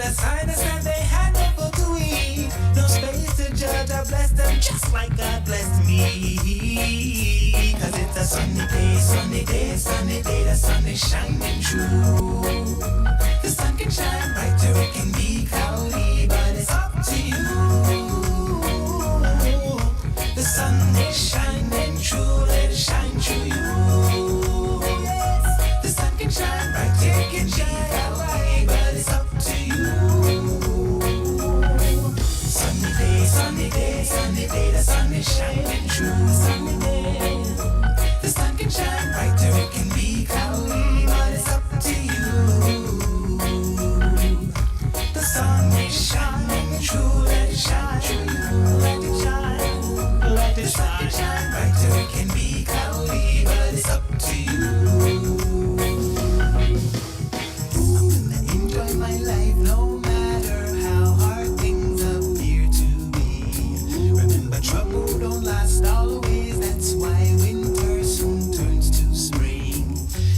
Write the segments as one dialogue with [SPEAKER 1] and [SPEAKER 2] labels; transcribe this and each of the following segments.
[SPEAKER 1] the sinus and they had no food to eat. No space to judge, I bless them just like God blessed me. Cause it's a sunny day, sunny day, sunny day, the sun is shining true. The sun can shine brighter, it can be cloudy, but it's up to you. The sun is shining true, let it shine through you. The sun can shine brighter, it can be cloudy, but it's up to you. Sunny day, sunny day, sunny day, the sun is shining true. Sunny day, the sun can shine brighter, it can be cloudy, but it's up to you. The sun is shining true, let it shine through you. Let it shine, let it shine. The sun can shine brighter, it can be cloudy, but it's up to you. I'm gonna enjoy my life no matter how hard things appear to be. Remember, trouble don't last always, that's why winter soon turns to spring.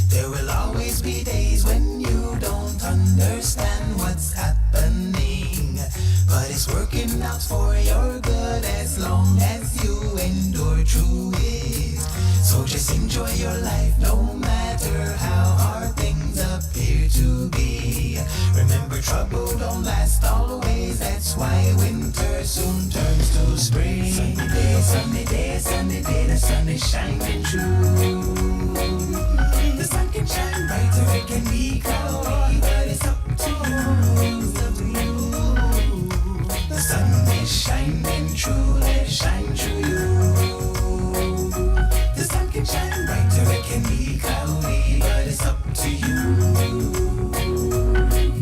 [SPEAKER 1] There will always be days when you don't understand what's happening, but it's working out for your good as long as you endure through it. So just enjoy your life no matter how hard things appear to be. Remember, trouble don't last always, that's why winter soon turns to spring. Sunny day, sunny day, sunny day, the sun is shining true. The sun can shine brighter, it can be cloudy, but it's up to you. The sun is shining true, let it shine through you. The sun can shine brighter, it can be cloudy, but it's up to you.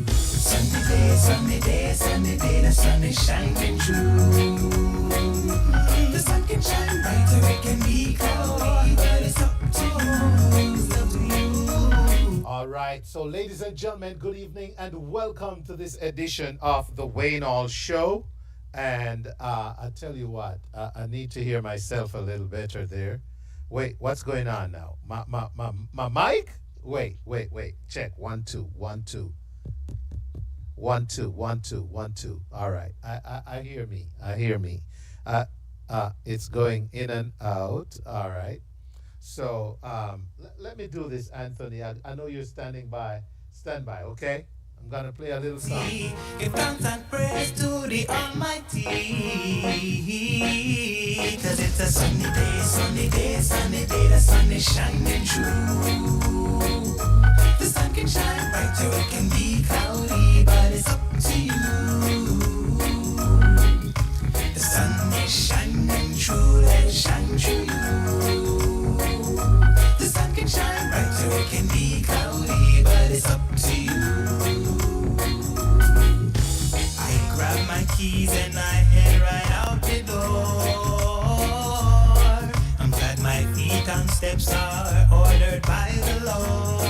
[SPEAKER 1] Sunny day, sunny day, sunny day, the sun is shining true. The sun can shine brighter, it can be cloudy, but it's up to you. It's up to you.
[SPEAKER 2] All right, so ladies and gentlemen, good evening and welcome to this edition of the Wayne All Show. And I tell you what, I need to hear myself a little better there. Wait, what's going on now? My mic? Wait. Check. 1 2 1 2 1 2 1 2 1 2. All right, I hear me. It's going in and out. All right. So let me do this, Anthony. I know you're standing by. Stand by, okay? I'm gonna play a little song.
[SPEAKER 1] Give thanks and praise to the Almighty. Cause it's a sunny day, sunny day, sunny day, the sun is shining true. The sun can shine brighter, it can be cloudy, but it's up to you. The sun is shining true, let it shine through you. The sun can shine brighter, it can be cloudy, but it's up to you. I grab my keys and I head right out the door. I'm glad my feet on steps are ordered by the Lord.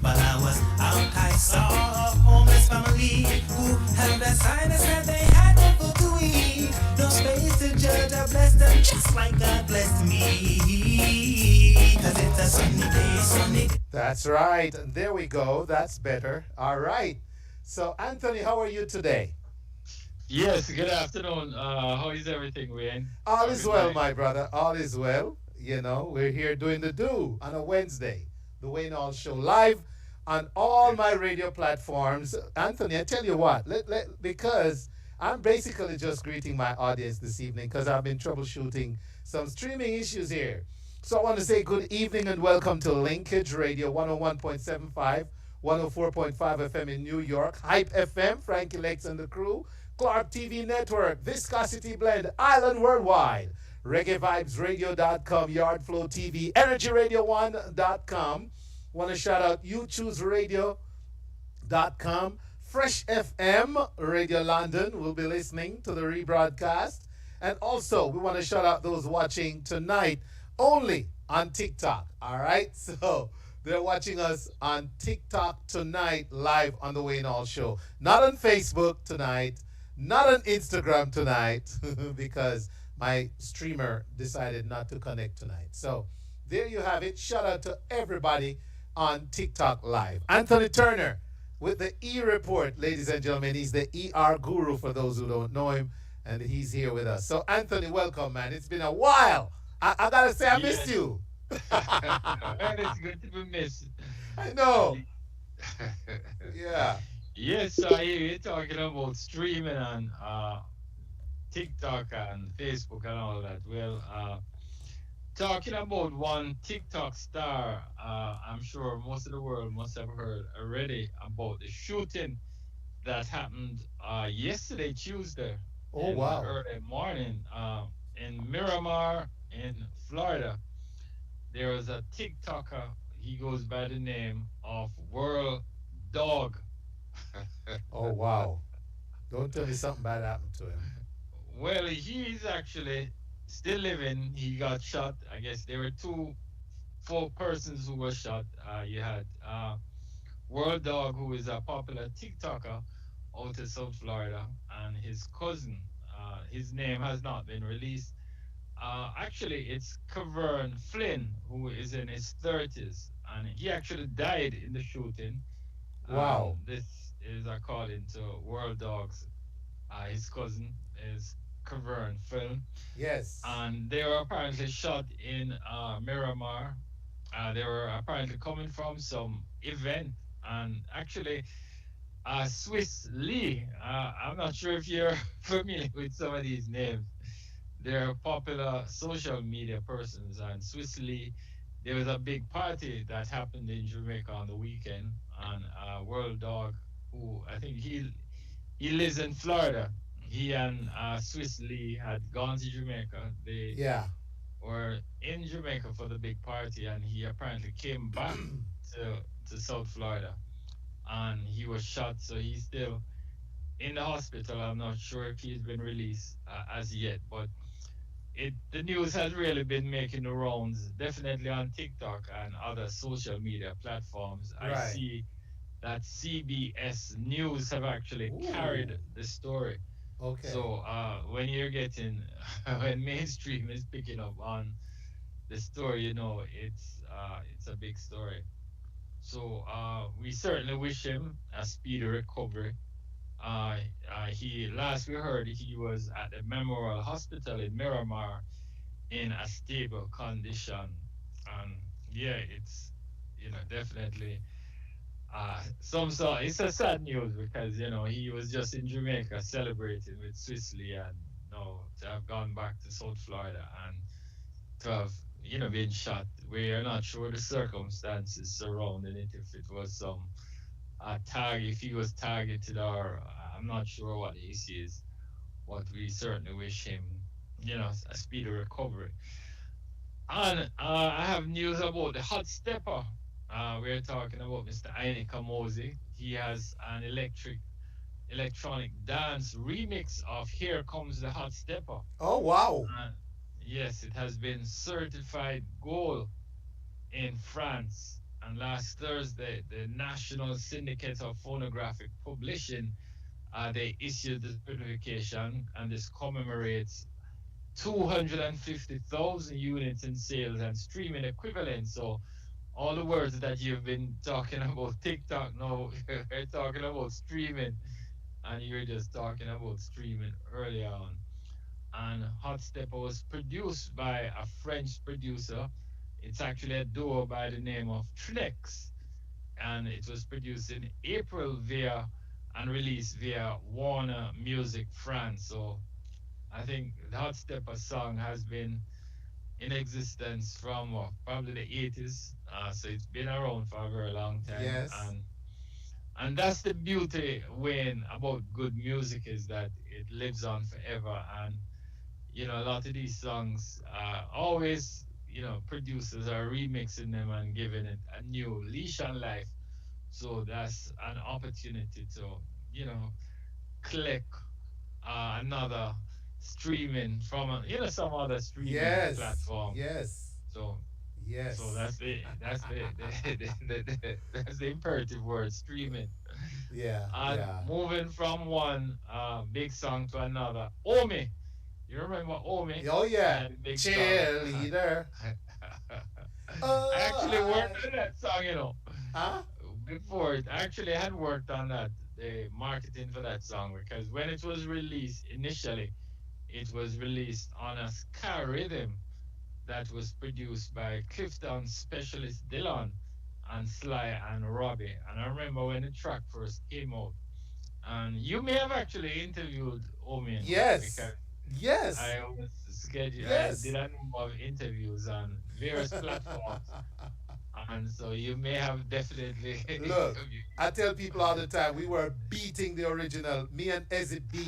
[SPEAKER 1] While I was out, I saw a homeless family who had a sign that said they had no food to eat. No space to judge, I blessed them just like God blessed me. Cause it's a sunny day, sunny day.
[SPEAKER 2] That's right. And there we go. That's better. All right. So, Anthony, how are you today?
[SPEAKER 3] Yes, good afternoon. How is everything, Wayne?
[SPEAKER 2] All
[SPEAKER 3] How
[SPEAKER 2] is
[SPEAKER 3] is
[SPEAKER 2] well,
[SPEAKER 3] life?
[SPEAKER 2] my brother. All is well. You know, we're here doing the do on a Wednesday. The Wayne All Show live on all my radio platforms. Anthony, I tell you what, because I'm basically just greeting my audience this evening because I've been troubleshooting some streaming issues here. So I want to say good evening and welcome to Linkage Radio 101.75, 104.5 FM in New York, Hype FM, Frankie Lex and the crew, Clark TV Network, Viscosity Blend, Island Worldwide, ReggaeVibesRadio.com, Yardflow TV, EnergyRadio1.com. Want to shout out YouTunesRadio.com, Fresh FM, Radio London will be listening to the rebroadcast. And also, we want to shout out those watching tonight only on TikTok. All right? So they're watching us on TikTok tonight, live on the Wayne All Show. Not on Facebook tonight, not on Instagram tonight, because my streamer decided not to connect tonight. So there you have it. Shout out to everybody on TikTok live. Anthony Turner, with the E report, ladies and gentlemen. He's the ER guru for those who don't know him, and he's here with us. So, Anthony, welcome, man. It's been a while. I gotta say, I missed
[SPEAKER 3] Yes.
[SPEAKER 2] you.
[SPEAKER 3] Well, it's good to be missed.
[SPEAKER 2] I
[SPEAKER 3] At
[SPEAKER 2] know.
[SPEAKER 3] least.
[SPEAKER 2] Yeah.
[SPEAKER 3] Yes, so I hear you talking about streaming on TikTok and Facebook and all that. Well, talking about one TikTok star, I'm sure most of the world must have heard already about the shooting that happened yesterday, Tuesday,
[SPEAKER 2] Oh,
[SPEAKER 3] in the
[SPEAKER 2] wow.
[SPEAKER 3] early morning in Miramar, in Florida. There was a TikToker. He goes by the name of World Dog.
[SPEAKER 2] Oh, wow. Don't tell me something bad happened to him.
[SPEAKER 3] Well, he's actually still living. He got shot. I guess there were four persons who were shot. You had World Dog, who is a popular TikToker out of South Florida, and his cousin. His name has not been released. Actually, it's Cavern Flynn, who is in his 30s, and he actually died in the shooting.
[SPEAKER 2] Wow.
[SPEAKER 3] This is according to World Dogs. His cousin is Cavern Flynn,
[SPEAKER 2] Yes.
[SPEAKER 3] and they were apparently shot in Miramar. They were apparently coming from some event, and actually, Swiss Lee. I'm not sure if you're familiar with some of these names. They're popular social media persons, and Swiss Lee. There was a big party that happened in Jamaica on the weekend, and World Dog, who I think he lives in Florida. He and Swiss Lee had gone to Jamaica. They
[SPEAKER 2] Yeah.
[SPEAKER 3] were in Jamaica for the big party, and he apparently came back to South Florida, and he was shot. So he's still in the hospital. I'm not sure if he's been released as yet, but the news has really been making the rounds, definitely on TikTok and other social media platforms. I
[SPEAKER 2] Right.
[SPEAKER 3] see that CBS News have actually
[SPEAKER 2] Ooh.
[SPEAKER 3] carried the story.
[SPEAKER 2] Okay.
[SPEAKER 3] So when you're getting when mainstream is picking up on the story, it's a big story. So we certainly wish him a speedy recovery. Uh, he last we heard he was at the Memorial Hospital in Miramar in a stable condition, and yeah, it's definitely some sort. It's a sad news because he was just in Jamaica celebrating with Sicily, and to have gone back to South Florida and to have been shot. We are not sure the circumstances surrounding it. If it was some if he was targeted, or I'm not sure what the issue is. But we certainly wish him, a speedy recovery. And I have news about the hot stepper. We're talking about Mr. Aine Kamosi. He has an electronic dance remix of "Here Comes the Hot Stepper."
[SPEAKER 2] Oh, wow.
[SPEAKER 3] And yes, it has been certified gold in France. And last Thursday, the National Syndicate of Phonographic Publishing, they issued the certification, and this commemorates 250,000 units in sales and streaming equivalent. So all the words that you've been talking about TikTok now, we're talking about streaming, and you were just talking about streaming earlier on. And Hot Stepper was produced by a French producer. It's actually a duo by the name of Trinex, and it was produced in April via and released via Warner Music France. So I think the Hot Stepper song has been in existence from probably the 80s. So it's been around for a very long time,
[SPEAKER 2] Yes.
[SPEAKER 3] and that's the beauty, Wayne, about good music, is that it lives on forever. And a lot of these songs always, producers are remixing them and giving it a new leash on life. So that's an opportunity to, click another streaming from some other streaming
[SPEAKER 2] Yes.
[SPEAKER 3] platform.
[SPEAKER 2] Yes.
[SPEAKER 3] So so
[SPEAKER 2] Yes.
[SPEAKER 3] that's the imperative word, streaming.
[SPEAKER 2] Yeah.
[SPEAKER 3] And
[SPEAKER 2] Yeah.
[SPEAKER 3] moving from one big song to another, Omi. You remember Omi?
[SPEAKER 2] Oh, yeah.
[SPEAKER 3] That big song.
[SPEAKER 2] Cheerleader.
[SPEAKER 3] I actually
[SPEAKER 2] Oh,
[SPEAKER 3] worked on that song,
[SPEAKER 2] huh?
[SPEAKER 3] before it, actually I had worked on that, the marketing for that song, because when it was released initially, it was released on a ska rhythm that was produced by Clifton specialist Dylan and Sly and Robbie. And I remember when the track first came out, and you may have actually interviewed Omi, you know,
[SPEAKER 2] Yes.
[SPEAKER 3] because
[SPEAKER 2] Yes.
[SPEAKER 3] I was scheduled, I did
[SPEAKER 2] Yes.
[SPEAKER 3] a number of interviews on various platforms, and so you may have definitely
[SPEAKER 2] Look,
[SPEAKER 3] interviewed.
[SPEAKER 2] I tell people all the time, we were beating the original. Me and Ezzy B.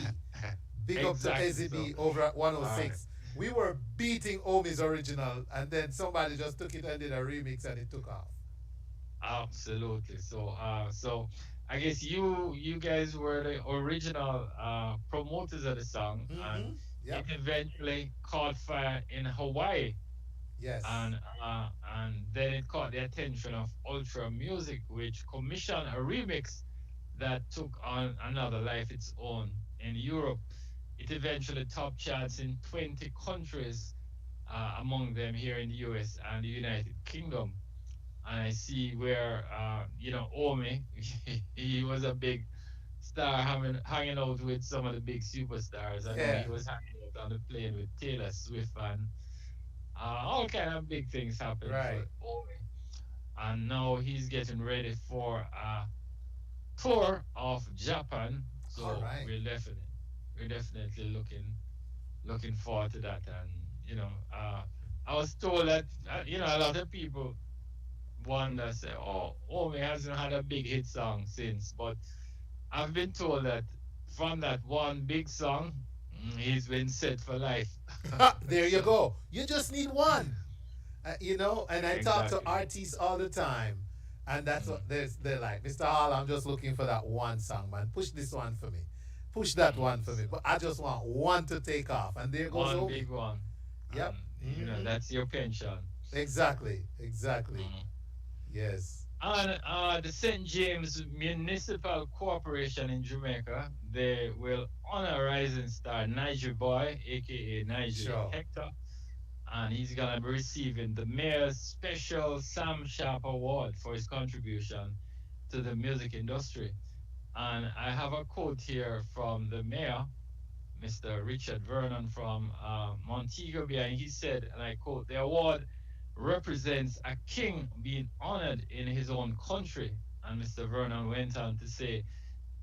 [SPEAKER 2] Big up to
[SPEAKER 3] Exactly.
[SPEAKER 2] Ezzy
[SPEAKER 3] So,
[SPEAKER 2] B over at
[SPEAKER 3] all right.
[SPEAKER 2] 106. We were beating Omi's original, and then somebody just took it and did a remix, and it took off.
[SPEAKER 3] Absolutely. So I guess you guys were the original promoters of the song, and
[SPEAKER 2] Mm-hmm.
[SPEAKER 3] it
[SPEAKER 2] Yep.
[SPEAKER 3] eventually caught fire in Hawaii,
[SPEAKER 2] Yes.
[SPEAKER 3] and then it caught the attention of Ultra Music, which commissioned a remix that took on another life its own in Europe. It eventually topped charts in 20 countries, among them here in the US and the United Kingdom. And I see where Omi, he was a big star hanging out with some of the big superstars. I know
[SPEAKER 2] Yeah.
[SPEAKER 3] he was hanging out on the plane with Taylor Swift, and all kind of big things happened for
[SPEAKER 2] Right.
[SPEAKER 3] Omi. And now he's getting ready for a tour of Japan.
[SPEAKER 2] All
[SPEAKER 3] So
[SPEAKER 2] right.
[SPEAKER 3] we're definitely looking forward to that. And I was told that a lot of people wonder, say, oh, Omi hasn't had a big hit song since. But I've been told that from that one big song, he's been set for life.
[SPEAKER 2] There you
[SPEAKER 3] So
[SPEAKER 2] go. You just need one. And I talk to
[SPEAKER 3] exactly.
[SPEAKER 2] artists all the time, and that's
[SPEAKER 3] Mm,
[SPEAKER 2] what they're like, Mr. Hall, I'm just looking for that one song, man. Push this one for me. Push that one for me.
[SPEAKER 3] so
[SPEAKER 2] But I just want one to take off. And there goes
[SPEAKER 3] one
[SPEAKER 2] Omi.
[SPEAKER 3] big one,
[SPEAKER 2] Yep.
[SPEAKER 3] and
[SPEAKER 2] Hmm.
[SPEAKER 3] that's your pension.
[SPEAKER 2] Exactly. Exactly.
[SPEAKER 3] Mm.
[SPEAKER 2] Yes.
[SPEAKER 3] And the St. James Municipal Corporation in Jamaica, they will honor rising star Niger Boy, aka Niger
[SPEAKER 2] Sure.
[SPEAKER 3] Hector, and he's gonna be receiving the Mayor's Special Sam Sharp Award for his contribution to the music industry. And I have a quote here from the mayor, Mr. Richard Vernon from Montego Bay, and he said, and I quote, "The award represents a king being honored in his own country." And Mr. Vernon went on to say,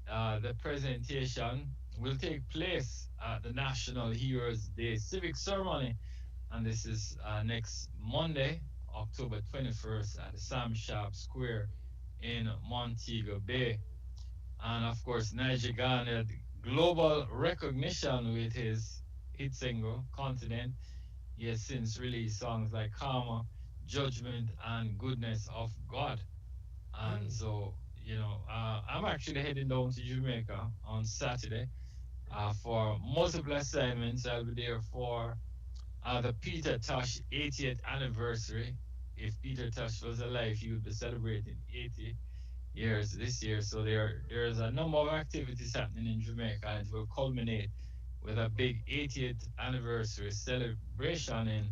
[SPEAKER 3] the presentation will take place at the National Heroes Day civic ceremony, and this is next Monday, October 21st, at the Sam Sharp Square in Montego Bay. And of course, Niger garnered global recognition with his hit single, Continent. He has since released songs like Karma, Judgment, and Goodness of God. And
[SPEAKER 2] Mm.
[SPEAKER 3] so, I'm actually heading down to Jamaica on Saturday for multiple assignments. I'll be there for the Peter Tosh 80th anniversary. If Peter Tosh was alive, he would be celebrating 80 years this year. So there's a number of activities happening in Jamaica, and it will culminate with a big 80th anniversary celebration in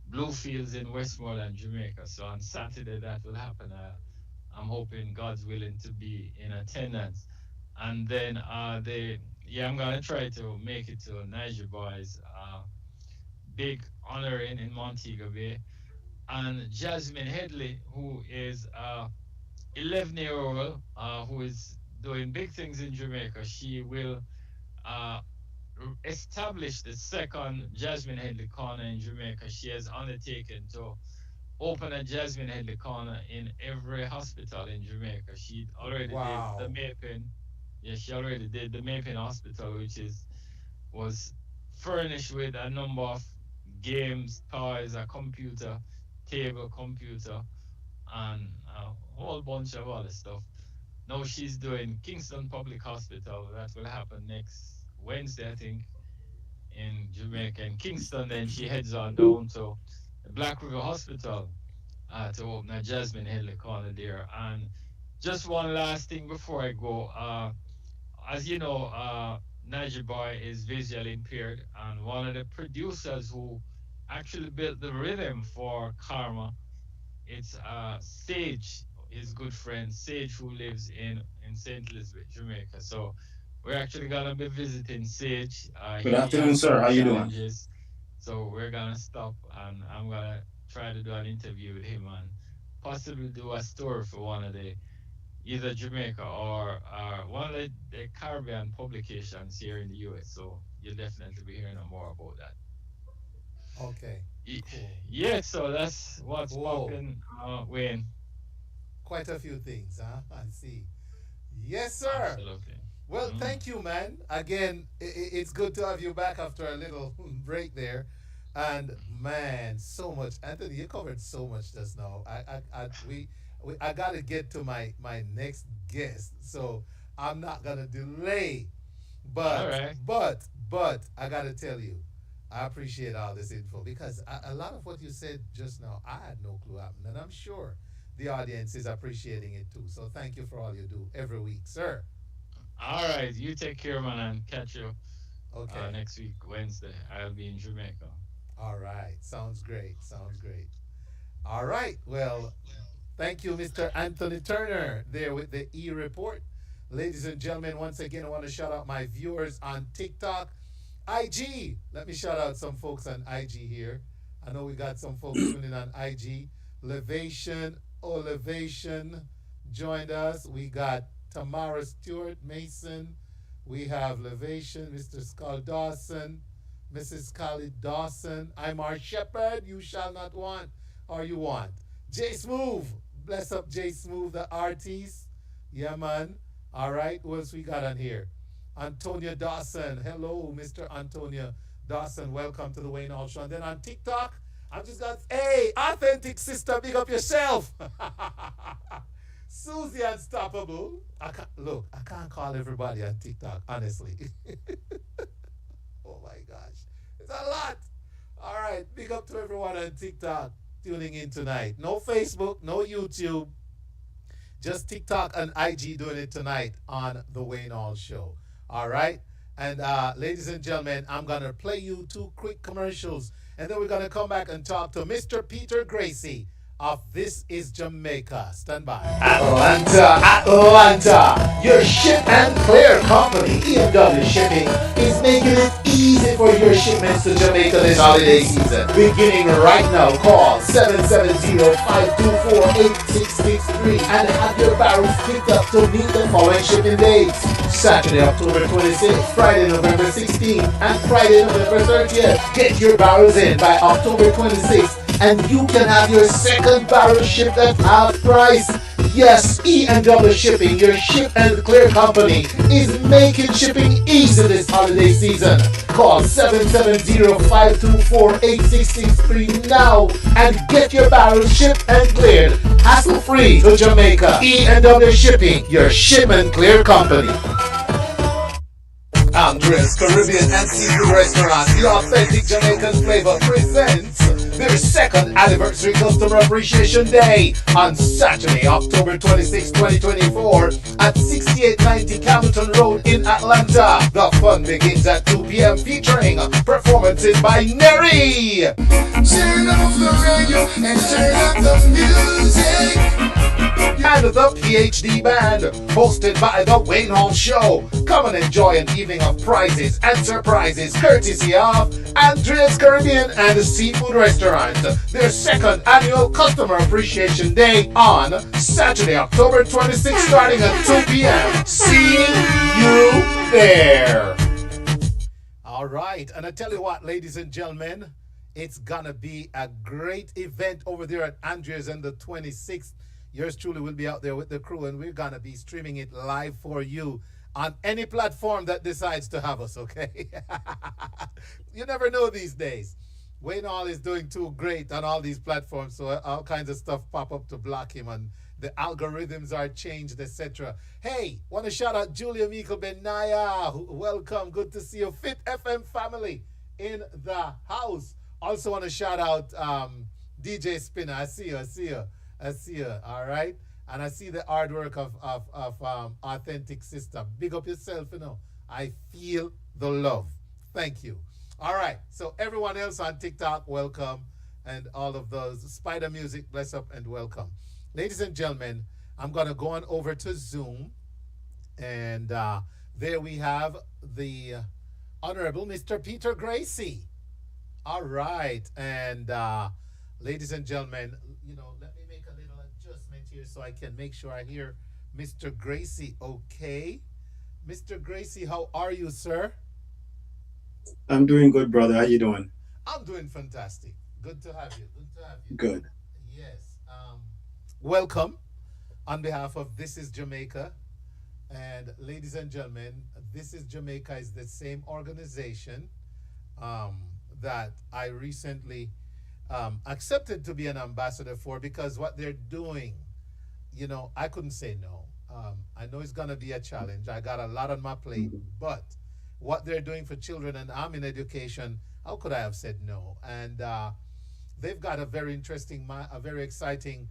[SPEAKER 3] Bluefields in Westmoreland, Jamaica. So on Saturday that will happen. I'm hoping God's willing to be in attendance. And then I'm gonna try to make it to Niger Boys big honoring in Montego Bay. And Jasmine Headley, who is 11-year-old who is doing big things in Jamaica. She will uh, establish the second Jasmine Headley Corner in Jamaica. She has undertaken to open a Jasmine Headley Corner in every hospital in Jamaica. She already did the
[SPEAKER 2] Wow.
[SPEAKER 3] Maypin. Yeah, she already did the Maypin Hospital, which was furnished with a number of games, toys, a computer, table computer, and a whole bunch of other stuff. Now she's doing Kingston Public Hospital. That will happen next Wednesday, I think, in Jamaica and Kingston. Then she heads on down to the Black River Hospital to open a Jasmine Headley Corner there. And just one last thing before I go. As you know, Niger Boy is visually impaired, and one of the producers who actually built the rhythm for Karma, it's Sage. his good friend Sage, who lives in St. Elizabeth, Jamaica. So we're actually gonna be visiting Sage.
[SPEAKER 4] Good
[SPEAKER 3] He
[SPEAKER 4] afternoon,
[SPEAKER 3] has
[SPEAKER 4] sir.
[SPEAKER 3] some
[SPEAKER 4] How you doing?
[SPEAKER 3] challenges, so we're gonna stop and I'm gonna try to do an interview with him and possibly do a story for one of the either Jamaica or one of the Caribbean publications here in the US. So you'll definitely be hearing more about that.
[SPEAKER 2] Okay.
[SPEAKER 3] Y-
[SPEAKER 2] Cool.
[SPEAKER 3] Yeah, so that's what's
[SPEAKER 2] Whoa.
[SPEAKER 3] popping, Wayne.
[SPEAKER 2] Quite a few things, huh? I see. Yes, sir.
[SPEAKER 3] Absolutely.
[SPEAKER 2] Well,
[SPEAKER 3] Mm.
[SPEAKER 2] thank you, man. Again, it's good to have you back after a little break there. And man, so much, Anthony. You covered so much just now. I gotta get to my next guest, so I'm not gonna delay.
[SPEAKER 3] All
[SPEAKER 2] But
[SPEAKER 3] right.
[SPEAKER 2] but I gotta tell you, I appreciate all this info because a lot of what you said just now, I had no clue happened, and I'm sure the audience is appreciating it too. So thank you for all you do every week, sir.
[SPEAKER 3] All right. You take care, man, and catch you
[SPEAKER 2] Okay.
[SPEAKER 3] next week, Wednesday. I'll be in Jamaica.
[SPEAKER 2] All right. Sounds great. Sounds great. All right. Well, thank you, Mr. Anthony Turner, there with the E Report. Ladies and gentlemen, once again, I want to shout out my viewers on TikTok, IG. Let me shout out some folks on IG here. I know we got some folks tuning on IG. Levation, Olevation joined us. We got Tamara Stewart Mason. We have Levation, Mr. Skull Dawson, Mrs. Khalid Dawson. I'm our shepherd, you shall not want, or you want. J Smooth, bless up J Smooth, the artist. Yeah, man. All right, what else we got on here? Antonio Dawson. Hello, Mr. Antonio Dawson. Welcome to the Wayne Hall Show. And then on TikTok, I'm just got, hey, authentic sister, big up yourself. Susie Unstoppable. Look, I can't call everybody on TikTok, honestly. Oh my gosh. It's a lot. All right. Big up to everyone on TikTok tuning in tonight. No Facebook, no YouTube, just TikTok and IG doing it tonight on The Wayne Hall Show. All right. And ladies and gentlemen, I'm going to play you two quick commercials. And then we're going to come back and talk to Mr. Peter Gracie of This Is Jamaica. Stand by. Atlanta, your ship and clear company, EMW Shipping, is making it easy for your shipments to Jamaica this holiday season. Beginning right now, call 770-524-8663 and have your barrels picked up to meet the following shipping dates. Saturday, October 26th, Friday, November 16th, and Friday, November 30th. Get your barrels in by October 26th and you can have your second barrel shipped at half price. Yes, E&W Shipping, your ship and clear company, is making shipping easy this holiday season. Call 770-524-8663 now and get your barrels shipped and cleared hassle-free to Jamaica. E&W Shipping, your ship and clear company. Andres Caribbean and Seafood Restaurant, the authentic Jamaican flavor, presents their second anniversary customer appreciation day on Saturday, October 26, 2024 at 6890 Campbellton Road in Atlanta. The fun begins at 2 p.m. featuring performances by Neri. Turn off the radio and turn up the music. And the PhD Band, hosted by The Wayne Hall Show. Come and enjoy an evening of prizes and surprises courtesy of Andrea's Caribbean and Seafood Restaurant. Their second annual Customer Appreciation Day on Saturday, October 26th, starting at 2 p.m. See you there. All right, and I tell you what, ladies and gentlemen, it's gonna be a great event over there at Andrea's on the 26th. Yours truly will be out there with the crew, and we're gonna be streaming it live for you on any platform that decides to have us, okay? You never know these days. Wayne Hall is doing too great on all these platforms, so all kinds of stuff pop up to block him, and the algorithms are changed, etc. Hey, want to shout out Julia Meikle Benaya. Welcome, good to see you. Fit FM family in the house. Also want to shout out DJ Spinner. I see you, I see you, I see you. All right. And I see the hard work of Authentic Sister. Big up yourself, you know. I feel the love. Thank you. All right. So everyone else on TikTok, welcome. And all of those. Spider Music, bless up and welcome. Ladies and gentlemen, I'm going to go on over to Zoom, and there we have the Honorable Mr. Peter Gracie. All right, and ladies and gentlemen, let me make a little adjustment here so I can make sure I hear Mr. Gracie okay. Mr. Gracie, how are you, sir?
[SPEAKER 4] I'm doing good, brother. How you doing?
[SPEAKER 2] I'm doing fantastic. Good to have you. Good to have you.
[SPEAKER 4] Good.
[SPEAKER 2] Yes. Welcome on behalf of This is Jamaica. And ladies and gentlemen, This is Jamaica is the same organization um, that I recently accepted to be an ambassador for because what they're doing, I couldn't say no. I know it's going to be a challenge. I got a lot on my plate,
[SPEAKER 4] Mhm.
[SPEAKER 2] but what they're doing for children and I'm in education, how could I have said no? And they've got a very interesting, a very exciting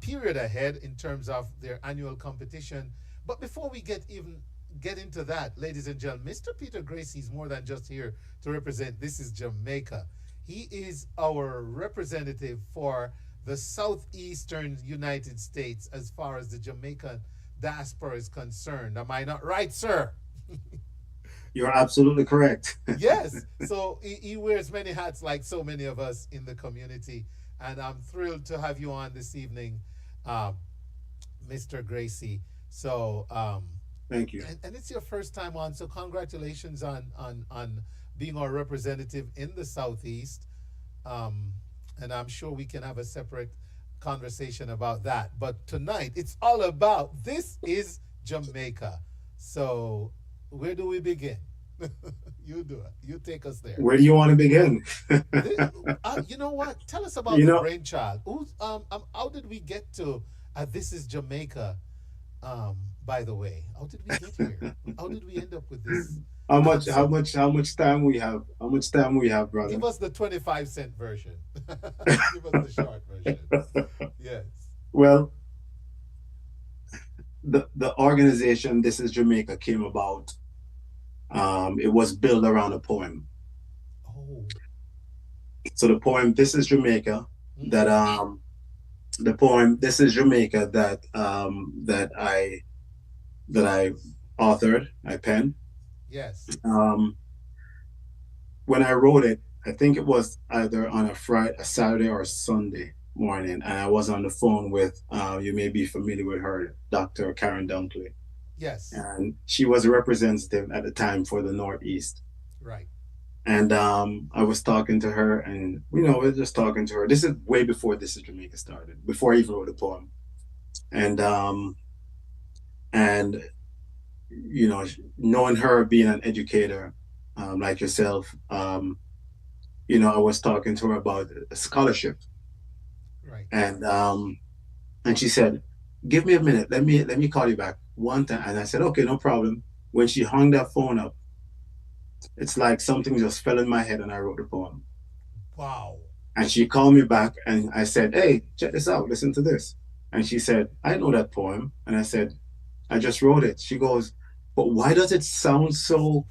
[SPEAKER 2] period ahead in terms of their annual competition. But before we get into that, ladies and gentlemen, Mr. Peter Gracie is more than just here to represent This is Jamaica. He is our representative for the southeastern United States as far as the Jamaican diaspora is concerned. Am I not right, sir?
[SPEAKER 4] You're absolutely correct.
[SPEAKER 2] Yes. So he wears many hats like so many of us in the community. And I'm thrilled to have you on this evening, um, Mr. Gracie. So,
[SPEAKER 4] Thank you.
[SPEAKER 2] and it's your first time on. So, congratulations on being our representative in the Southeast. Um, and I'm sure we can have a separate conversation about that. But tonight, it's all about this is Jamaica. So, where do we begin? You do it. You take us there.
[SPEAKER 4] Where do you want to begin?
[SPEAKER 2] You know what? Tell us about
[SPEAKER 4] You
[SPEAKER 2] the
[SPEAKER 4] know,
[SPEAKER 2] brainchild. How did we get to This is Jamaica? By the way, how did we get here? How did we end up with this
[SPEAKER 4] how much how
[SPEAKER 2] concept?
[SPEAKER 4] much how much time we have? How much time we have, brother?
[SPEAKER 2] Give us the 25-cent version. Give us the short version. Yes.
[SPEAKER 4] Well, the organization This is Jamaica came about. It was built around a poem.
[SPEAKER 2] Oh.
[SPEAKER 4] So the poem This is Jamaica that
[SPEAKER 2] Mm-hmm.
[SPEAKER 4] the poem This is Jamaica that I authored, I penned.
[SPEAKER 2] Yes.
[SPEAKER 4] Um, when I wrote it, I think it was either on a Friday, a Saturday, or a Sunday morning, and I was on the phone with you may be familiar with her, Dr. Karen Dunkley,
[SPEAKER 2] Yes.
[SPEAKER 4] and she was a representative at the time for the Northeast.
[SPEAKER 2] Right.
[SPEAKER 4] And I was talking to her, and we were just talking to her. This is way before This is Jamaica started, before I even wrote the poem. And and knowing her being an educator like yourself, I was talking to her about a scholarship,
[SPEAKER 2] Right.
[SPEAKER 4] and she said, "Give me a minute. Let me call you back one time." And I said, "Okay, no problem." When she hung that phone up, it's like something just fell in my head, and I wrote the poem.
[SPEAKER 2] Wow.
[SPEAKER 4] And she called me back, and I said, "Hey, check this out. Listen to this." And she said, "I know that poem." And I said, "I just wrote it." She goes, "But why does it sound so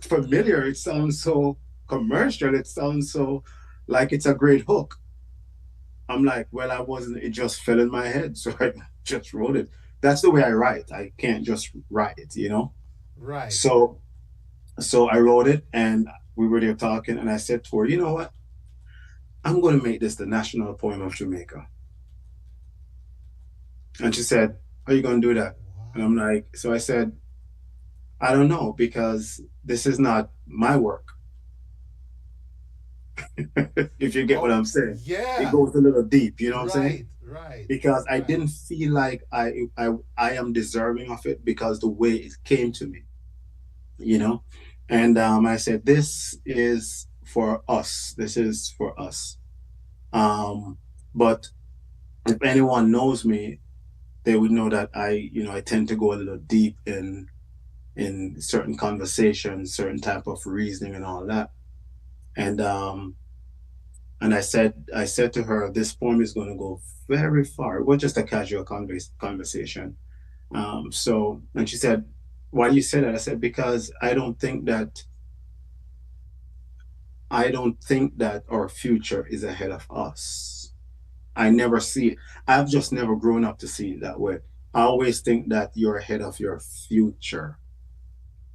[SPEAKER 2] Familiar.
[SPEAKER 4] familiar? It sounds so commercial. It sounds so like it's a great hook." I'm like, "Well, I wasn't, it just fell in my head." So I just wrote it. That's the way I write. I can't just write it.
[SPEAKER 2] Right.
[SPEAKER 4] So I wrote it, and we were there talking, and I said to her, "You know what? I'm going to make this the national poem of Jamaica." And she said, "How are you going to do that?" And I'm
[SPEAKER 2] Wow.
[SPEAKER 4] like, so I said, "I don't know, because this is not my work." If you get what
[SPEAKER 2] Oh,
[SPEAKER 4] I'm saying, it
[SPEAKER 2] yeah.
[SPEAKER 4] goes a little deep, you know what I'm saying?
[SPEAKER 2] Right. Right.
[SPEAKER 4] Because I
[SPEAKER 2] Right.
[SPEAKER 4] didn't feel like I am deserving of it because the way it came to me, you know? And I said, "This is for us. This is for us." Um, but if anyone knows me, they would know that I tend to go a little deep in certain conversations, certain type of reasoning and all that. And I said to her, "This poem is going to go very far." It was just a casual conversation. And she said, "Why do you say that?" I said, "Because I don't think that our future is ahead of us. I never see it. I've just never grown up to see it that way. I always think that you're ahead of your future.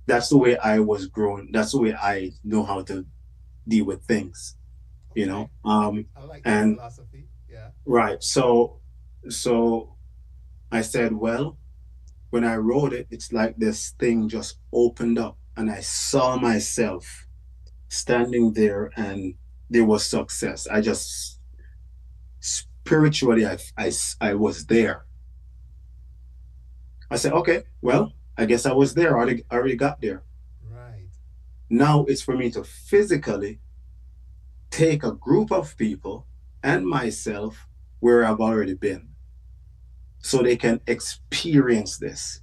[SPEAKER 4] That's the way I was growing. That's the way I know how to deal with things, you
[SPEAKER 2] Okay.
[SPEAKER 4] know.
[SPEAKER 2] I like that
[SPEAKER 4] And
[SPEAKER 2] philosophy. Yeah.
[SPEAKER 4] right, so I said, well, when I wrote it, it's like this thing just opened up, and I saw myself standing there, and there was success. I just spiritually, I was there. I said, okay, well, I guess I was there. I already got there.
[SPEAKER 2] Right.
[SPEAKER 4] Now it's for me to physically take a group of people and myself where I've already been so they can experience this.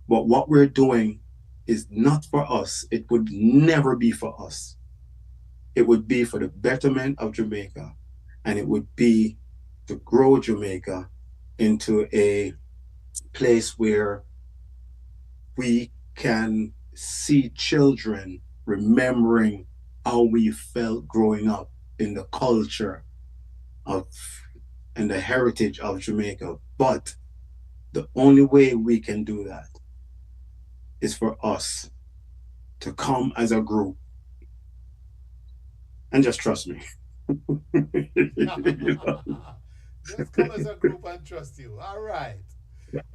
[SPEAKER 4] But what we're doing is not for us. It would never be for us. It would be for the betterment of Jamaica, and it would be to grow Jamaica into a place where we can see children remembering how we felt growing up in the culture of and the heritage of Jamaica. But the only way we can do that is for us to come as a group and just trust me. You know?
[SPEAKER 2] Just come as a group and trust you. All right.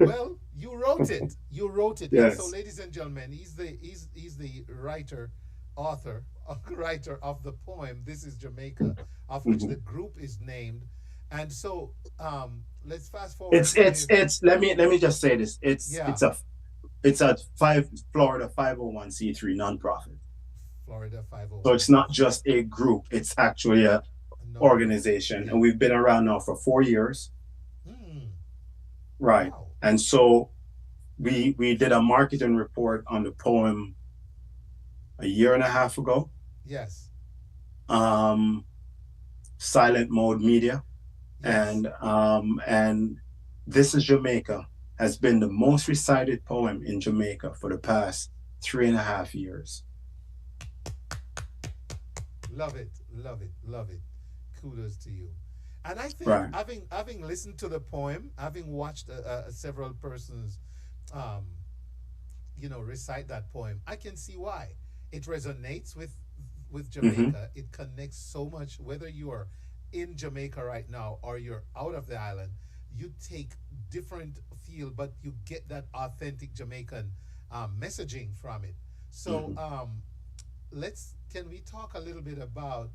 [SPEAKER 2] Well, you wrote it. You wrote it. And so,
[SPEAKER 4] Yes.
[SPEAKER 2] ladies and gentlemen, he's the writer, author, writer of the poem "This Is Jamaica," of which the
[SPEAKER 4] Mhm.
[SPEAKER 2] group is named. And so, let's fast forward
[SPEAKER 4] It's
[SPEAKER 2] to
[SPEAKER 4] it's
[SPEAKER 2] his.
[SPEAKER 4] it's let me just say this. It's
[SPEAKER 2] Yeah,
[SPEAKER 4] it's a it's a five Florida 501c3 nonprofit.
[SPEAKER 2] Florida
[SPEAKER 4] So
[SPEAKER 2] 501.
[SPEAKER 4] it's not just a group, it's actually a
[SPEAKER 2] Non-profit.
[SPEAKER 4] organization.
[SPEAKER 2] Yeah.
[SPEAKER 4] And we've been around now for 4 years.
[SPEAKER 2] Hmm.
[SPEAKER 4] Right.
[SPEAKER 2] Wow.
[SPEAKER 4] And so we did a marketing report on the poem a year and a half ago.
[SPEAKER 2] Yes.
[SPEAKER 4] Um Silent Mode Media.
[SPEAKER 2] Yes.
[SPEAKER 4] And This Is Jamaica has been the most recited poem in Jamaica for the past 3.5 years.
[SPEAKER 2] Love it. Love it. Love it. Kudos to you. And I think
[SPEAKER 4] Right.
[SPEAKER 2] having listened to the poem, having watched several persons, um, recite that poem, I can see why it resonates with
[SPEAKER 4] Mm-hmm.
[SPEAKER 2] Jamaica. It connects so much. Whether you are in Jamaica right now or you're out of the island, you take different feel, but you get that authentic Jamaican messaging from it. So
[SPEAKER 4] Mm-hmm.
[SPEAKER 2] let's can we talk a little bit about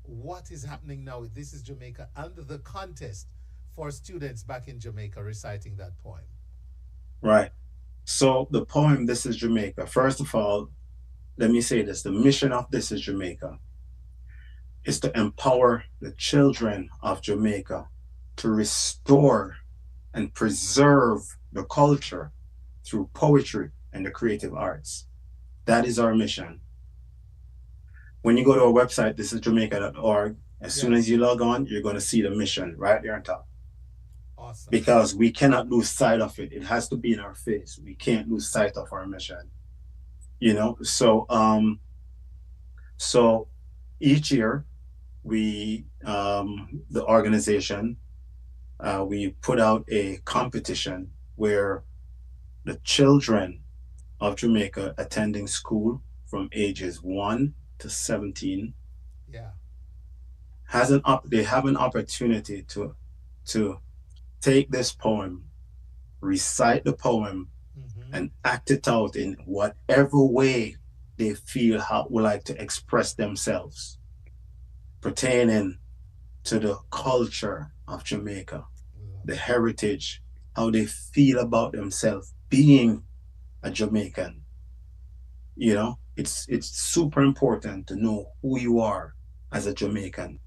[SPEAKER 2] what is happening now with This Is Jamaica and the contest for students back in Jamaica reciting that poem?
[SPEAKER 4] Right. So the poem This Is Jamaica, first of all, let me say this. The mission of This Is Jamaica is to empower the children of Jamaica to restore and preserve the culture through poetry and the creative arts. That is our mission. When you go to our website, thisisjamaica.org, as soon as
[SPEAKER 2] Yes.
[SPEAKER 4] you log on, you're going to see the mission right there on top.
[SPEAKER 2] Awesome.
[SPEAKER 4] Because we cannot lose sight of it. It has to be in our face. We can't lose sight of our mission. So each year the organization, we put out a competition where the children of Jamaica attending school from ages 1 to 17
[SPEAKER 2] Yeah.
[SPEAKER 4] they have an opportunity to take this poem, recite the poem,
[SPEAKER 2] Mm-hmm.
[SPEAKER 4] and act it out in whatever way they feel how would like to express themselves pertaining to the culture of Jamaica,
[SPEAKER 2] Love
[SPEAKER 4] the
[SPEAKER 2] it.
[SPEAKER 4] heritage, how they feel about themselves being a Jamaican. It's super important to know who you are as a Jamaican.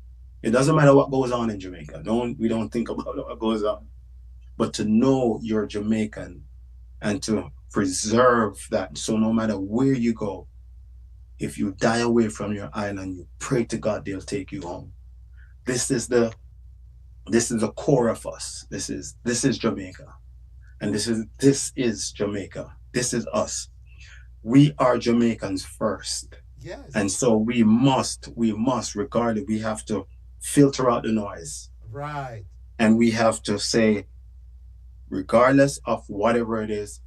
[SPEAKER 4] It doesn't matter what goes on in Jamaica. We don't think about what goes on, but to know you're Jamaican and to preserve that. So no matter where you go, if you die away from your island, you pray to God they'll take you home. This is the core of us. This is Jamaica. And this is Jamaica. This is us. We are Jamaicans first. And
[SPEAKER 2] Yes.
[SPEAKER 4] so we must regard it. We have to filter out the noise.
[SPEAKER 2] Right.
[SPEAKER 4] And we have to say, regardless of whatever it is,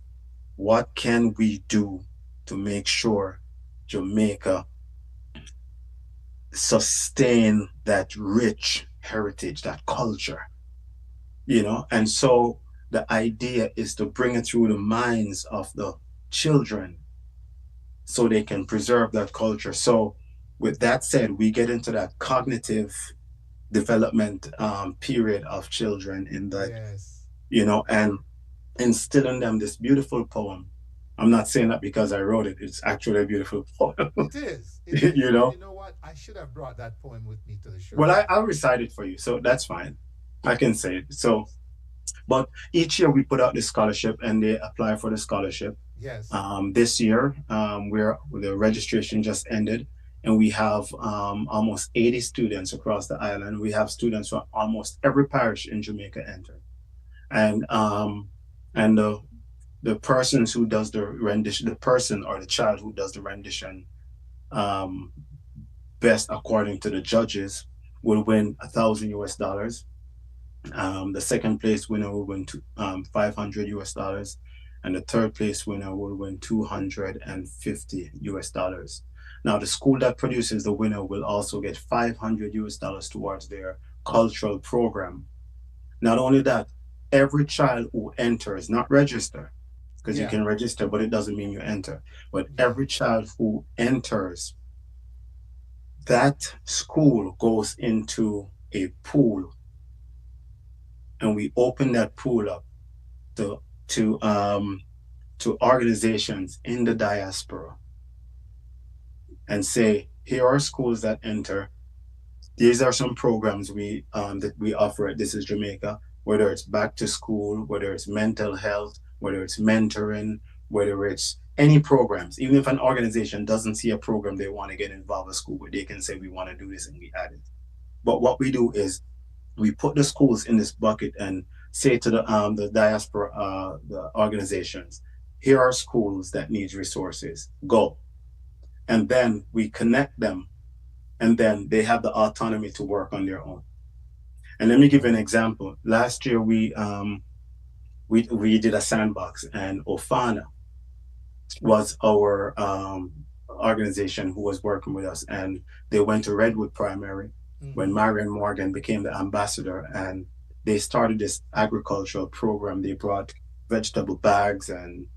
[SPEAKER 4] what can we do to make sure Jamaica sustain that rich heritage, that culture, And so the idea is to bring it through the minds of the children so they can preserve that culture. So, with that said, we get into that cognitive development period of children in that,
[SPEAKER 2] Yes.
[SPEAKER 4] and instill in them this beautiful poem. I'm not saying that because I wrote it, it's actually a beautiful poem,
[SPEAKER 2] It is. It is.
[SPEAKER 4] you
[SPEAKER 2] And
[SPEAKER 4] know.
[SPEAKER 2] you know what? I should have brought that poem with me to the show
[SPEAKER 4] Well,
[SPEAKER 2] today.
[SPEAKER 4] I'll recite it for you, so that's fine. I can say it. So, but each year we put out this scholarship and they apply for the scholarship.
[SPEAKER 2] Yes.
[SPEAKER 4] This year, where the registration just ended, and we have almost 80 students across the island. We have students from almost every parish in Jamaica enter, and the persons who does the rendition, the person or the child who does the rendition um, best according to the judges will win $1,000 US. The second place winner will win 500 US dollars, and the third place winner will win 250 US dollars. Now, the school that produces the winner will also get 500 US dollars towards their cultural program. Not only that, every child who enters, not register, because you
[SPEAKER 2] Yeah.
[SPEAKER 4] can register, but it doesn't mean you enter. But
[SPEAKER 2] Yeah.
[SPEAKER 4] every child who enters, that school goes into a pool, and we open that pool up to to um to organizations in the diaspora and say, here are schools that enter. These are some programs that we offer at This Is Jamaica, whether it's back to school, whether it's mental health, whether it's mentoring, whether it's any programs. Even if an organization doesn't see a program they want to get involved with school, but they can say we want to do this and we add it. But what we do is we put the schools in this bucket and say to the diaspora, the organizations, here are schools that need resources, go. And then we connect them, and then they have the autonomy to work on their own. And let me give you an example. Last year we did a sandbox, and Ofana was our organization who was working with us, and they went to Redwood Primary when
[SPEAKER 2] Mm-hmm.
[SPEAKER 4] Marion Morgan became the ambassador, and they started this agricultural program. They brought vegetable bags and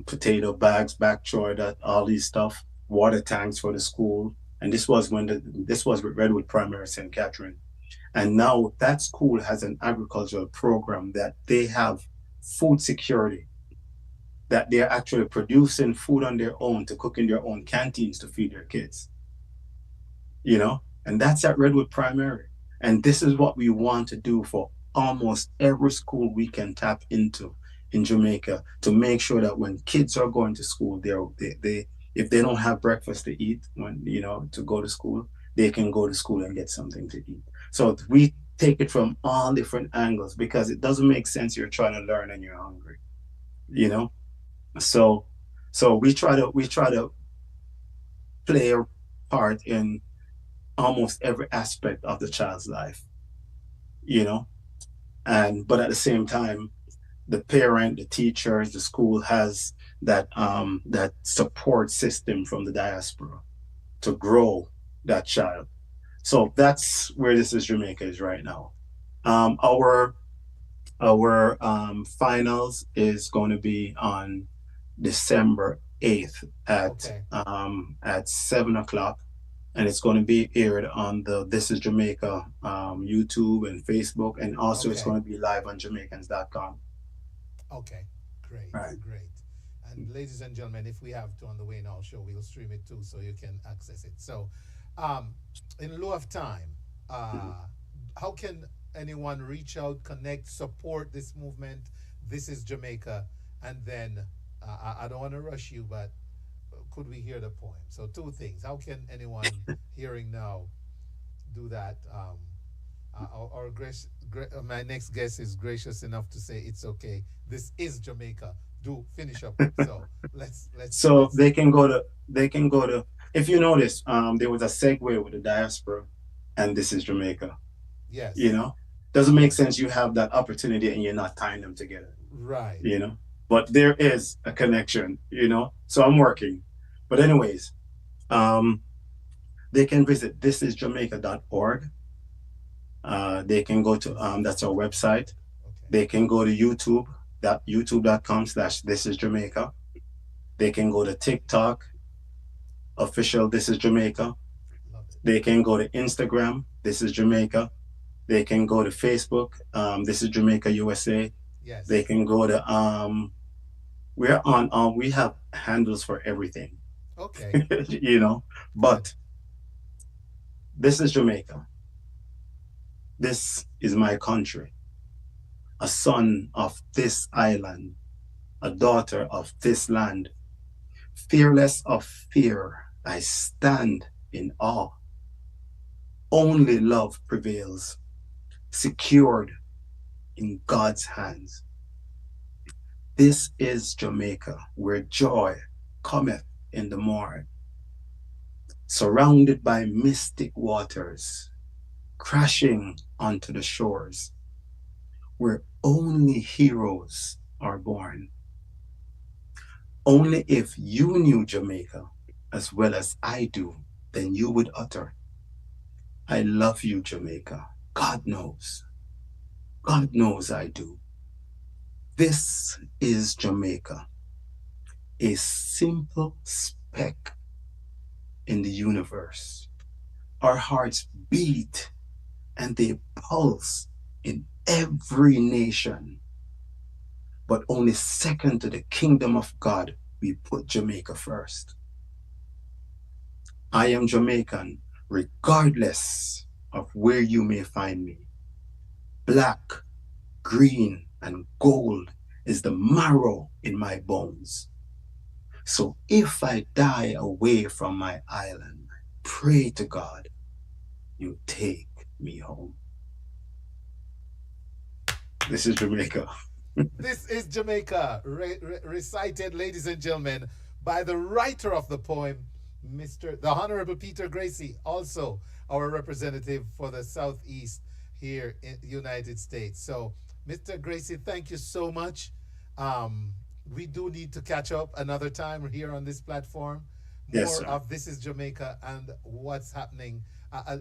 [SPEAKER 4] potato bags, back that all these stuff, water tanks for the school. And this was with Redwood Primary St. Catherine. And now that school has an agricultural program that they have food security, that they're actually producing food on their own to cook in their own canteens to feed their kids. And that's at Redwood Primary. And this is what we want to do for almost every school we can tap into in Jamaica, to make sure that when kids are going to school, they if they don't have breakfast to eat to go to school, they can go to school and get something to eat. So we take it from all different angles, because it doesn't make sense you're trying to learn and you're hungry, you know. So we try to play a part in almost every aspect of the child's life, you know. And but at the same time, the parent, the teachers, the school has that support system from the diaspora to grow that child. So that's where This Is Jamaica is right now. Our finals is going to be on December 8th
[SPEAKER 2] Okay.
[SPEAKER 4] at 7 o'clock, and it's going to be aired on the This Is Jamaica YouTube and Facebook, and also it's
[SPEAKER 2] Okay.
[SPEAKER 4] going to be live on Jamaicans.com.
[SPEAKER 2] Okay. Great.
[SPEAKER 4] Right.
[SPEAKER 2] Great. And ladies and gentlemen, if we have to on the Way Now show, we'll stream it too, so you can access it. So, um, in lieu of time,
[SPEAKER 4] Mhm.
[SPEAKER 2] how can anyone reach out, connect, support this movement? This is Jamaica, and then I don't want to rush you, but could we hear the poem? So, two things. How can anyone hearing now do that? Our my next guest is gracious enough to say it's okay. This is Jamaica. Do finish up. So
[SPEAKER 4] So
[SPEAKER 2] let's.
[SPEAKER 4] they can go to, if you notice, there was a segue with the diaspora and This Is Jamaica, you
[SPEAKER 2] Yes.
[SPEAKER 4] know. Doesn't make sense you have that opportunity and you're not tying them together,
[SPEAKER 2] Right.
[SPEAKER 4] you know. But there is a connection, you know. So I'm working. But anyways, um, they can visit thisisjamaica.org. They can go to that's our website.
[SPEAKER 2] Okay.
[SPEAKER 4] They can go to YouTube, that youtube.com/ this is Jamaica. They can go to TikTok, official This is Jamaica.
[SPEAKER 2] Love it.
[SPEAKER 4] They can go to Instagram, This is Jamaica. They can go to Facebook, This is Jamaica USA.
[SPEAKER 2] Yes.
[SPEAKER 4] They can go to we're on we have handles for everything.
[SPEAKER 2] Okay.
[SPEAKER 4] You know, but this is Jamaica. This is my country, a son of this island, a daughter of this land. Fearless of fear, I stand in awe. Only love prevails, secured in God's hands. This is Jamaica, where joy cometh in the morn, surrounded by mystic waters, crashing onto the shores, where only heroes are born. Only if you knew Jamaica as well as I do, then you would utter, I love you, Jamaica. God knows. God knows I do. This is Jamaica, a simple speck in the universe. Our hearts beat and they pulse in every nation. But only second to the kingdom of God, we put Jamaica first. I am Jamaican, regardless of where you may find me. Black, green, and gold is the marrow in my bones. So if I die away from my island, pray to God, you take me home. This is Jamaica.
[SPEAKER 2] This is Jamaica, recited, ladies and gentlemen, by the writer of the poem, the Honorable Peter Gracie, also our representative for the Southeast here in the United States. So, Mr. Gracie, thank you so much. We do need to catch up another time here on this platform. More
[SPEAKER 4] Yes, sir.
[SPEAKER 2] of This is Jamaica and what's happening. A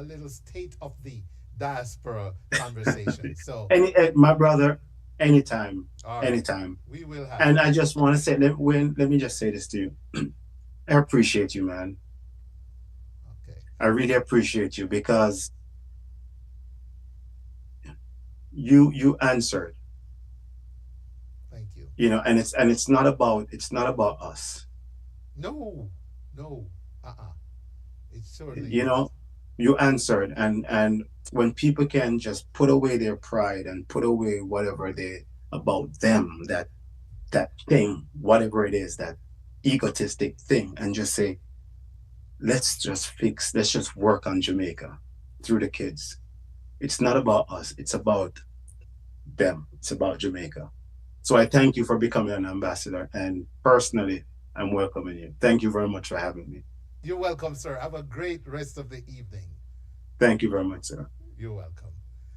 [SPEAKER 2] little state of the diaspora conversation. So,
[SPEAKER 4] My brother, anytime,
[SPEAKER 2] all right,
[SPEAKER 4] anytime.
[SPEAKER 2] we will have.
[SPEAKER 4] And I just want to say, let me just say this to you. I appreciate you, man.
[SPEAKER 2] Okay.
[SPEAKER 4] I really appreciate you because you answered,
[SPEAKER 2] Thank you.
[SPEAKER 4] you know, and it's not about us.
[SPEAKER 2] No, no, it's certainly
[SPEAKER 4] You know, you answered, and when people can just put away their pride and put away whatever they about them, that thing, whatever it is, that egotistic thing, and just say, let's just work on Jamaica through the kids. It's not about us, it's about them, it's about Jamaica. So I thank you for becoming an ambassador, and personally, I'm welcoming you. Thank you very much for having me.
[SPEAKER 2] You're welcome, sir. Have a great rest of the evening.
[SPEAKER 4] Thank you very much, sir.
[SPEAKER 2] You're welcome.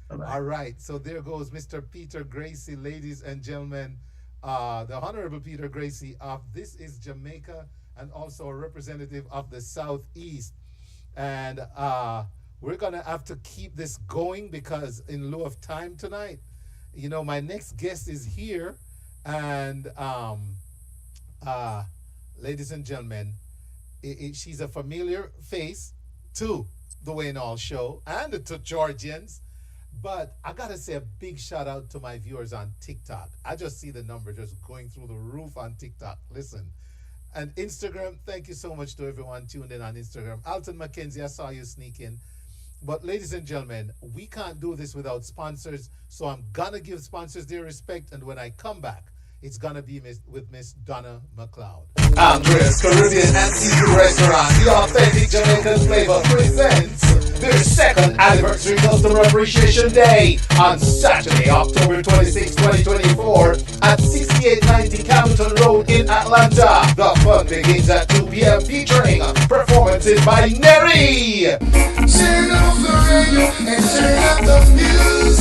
[SPEAKER 4] Bye-bye.
[SPEAKER 2] All right, so there goes Mr. Peter Gracie, ladies and gentlemen, the Honorable Peter Gracie of This is Jamaica, and also a representative of the Southeast. And we're gonna have to keep this going because in lieu of time tonight, you know, my next guest is here, and ladies and gentlemen, she's a familiar face to the Wayne Hall Show and to Georgians. But I gotta say a big shout out to my viewers on TikTok. I just see the number just going through the roof on TikTok. Listen. And Instagram, thank you so much to everyone tuned in on Instagram. Alton McKenzie, I saw you sneak in. But ladies and gentlemen, we can't do this without sponsors. So I'm gonna give sponsors their respect. And when I come back, it's gonna be with Miss Donna McCloud. Andres Caribbean and Seafood Restaurant, the authentic Jamaican flavor, presents their second anniversary customer appreciation day on Saturday, October 26, 2024 at 6890 Campbellton Road in Atlanta. The fun begins at 2 p.m. featuring performances by Neri.
[SPEAKER 1] Turn off the radio and turn up the music.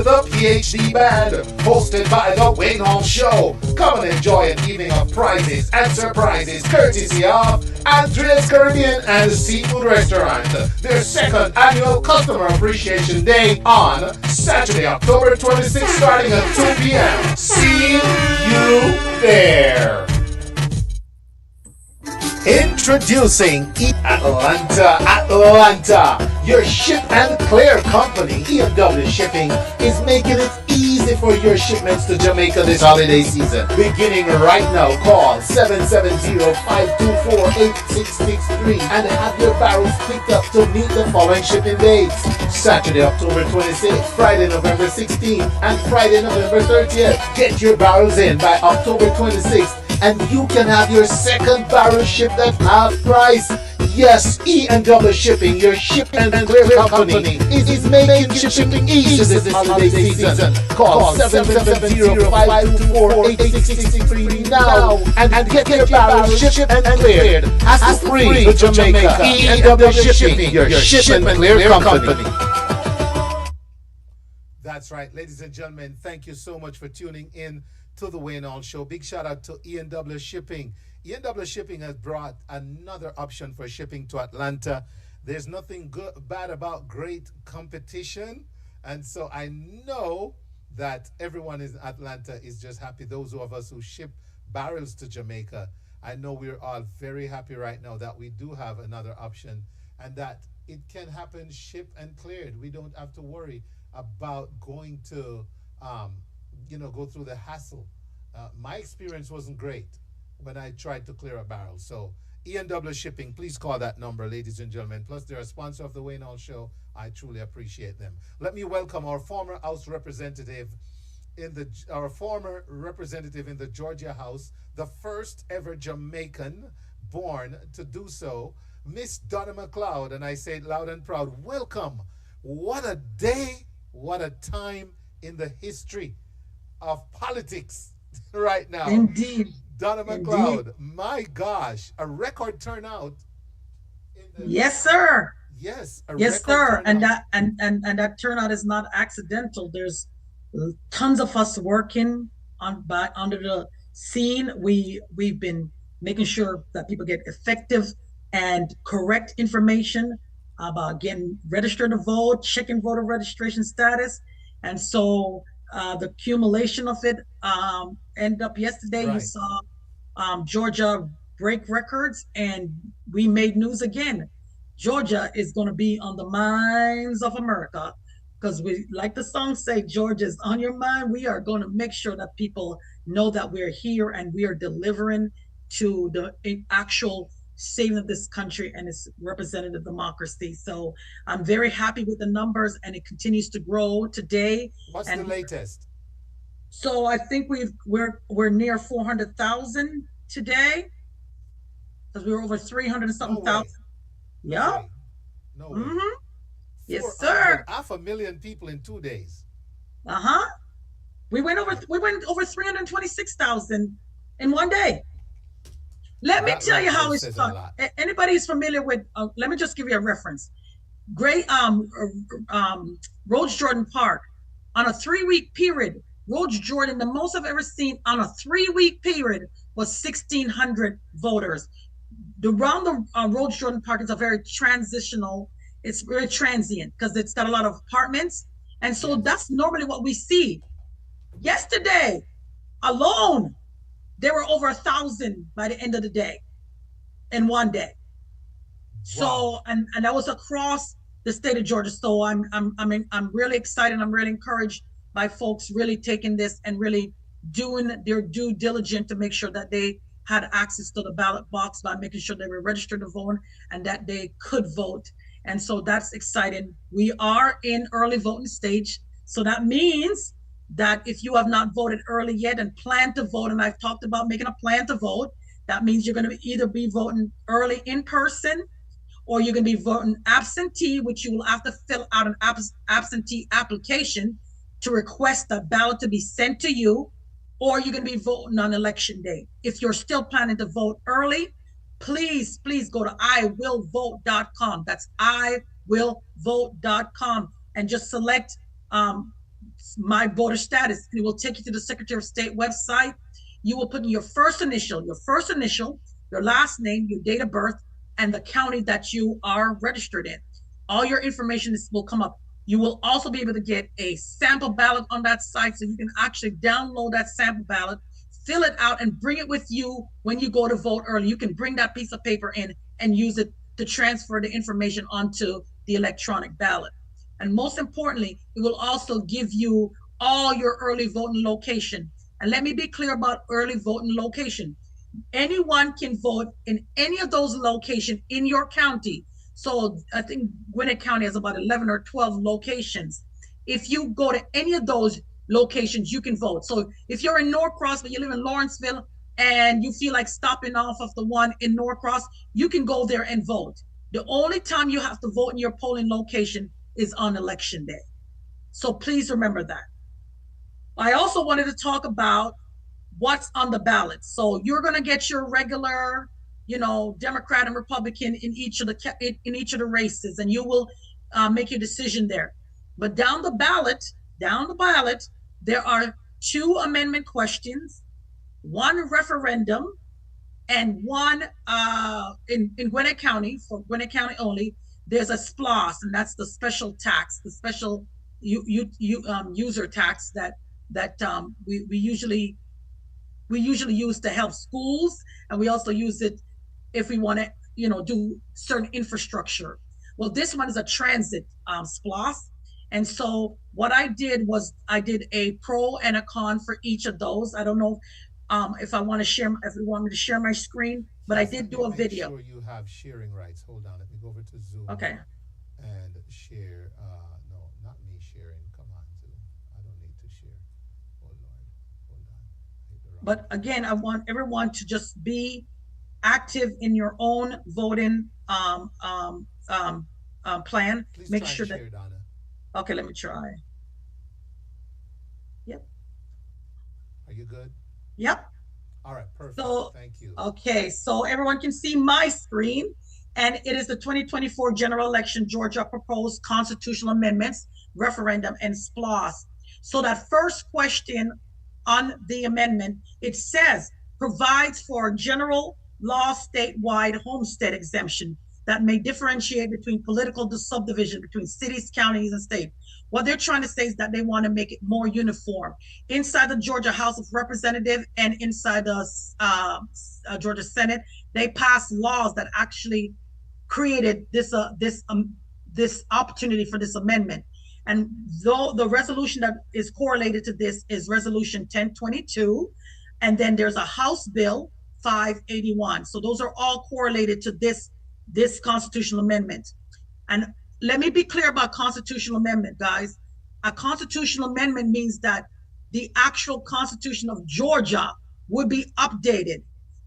[SPEAKER 2] the PhD Band, hosted by The Wayne Hall Show. Come and enjoy an evening of prizes and surprises courtesy of Andrea's Caribbean and Seafood Restaurant. Their second annual Customer Appreciation Day on Saturday, October 26th, starting at 2 p.m. See you there. Introducing Atlanta, your ship and clear company. EMW Shipping is making it easy for your shipments to Jamaica this holiday season. Beginning right now, call 770-524-8663 and have your barrels picked up to meet the following shipping dates: Saturday, October 26th, Friday, November 16th, and Friday, November 30th. Get your barrels in by October 26th and you can have your second barrel shipped at half price. Yes, E&W Shipping, your ship and clear company, is making shipping easy this holiday season. Call 770-524-8663 now and get your barrels shipped and cleared. Hassle free to Jamaica. E&W Shipping, your ship and clear company. That's right, ladies and gentlemen. Thank you so much for tuning in to the Wayne On Show. Big shout out to E&W Shipping. E&W Shipping has brought another option for shipping to Atlanta. There's nothing bad about great competition. And so I know that everyone in Atlanta is just happy. Those of us who ship barrels to Jamaica, I know we're all very happy right now that we do have another option and that it can happen shipped and cleared. We don't have to worry about going to go through the hassle. My experience wasn't great when I tried to clear a barrel. So E&W Shipping, please call that number, ladies and gentlemen. Plus, they're a sponsor of the Wayne Hall Show. I truly appreciate them. Let me welcome our former House representative in the Georgia House, the first ever Jamaican born to do so, Miss Donna McCloud. And I say it loud and proud, welcome. What a day, what a time in the history of politics right now.
[SPEAKER 5] Indeed.
[SPEAKER 2] Donna McCloud, my gosh, a record turnout.
[SPEAKER 5] Yes, sir.
[SPEAKER 2] Yes,
[SPEAKER 5] yes, sir. And that turnout is not accidental. There's tons of us working under the scene. We've been making sure that people get effective and correct information about getting registered to vote, checking voter registration status. And so the accumulation of it ended up yesterday. Right. You saw Georgia break records, and we made news again. Georgia is going to be on the minds of America, because we, like the song say, Georgia's on your mind. We are going to make sure that people know that we're here and we are delivering to the actual saving of this country and its representative democracy. So I'm very happy with the numbers, and it continues to grow today.
[SPEAKER 2] What's the latest?
[SPEAKER 5] So I think we're near 400,000 today, because we were over 300 and something thousand. Yep.
[SPEAKER 2] No way.
[SPEAKER 5] Mm-hmm. Yes, sir.
[SPEAKER 2] 500,000 people in 2 days.
[SPEAKER 5] We went over 326,000 in 1 day. Let me tell you how it's done. Anybody who's familiar with, let me just give you a reference. Rhodes Jordan Park, on a 3-week period, Rhodes Jordan, the most I've ever seen on a 3-week period was 1,600 voters. Around the Rhodes Jordan Park is a very transitional, it's very transient because it's got a lot of apartments. And so that's normally what we see. Yesterday alone, there were over 1,000 by the end of the day in 1 day. So, and that was across the state of Georgia. So I'm really excited. I'm really encouraged by folks really taking this and really doing their due diligence to make sure that they had access to the ballot box by making sure they were registered to vote and that they could vote. And so that's exciting. We are in early voting stage. So that means that if you have not voted early yet and plan to vote, and I've talked about making a plan to vote, that means you're going to either be voting early in person, or you're going to be voting absentee, which you will have to fill out an absentee application to request a ballot to be sent to you, or you're going to be voting on election day. If you're still planning to vote early, please go to iwillvote.com. That's iwillvote.com, and just select my voter status, and it will take you to the Secretary of State website. You will put in your first initial, your last name, your date of birth, and the county that you are registered in. All your information will come up. You will also be able to get a sample ballot on that site, so you can actually download that sample ballot, fill it out, and bring it with you when you go to vote early. You can bring that piece of paper in and use it to transfer the information onto the electronic ballot. And most importantly, it will also give you all your early voting location. And let me be clear about early voting location. Anyone can vote in any of those locations in your county. So I think Gwinnett County has about 11 or 12 locations. If you go to any of those locations, you can vote. So if you're in Norcross, but you live in Lawrenceville, and you feel like stopping off of the one in Norcross, you can go there and vote. The only time you have to vote in your polling location is on election day. So please remember that. I also wanted to talk about what's on the ballot. So you're going to get your regular, Democrat and Republican in each of the races, and you will make your decision there. But down the ballot, there are 2 amendment questions, 1 referendum, and 1 in Gwinnett County, for Gwinnett County only, there's a SPLOS, and that's the special tax, the special user tax that we usually use to help schools, and we also use it if we want to do certain infrastructure. Well, this one is a transit SPLOS, and so what I did was I did a pro and a con for each of those. I don't know if you want me to share my screen, but I did do a video.
[SPEAKER 2] Make sure you have sharing rights. Hold on, let me go over to Zoom.
[SPEAKER 5] Okay.
[SPEAKER 2] And share. No, not me sharing. Come on, Zoom. I don't need to share. Oh Lord, hold on.
[SPEAKER 5] But again, I want everyone to just be active in your own voting plan.
[SPEAKER 2] Please
[SPEAKER 5] Make
[SPEAKER 2] try
[SPEAKER 5] sure
[SPEAKER 2] and
[SPEAKER 5] that.
[SPEAKER 2] share, Donna.
[SPEAKER 5] Okay, let me try. Yep.
[SPEAKER 2] Are you good?
[SPEAKER 5] Yep.
[SPEAKER 2] All right, perfect.
[SPEAKER 5] So,
[SPEAKER 2] thank you.
[SPEAKER 5] Okay, so everyone can see my screen, and it is the 2024 general election, Georgia proposed constitutional amendments, referendum, and SPLOS. So that first question on the amendment, it says, provides for general law statewide homestead exemption that may differentiate between political subdivision between cities, counties, and state. What they're trying to say is that they want to make it more uniform. Inside the Georgia House of Representatives and inside the Georgia Senate, they passed laws that actually created this opportunity for this amendment. And though the resolution that is correlated to this is Resolution 1022, and then there's a House Bill 581. So those are all correlated to this constitutional amendment. And let me be clear about constitutional amendment, guys. A constitutional amendment means that the actual Constitution of Georgia would be updated.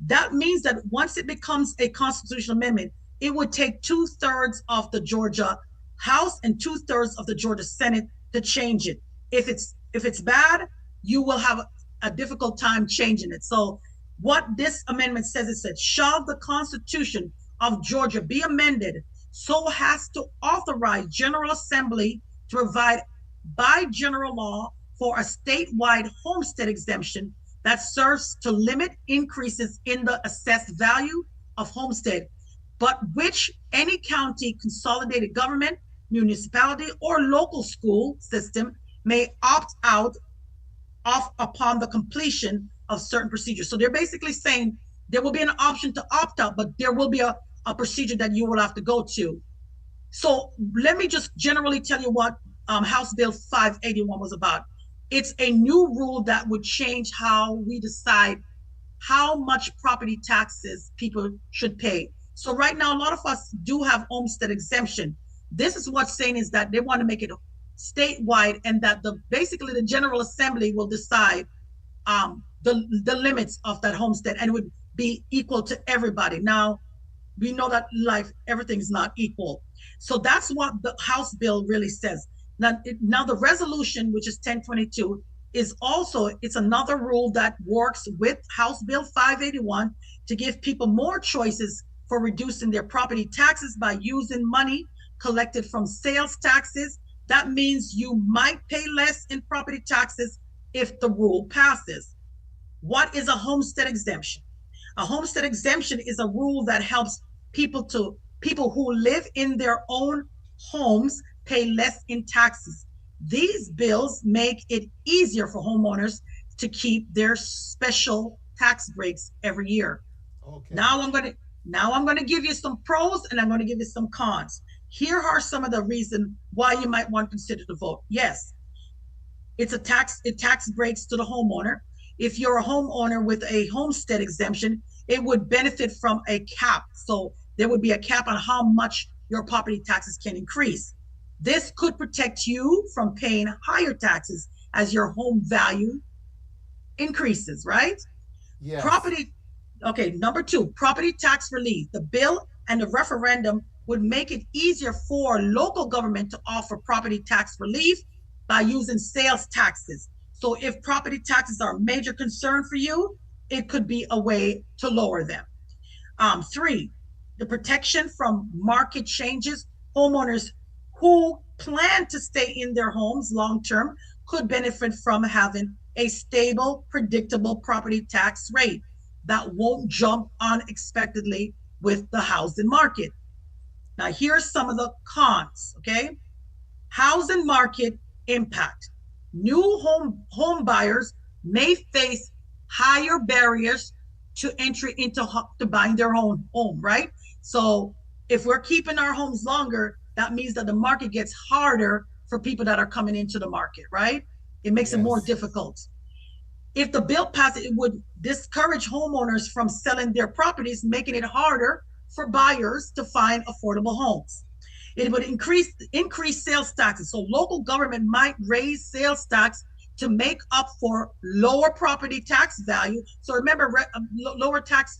[SPEAKER 5] That means that once it becomes a constitutional amendment, it would take 2/3 of the Georgia House and 2/3 of the Georgia Senate to change it. If it's bad, you will have a difficult time changing it. So what this amendment says, it says, shall the Constitution of Georgia be amended so as to authorize General Assembly to provide by general law for a statewide homestead exemption that serves to limit increases in the assessed value of homestead, but which any county, consolidated government, municipality, or local school system may opt out of upon the completion of certain procedures. So they're basically saying there will be an option to opt out, but there will be a procedure that you will have to go to. So let me just generally tell you what House Bill 581 was about. It's a new rule that would change how we decide how much property taxes people should pay. So right now, a lot of us do have homestead exemption. This is what's saying is that they want to make it statewide, and that basically the General Assembly will decide the limits of that homestead, and it would be equal to everybody. Now, we know that everything's not equal. So that's what the House bill really says. Now the resolution, which is 1022, it's another rule that works with House Bill 581 to give people more choices for reducing their property taxes by using money collected from sales taxes that means you might pay less in property taxes if the rule passes. What is a homestead exemption? A homestead exemption is a rule that helps people who live in their own homes pay less in taxes. These bills make it easier for homeowners to keep their special tax breaks every year.
[SPEAKER 2] Okay.
[SPEAKER 5] Now I'm going to give you some pros and I'm going to give you some cons. Here are some of the reasons why you might want to consider to vote. Yes, it tax breaks to the homeowner. If you're a homeowner with a homestead exemption, it would benefit from a cap. So there would be a cap on how much your property taxes can increase. This could protect you from paying higher taxes as your home value increases, right?
[SPEAKER 2] Yes.
[SPEAKER 5] Number two, property tax relief. The bill and the referendum would make it easier for local government to offer property tax relief by using sales taxes. So if property taxes are a major concern for you, it could be a way to lower them. Three, the protection from market changes. Homeowners who plan to stay in their homes long term could benefit from having a stable, predictable property tax rate that won't jump unexpectedly with the housing market. Now, here's some of the cons, okay? Housing market impact. New home buyers may face higher barriers to entry into to buying their own home, right? So if we're keeping our homes longer, that means that the market gets harder for people that are coming into the market, right? It makes it more difficult. If the bill passes, it would discourage homeowners from selling their properties, making it harder for buyers to find affordable homes. It would increase sales taxes. So local government might raise sales tax to make up for lower property tax value. So remember, lower tax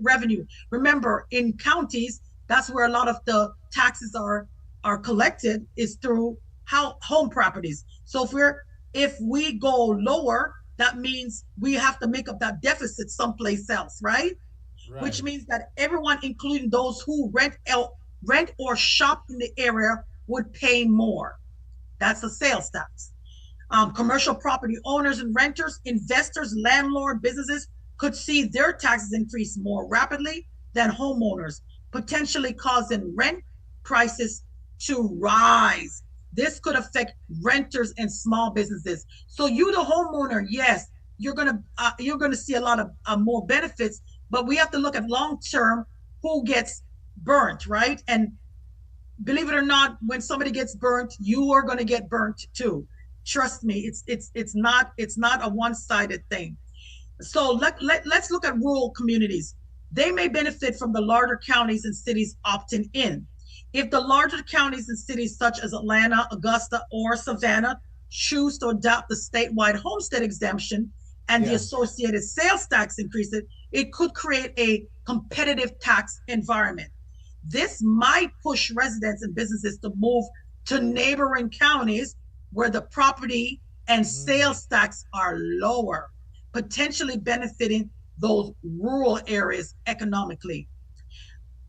[SPEAKER 5] revenue. Remember, in counties, that's where a lot of the taxes are collected, is through home properties. So if we go lower, that means we have to make up that deficit someplace else, right? Which means that everyone, including those who rent or shop in the area, would pay more. That's a sales tax. Commercial property owners and renters, investors, landlord businesses could see their taxes increase more rapidly than homeowners, potentially causing rent prices to rise. This could affect renters and small businesses. So you, the homeowner, yes, you're gonna see a lot of more benefits, but we have to look at long term who gets burnt, right? And believe it or not, when somebody gets burnt, you are going to get burnt too. Trust me, it's not a one-sided thing. So let's look at rural communities. They may benefit from the larger counties and cities opting in. If the larger counties and cities such as Atlanta, Augusta, or Savannah choose to adopt the statewide homestead exemption and the associated sales tax increases, it could create a competitive tax environment. This might push residents and businesses to move to neighboring counties where the property and sales tax are lower, potentially benefiting those rural areas economically.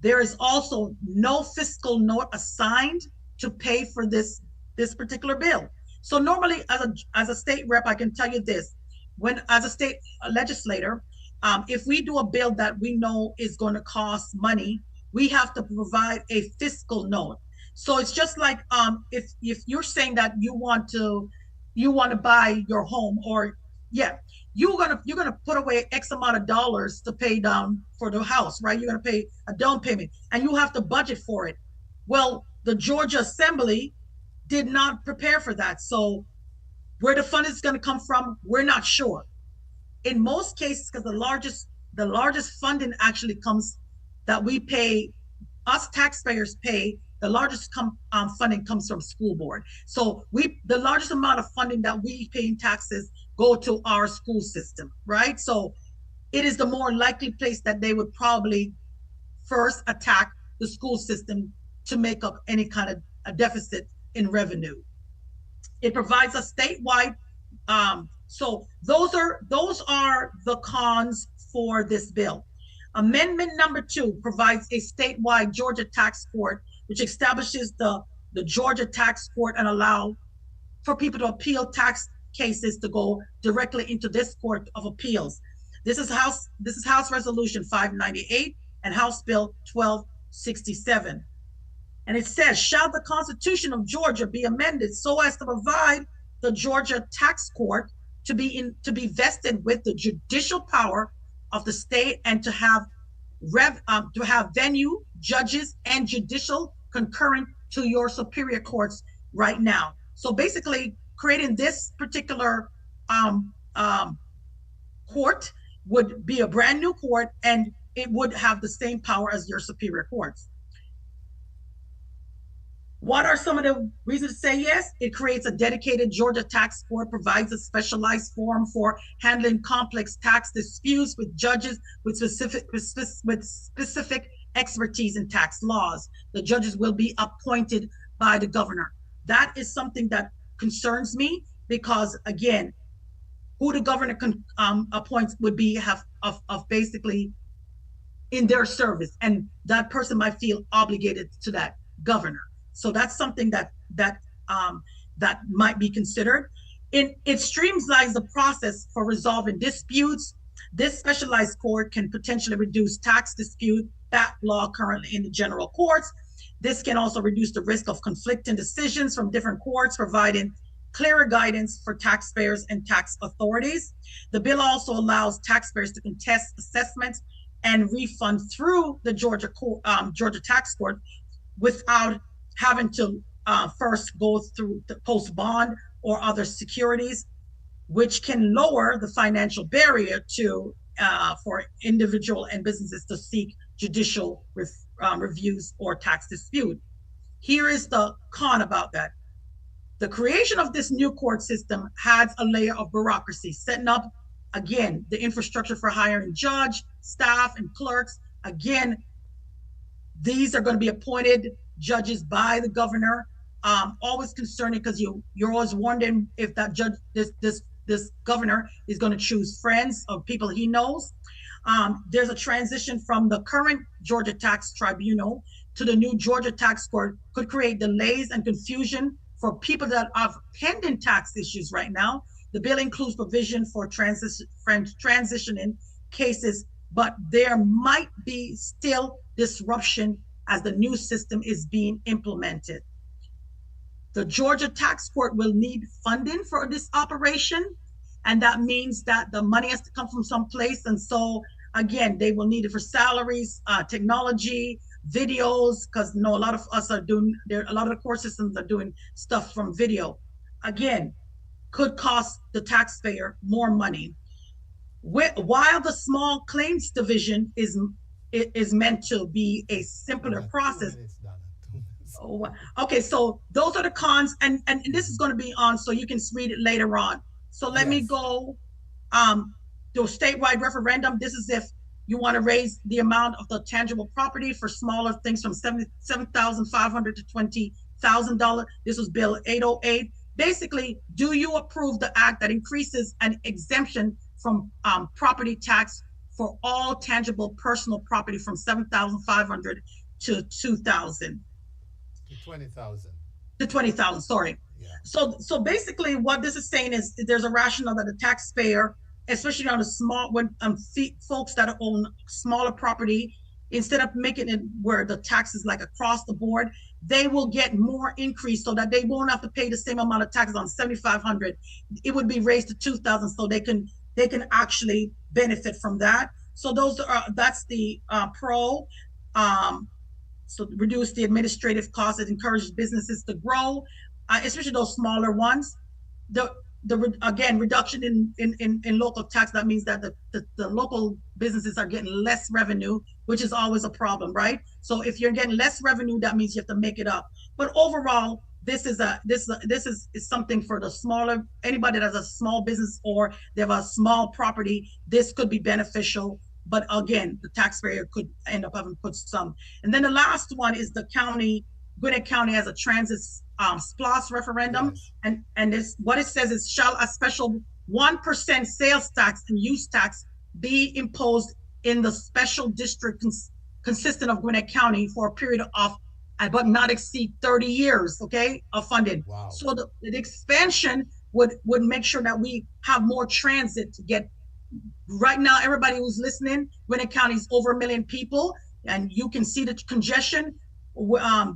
[SPEAKER 5] There is also no fiscal note assigned to pay for this particular bill. So normally, as a state rep, I can tell you this: when as a state legislator, if we do a bill that we know is going to cost money, we have to provide a fiscal note. So it's just like if you're saying that you want to buy your home, or you're gonna put away X amount of dollars to pay down for the house, right? You're gonna pay a down payment, and you have to budget for it. Well, the Georgia Assembly did not prepare for that. So where the fund is going to come from, we're not sure. In most cases, because the largest funding actually comes that we pay, us taxpayers pay, the largest funding comes from school board. So the largest amount of funding that we pay in taxes go to our school system, right? So it is the more likely place that they would probably first attack the school system to make up any kind of a deficit in revenue. It provides a statewide, so those are the cons for this bill. Amendment number 2 provides a statewide Georgia tax court, which establishes the the Georgia tax court and allow for people to appeal tax cases to go directly into this court of appeals. This is House Resolution 598 and House Bill 1267. And it says, shall the Constitution of Georgia be amended so as to provide the Georgia tax court to be vested with the judicial power of the state and to have venue, judges, and judicial concurrent to your superior courts right now. So basically, creating this particular court would be a brand new court, and it would have the same power as your superior courts. What are some of the reasons to say yes? It creates a dedicated Georgia tax court, provides a specialized forum for handling complex tax disputes with judges with specific expertise in tax laws. The judges will be appointed by the governor. That is something that concerns me because, again, who the governor appoints would be of basically in their service, and that person might feel obligated to that governor. So that's something that might be considered. It streamlines the process for resolving disputes. This specialized court can potentially reduce tax dispute backlog currently in the general courts. This can also reduce the risk of conflicting decisions from different courts, providing clearer guidance for taxpayers and tax authorities. The bill also allows taxpayers to contest assessments and refund through the Georgia tax court without having to first go through the post bond or other securities, which can lower the financial barrier to for individual and businesses to seek judicial reviews or tax dispute. Here is the con about that. The creation of this new court system adds a layer of bureaucracy, setting up, again, the infrastructure for hiring judge, staff, and clerks. Again, these are going to be appointed judges by the governor. Always concerning because you're always wondering if that judge, this governor is going to choose friends or people he knows. There's a transition from the current Georgia Tax Tribunal to the new Georgia Tax Court could create delays and confusion for people that have pending tax issues right now. The bill includes provision for transitioning cases, but there might be still disruption as the new system is being implemented. The Georgia Tax Court will need funding for this operation, and that means that the money has to come from someplace. And so, again, they will need it for salaries, technology, videos, because a lot of us are doing, a lot of the court systems are doing stuff from video. Again, could cost the taxpayer more money. While the small claims division is meant to be a simpler process. Okay, so those are the cons, and this is going to be on, so you can read it later on. So let me go to a statewide referendum. This is if you want to raise the amount of the tangible property for smaller things from $7,500 to $20,000. This was Bill 808. Basically, do you approve the act that increases an exemption from property tax for all tangible personal property from $7,500 to $2,000?
[SPEAKER 2] To 20,000.
[SPEAKER 5] To 20,000, sorry. Yeah. So basically what this is saying is there's a rationale that the taxpayer, especially on the small, when folks that own smaller property, instead of making it where the tax is like across the board, they will get more increase so that they won't have to pay the same amount of taxes on 7,500. It would be raised to 2,000, so they can actually benefit from that. So that's the pro. So reduce the administrative costs. It encourages businesses to grow, especially those smaller ones. Again, reduction in local tax, that means that the local businesses are getting less revenue, which is always a problem, right? So if you're getting less revenue, that means you have to make it up. But overall, this is something for the smaller, anybody that has a small business or they have a small property, this could be beneficial. But again, the taxpayer could end up having to put some. And then the last one is the county, Gwinnett County has a transit SPLOS referendum. Yes. And this, what it says is, shall a special 1% sales tax and use tax be imposed in the special district consistent of Gwinnett County for a period of but not exceed 30 years, okay, of funding.
[SPEAKER 2] Wow.
[SPEAKER 5] So the expansion would make sure that we have more transit to get. Right now, everybody who's listening, Gwinnett County is over 1 million people, and you can see the congestion.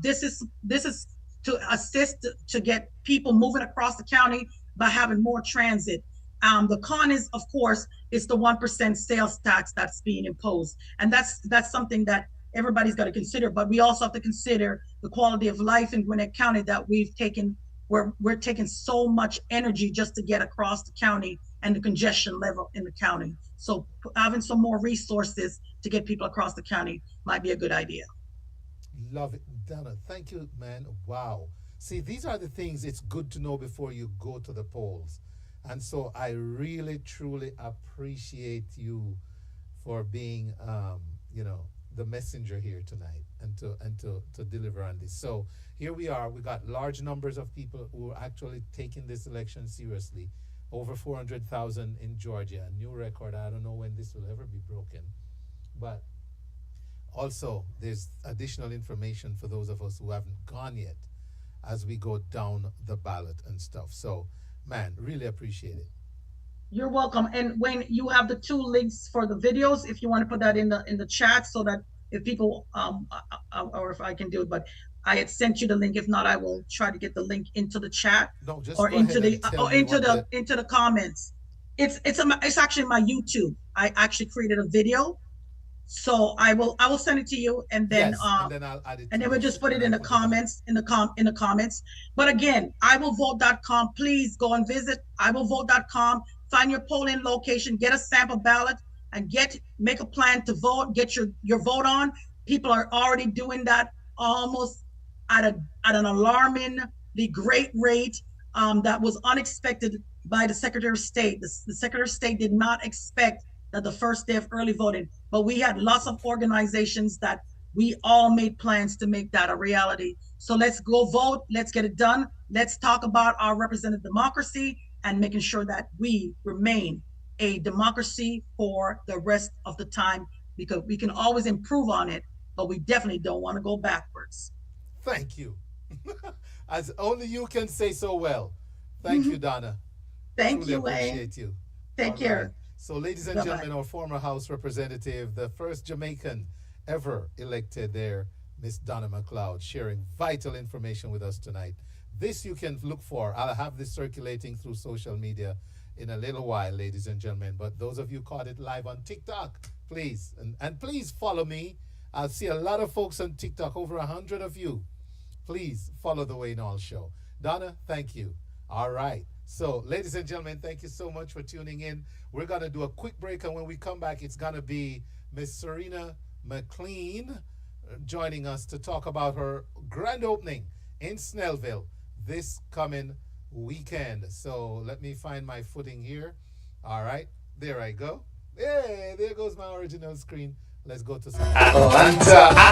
[SPEAKER 5] This is to assist to get people moving across the county by having more transit. The con is, of course, it's the 1% sales tax that's being imposed, and that's something that everybody's got to consider. But we also have to consider the quality of life in Gwinnett County that we've taken. We're taking so much energy just to get across the county and the congestion level in the county. So having some more resources to get people across the county might be a good idea.
[SPEAKER 2] Love it, Donna. Thank you, man. Wow. See, these are the things it's good to know before you go to the polls. And so I really, truly appreciate you for being, the messenger here tonight and to deliver on this. So here we are. We got large numbers of people who are actually taking this election seriously. Over 400,000 in Georgia, a new record. I don't know when this will ever be broken. But also, there's additional information for those of us who haven't gone yet as we go down the ballot and stuff. So, man, really appreciate it.
[SPEAKER 5] You're welcome. And when you have the 2 links for the videos, if you want to put that in the chat, so that if people or if I can do it, but I had sent you the link. If not, I will try to get the link into the chat
[SPEAKER 2] No, just
[SPEAKER 5] or
[SPEAKER 2] go
[SPEAKER 5] into
[SPEAKER 2] ahead
[SPEAKER 5] the
[SPEAKER 2] and tell
[SPEAKER 5] or
[SPEAKER 2] me
[SPEAKER 5] into
[SPEAKER 2] what
[SPEAKER 5] into the comments. It's actually my YouTube. I actually created a video, so I will send it to you, and then
[SPEAKER 2] Yes, and then I'll add it.
[SPEAKER 5] and
[SPEAKER 2] to
[SPEAKER 5] then we'll
[SPEAKER 2] the
[SPEAKER 5] just put it
[SPEAKER 2] and
[SPEAKER 5] in
[SPEAKER 2] I'll
[SPEAKER 5] the
[SPEAKER 2] put it up.
[SPEAKER 5] comments in the comments. But again, iwillvote.com. Please go and visit iwillvote.com. Find your polling location, get a sample ballot, and make a plan to vote. Get your vote on. People are already doing that almost at an alarmingly great rate. That was unexpected by the Secretary of State. The Secretary of State did not expect that the first day of early voting, but we had lots of organizations that we all made plans to make that a reality. So let's go vote. Let's get it done. Let's talk about our representative democracy and making sure that we remain a democracy for the rest of the time, because we can always improve on it, but we definitely don't want to go backwards.
[SPEAKER 2] Thank you. As only you can say so well. Thank you, Donna.
[SPEAKER 5] Thank
[SPEAKER 2] Truly
[SPEAKER 5] you, Wayne.
[SPEAKER 2] appreciate you.
[SPEAKER 5] Take
[SPEAKER 2] All
[SPEAKER 5] care.
[SPEAKER 2] right. So, ladies and
[SPEAKER 5] Bye-bye.
[SPEAKER 2] gentlemen, our former House representative, the first Jamaican ever elected there, Miss Donna McCloud, sharing vital information with us tonight. This you can look for. I'll have this circulating through social media in a little while, ladies and gentlemen. But those of you caught it live on TikTok, please, and please follow me. I'll see a lot of folks on TikTok, over 100 of you. Please follow the Wayne Hall Show. Donna, thank you. All right. So, ladies and gentlemen, thank you so much for tuning in. We're going to do a quick break, and when we come back, it's going to be Miss Cerinena McClean joining us to talk about her grand opening in Snellville this coming weekend. So, let me find my footing here. All right. There I go. Hey, there goes my original screen. Let's go to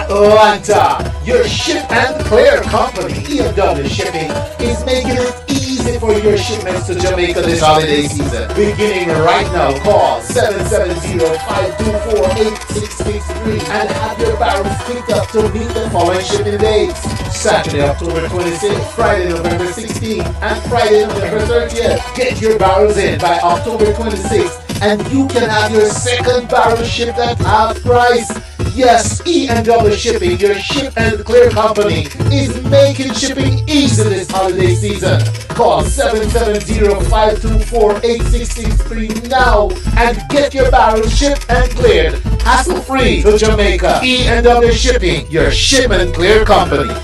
[SPEAKER 2] Atlanta, your ship and clear company, EW Shipping, is making it easy for your shipments to Jamaica this holiday season. Beginning right now, call 770-524-8663 and have your barrels picked up to meet the following shipping dates: Saturday, October 26th, Friday, November 16th, and Friday, November 30th. Get your barrels in by October 26th, and you can have your second barrel shipped at half price. Yes, E&W Shipping, your ship and clear company, is making shipping easy this holiday season. Call 770-524-8663 now and get your barrels shipped and cleared hassle-free to Jamaica. E&W Shipping, your ship and clear company.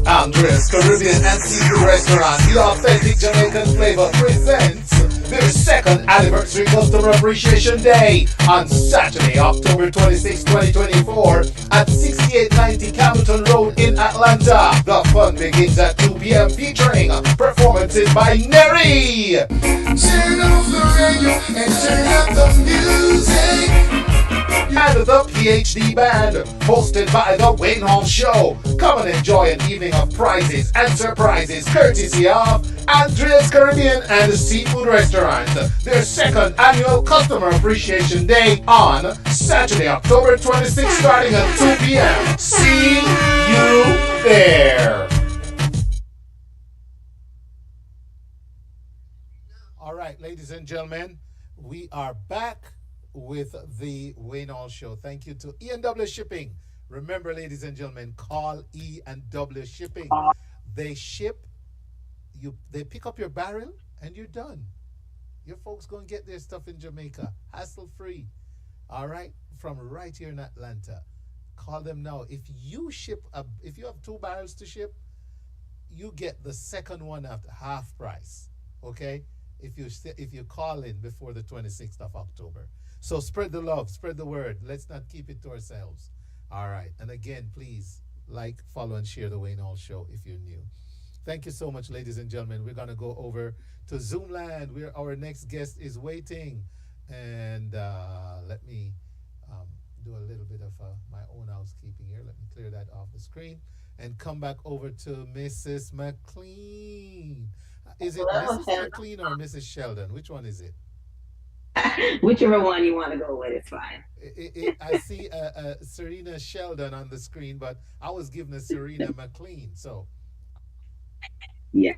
[SPEAKER 2] Andres Caribbean and Seafood Restaurant, the authentic Jamaican flavor, presents their second anniversary customer appreciation day on Saturday, October 26, 2024 at 6890 Campbellton Road in Atlanta. The fun begins at 2 p.m. featuring performances by Neri.
[SPEAKER 1] Turn off the radio and turn up the music.
[SPEAKER 2] and the PhD Band, hosted by The Wayne Hall Show. Come and enjoy an evening of prizes and surprises courtesy of Andrea's Caribbean and Seafood Restaurant. Their second annual Customer Appreciation Day on Saturday, October 26th, starting at 2 p.m. See you there. All right, ladies and gentlemen, we are back with the Wayne Hall Show. Thank you to E&W Shipping. Remember, ladies and gentlemen, call E&W Shipping. They ship, they pick up your barrel, and you're done. Your folks going to get their stuff in Jamaica, hassle-free. All right, from right here in Atlanta. Call them now. If you have 2 barrels to ship, you get the second one at half price. Okay, if you call in before the 26th of October. So spread the love, spread the word. Let's not keep it to ourselves. All right, and again, please like, follow, and share the Wayne Hall Show if you're new. Thank you so much, ladies and gentlemen. We're gonna go over to Zoomland, where our next guest is waiting, and let me do a little bit of my own housekeeping here. Let me clear that off the screen and come back over to Mrs. McClean. Is it Mrs. McClean or Mrs. Sheldon? Which one is it?
[SPEAKER 6] Whichever one you want to go with, it's fine.
[SPEAKER 2] I see Serena Sheldon on the screen, but I was given a Serena McClean. So,
[SPEAKER 6] Yeah,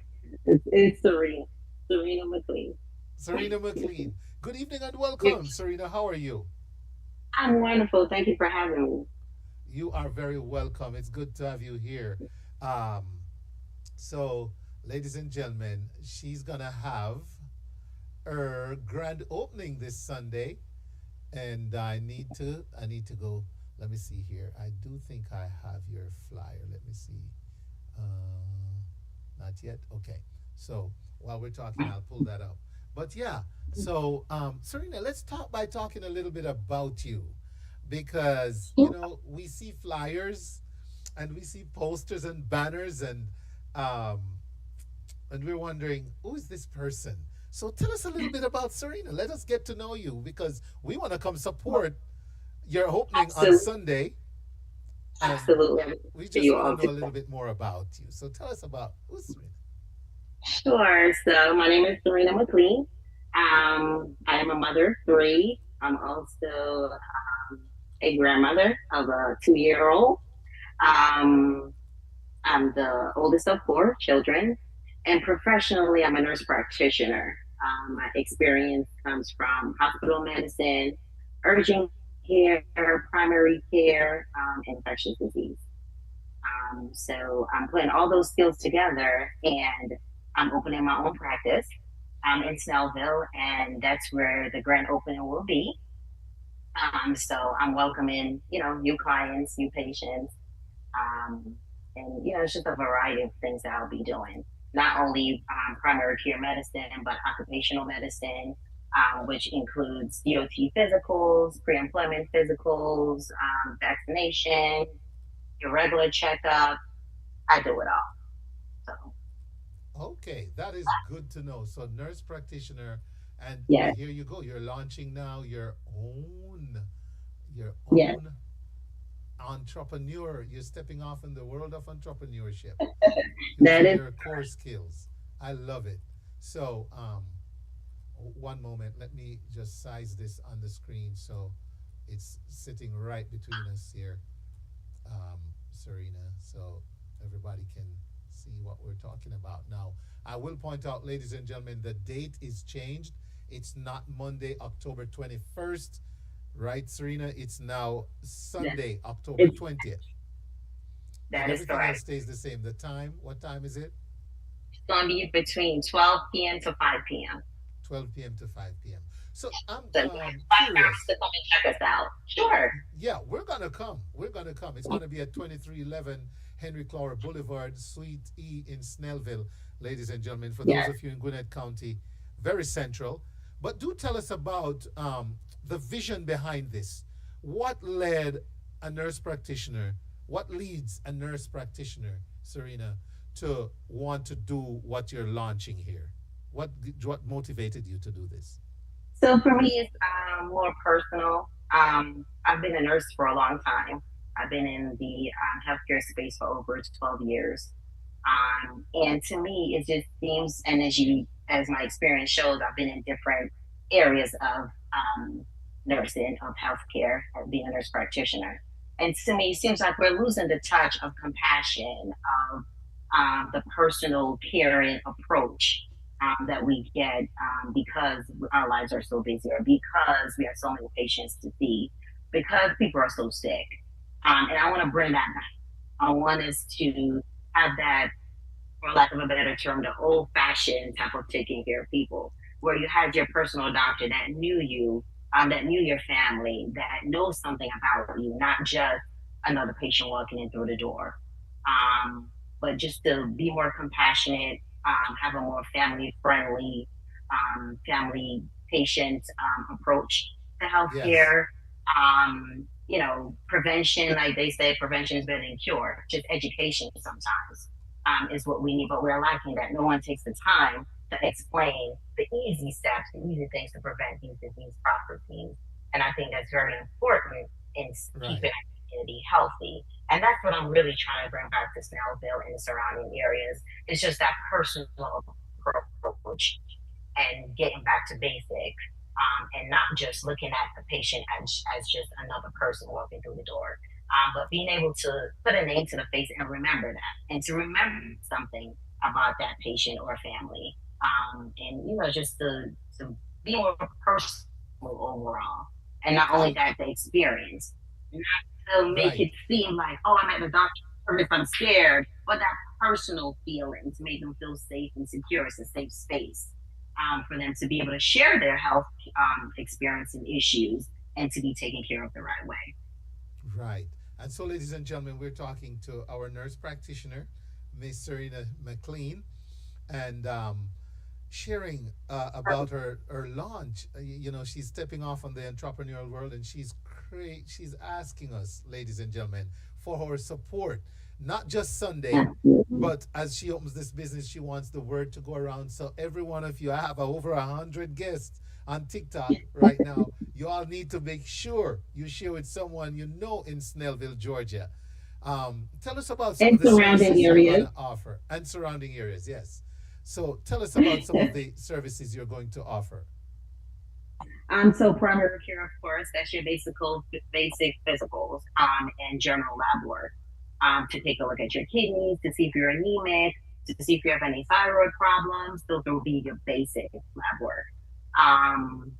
[SPEAKER 6] it's Serena. Serena McClean.
[SPEAKER 2] Serena McClean. Good evening and welcome, Serena. How are you?
[SPEAKER 6] I'm wonderful. Thank you for having me.
[SPEAKER 2] You are very welcome. It's good to have you here. Um, so, ladies and gentlemen, she's gonna have her grand opening this Sunday, and I need to go. Let me see here. I do think I have your flyer. Let me see. Not yet. Okay. So while we're talking, I'll pull that up. But yeah. So Serena, let's talk by talking a little bit about you, because we see flyers, and we see posters and banners, and we're wondering, who is this person? So tell us a little bit about Serena. Let us get to know you, because we want to come support your opening on Sunday. And
[SPEAKER 6] Absolutely.
[SPEAKER 2] we just want to know a little bit more about you. So tell us about who's Serena.
[SPEAKER 6] Sure. So my name is Serena McClean. I am a mother of 3. I'm also a grandmother of a 2-year-old. I'm the oldest of 4 children, and professionally, I'm a nurse practitioner. My experience comes from hospital medicine, urgent care, primary care, infectious disease. So I'm putting all those skills together, and I'm opening my own practice in Snellville, and that's where the grand opening will be. So I'm welcoming, new clients, new patients, and it's just a variety of things that I'll be doing. Not only primary care medicine, but occupational medicine, which includes DOT physicals, pre-employment physicals, vaccination, your regular checkup. I do it all. So.
[SPEAKER 2] Okay, that is good to know. So nurse practitioner, and
[SPEAKER 6] Yes.
[SPEAKER 2] here you go. You're launching now your own
[SPEAKER 6] Yes.
[SPEAKER 2] entrepreneur. You're stepping off in the world of entrepreneurship
[SPEAKER 6] That
[SPEAKER 2] using
[SPEAKER 6] is
[SPEAKER 2] your core skills. I love it. So, one moment. Let me just size this on the screen so it's sitting right between us here, Serena, so everybody can see what we're talking about. Now, I will point out, ladies and gentlemen, the date is changed. It's not Monday, October 21st, right, Serena? It's now Sunday, October
[SPEAKER 6] It's-
[SPEAKER 2] 20th.
[SPEAKER 6] that
[SPEAKER 2] And
[SPEAKER 6] is
[SPEAKER 2] everything else
[SPEAKER 6] correct.
[SPEAKER 2] stays the same. The time, what time is it?
[SPEAKER 6] It's going to be between 12 p.m. to 5 p.m.
[SPEAKER 2] 12 p.m. to 5 p.m. So I'm
[SPEAKER 6] So
[SPEAKER 2] curious.
[SPEAKER 6] to come and check us out. Sure.
[SPEAKER 2] Yeah, we're gonna come. We're gonna come. It's gonna be at 2311 Henry Clara Boulevard, Suite E in Snellville, ladies and gentlemen. For those
[SPEAKER 6] Yes.
[SPEAKER 2] of you in Gwinnett County, very central. But do tell us about the vision behind this. What led a nurse practitioner? What leads a nurse practitioner, Serena, to want to do what you're launching here? What motivated you to do this?
[SPEAKER 6] So for me, it's more personal. I've been a nurse for a long time. I've been in the healthcare space for over 12 years. And to me, it just seems, and as my experience shows, I've been in different areas of nursing, of healthcare, of being a nurse practitioner. And to me, it seems like we're losing the touch of compassion, of the personal caring approach that we get because our lives are so busy, or because we have so many patients to see, because people are so sick. And I want to bring that back. I want us to have that, for lack of a better term, the old fashioned type of taking care of people, where you had your personal doctor that knew you, that knew your family, that knows something about you, not just another patient walking in through the door. But just to be more compassionate, have a more family friendly, family patient approach to
[SPEAKER 2] Yes.
[SPEAKER 6] healthcare. Prevention, like they say, prevention is better than cure. Just education sometimes is what we need, but we're lacking that. No one takes the time to explain the easy steps, the easy things to prevent these disease processes. And I think that's very important in
[SPEAKER 2] Right.
[SPEAKER 6] keeping our community healthy. And that's what I'm really trying to bring back to Snellville and the surrounding areas. It's just that personal approach and getting back to basic, and not just looking at the patient as just another person walking through the door, but being able to put a name to the face and remember that, and to remember something about that patient or family, and just to be more personal overall, and not only that, the experience, not to make
[SPEAKER 2] Right.
[SPEAKER 6] it seem like, oh, I'm at the doctor's service, I'm scared, but that personal feeling to make them feel safe and secure. It's a safe space for them to be able to share their health experience and issues, and to be taken care of the right way.
[SPEAKER 2] Right. And so, ladies and gentlemen, we're talking to our nurse practitioner, Miss Cerinena McClean, and sharing about her launch. She's stepping off on the entrepreneurial world, and she's asking us, ladies and gentlemen, for her support, not just Sunday,
[SPEAKER 6] Absolutely.
[SPEAKER 2] but as she opens this business, she wants the word to go around. So every one of you, I have over 100 guests on TikTok right now. You all need to make sure you share with someone you know in Snellville, Georgia. Tell us about some of
[SPEAKER 6] And
[SPEAKER 2] the
[SPEAKER 6] surrounding
[SPEAKER 2] services you're going
[SPEAKER 6] areas.
[SPEAKER 2] to offer, and surrounding areas. Yes. So tell us about some of the services you're going to offer.
[SPEAKER 6] So primary care, of course, that's your basic physicals, and general lab work. To take a look at your kidneys, to see if you're anemic, to see if you have any thyroid problems. Those will be your basic lab work. Um,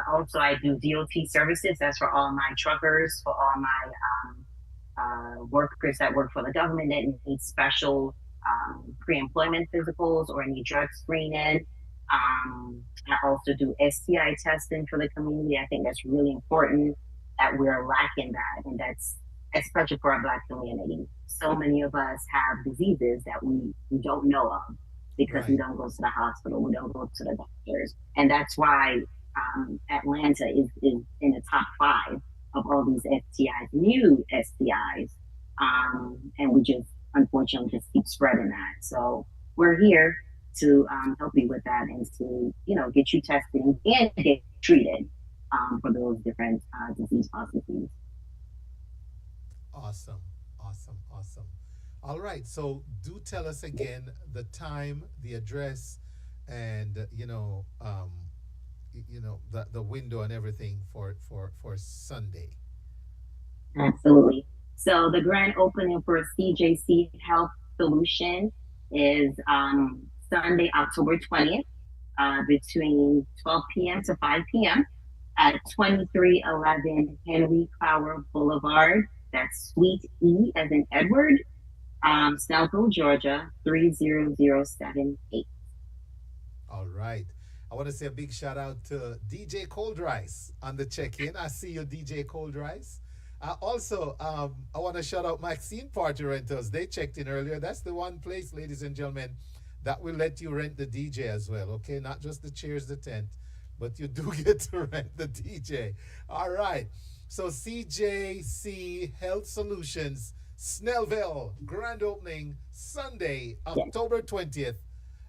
[SPEAKER 6] Also, I do DOT services. That's for all my truckers, for all my workers that work for the government that need special pre-employment physicals or need drug screening. I also do STI testing for the community. I think that's really important, that we're lacking that, and that's especially for our Black community. So many of us have diseases that we don't know of because we
[SPEAKER 2] Right.
[SPEAKER 6] don't go to the hospital, we don't go to the doctors, and that's why Atlanta is in the top five of all these STIs, new STIs, and we just unfortunately just keep spreading that. So we're here to help you with that, and to get you tested and get treated for those different disease processes.
[SPEAKER 2] Awesome. Awesome. Awesome. All right. So do tell us again the time, the address, and the window and everything for Sunday.
[SPEAKER 6] Absolutely. So the grand opening for CJC Health Solution is Sunday, October 20th, between 12 p.m. to 5 p.m. at 2311 Henry Clower Boulevard. That's Suite E as in Edward, Snellville, Georgia, 30078.
[SPEAKER 2] All right. I want to say a big shout out to DJ Cold Rice on the check-in. I see you, DJ Cold Rice. Also, I want to shout out Maxine Party Rentals. They checked in earlier. That's the one place, ladies and gentlemen, that will let you rent the DJ as well. Okay, not just the chairs, the tent, but you do get to rent the DJ. All right. So CJC Health Solutions, Snellville, grand opening Sunday,
[SPEAKER 6] Yes.
[SPEAKER 2] October 20th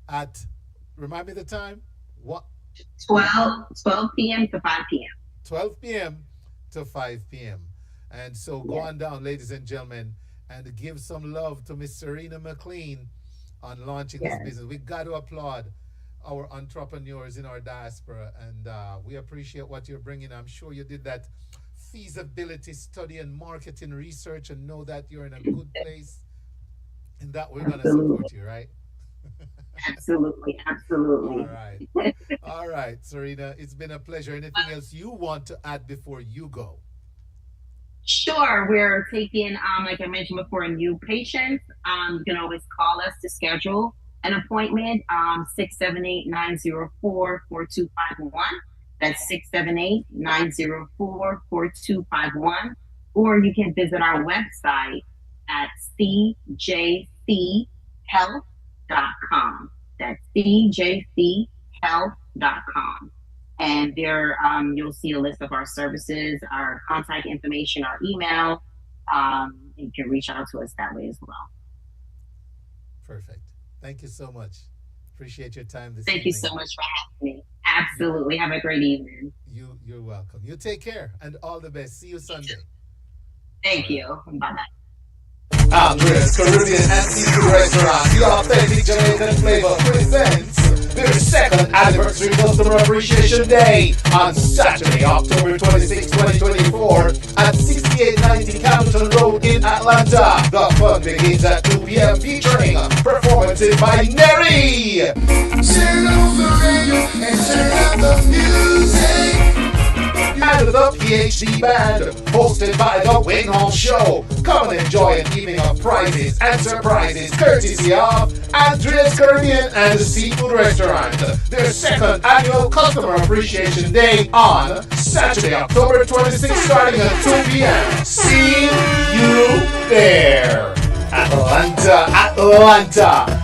[SPEAKER 2] at, remind me the time? What?
[SPEAKER 6] 12 p.m. to 5 p.m.
[SPEAKER 2] 12 p.m. to 5 p.m. And so go
[SPEAKER 6] Yes.
[SPEAKER 2] on down, ladies and gentlemen, and give some love to Miss Cerinena McClean on launching this
[SPEAKER 6] Yes.
[SPEAKER 2] business. We got to applaud our entrepreneurs in our diaspora, and we appreciate what you're bringing. I'm sure you did that feasibility study and marketing research and know that you're in a good place and that we're going to
[SPEAKER 6] Absolutely.
[SPEAKER 2] support you, right?
[SPEAKER 6] Absolutely.
[SPEAKER 2] All
[SPEAKER 6] Absolutely.
[SPEAKER 2] right. All right, Serena, it's been a pleasure. Anything else you want to add before you go?
[SPEAKER 6] Sure, we're taking, like I mentioned before, new patients. You can always call us to schedule an appointment, 678-904-4251. That's 678-904-4251. Or you can visit our website at cjchealth.com. That's cjchealth.com. And there you'll see a list of our services, our contact information, our email. You can reach out to us that way as well.
[SPEAKER 2] Perfect. Thank you so much. Appreciate your time this
[SPEAKER 6] Thank you
[SPEAKER 2] evening.
[SPEAKER 6] so much for having me. Absolutely. Have a great evening.
[SPEAKER 2] You're welcome. You take care and all the best. See you Sunday.
[SPEAKER 6] Thank you. Bye bye.
[SPEAKER 2] Andres Caribbean and Seafood Restaurant, the authentic Jamaican flavor, presents their second anniversary Customer Appreciation Day on Saturday, October 26, 2024 at 6890 Campbellton Road in Atlanta. The fun begins at 2 p.m. featuring performances by Neri.
[SPEAKER 1] Turn on the radio and turn up the music.
[SPEAKER 2] And the PhD Band, hosted by The Wayne Hall Show. Come and enjoy an evening of prizes and surprises, courtesy of Andrea's Caribbean and the Seafood Restaurant. Their second annual Customer Appreciation Day on Saturday, October 26th, starting at 2 p.m. See you there. Atlanta,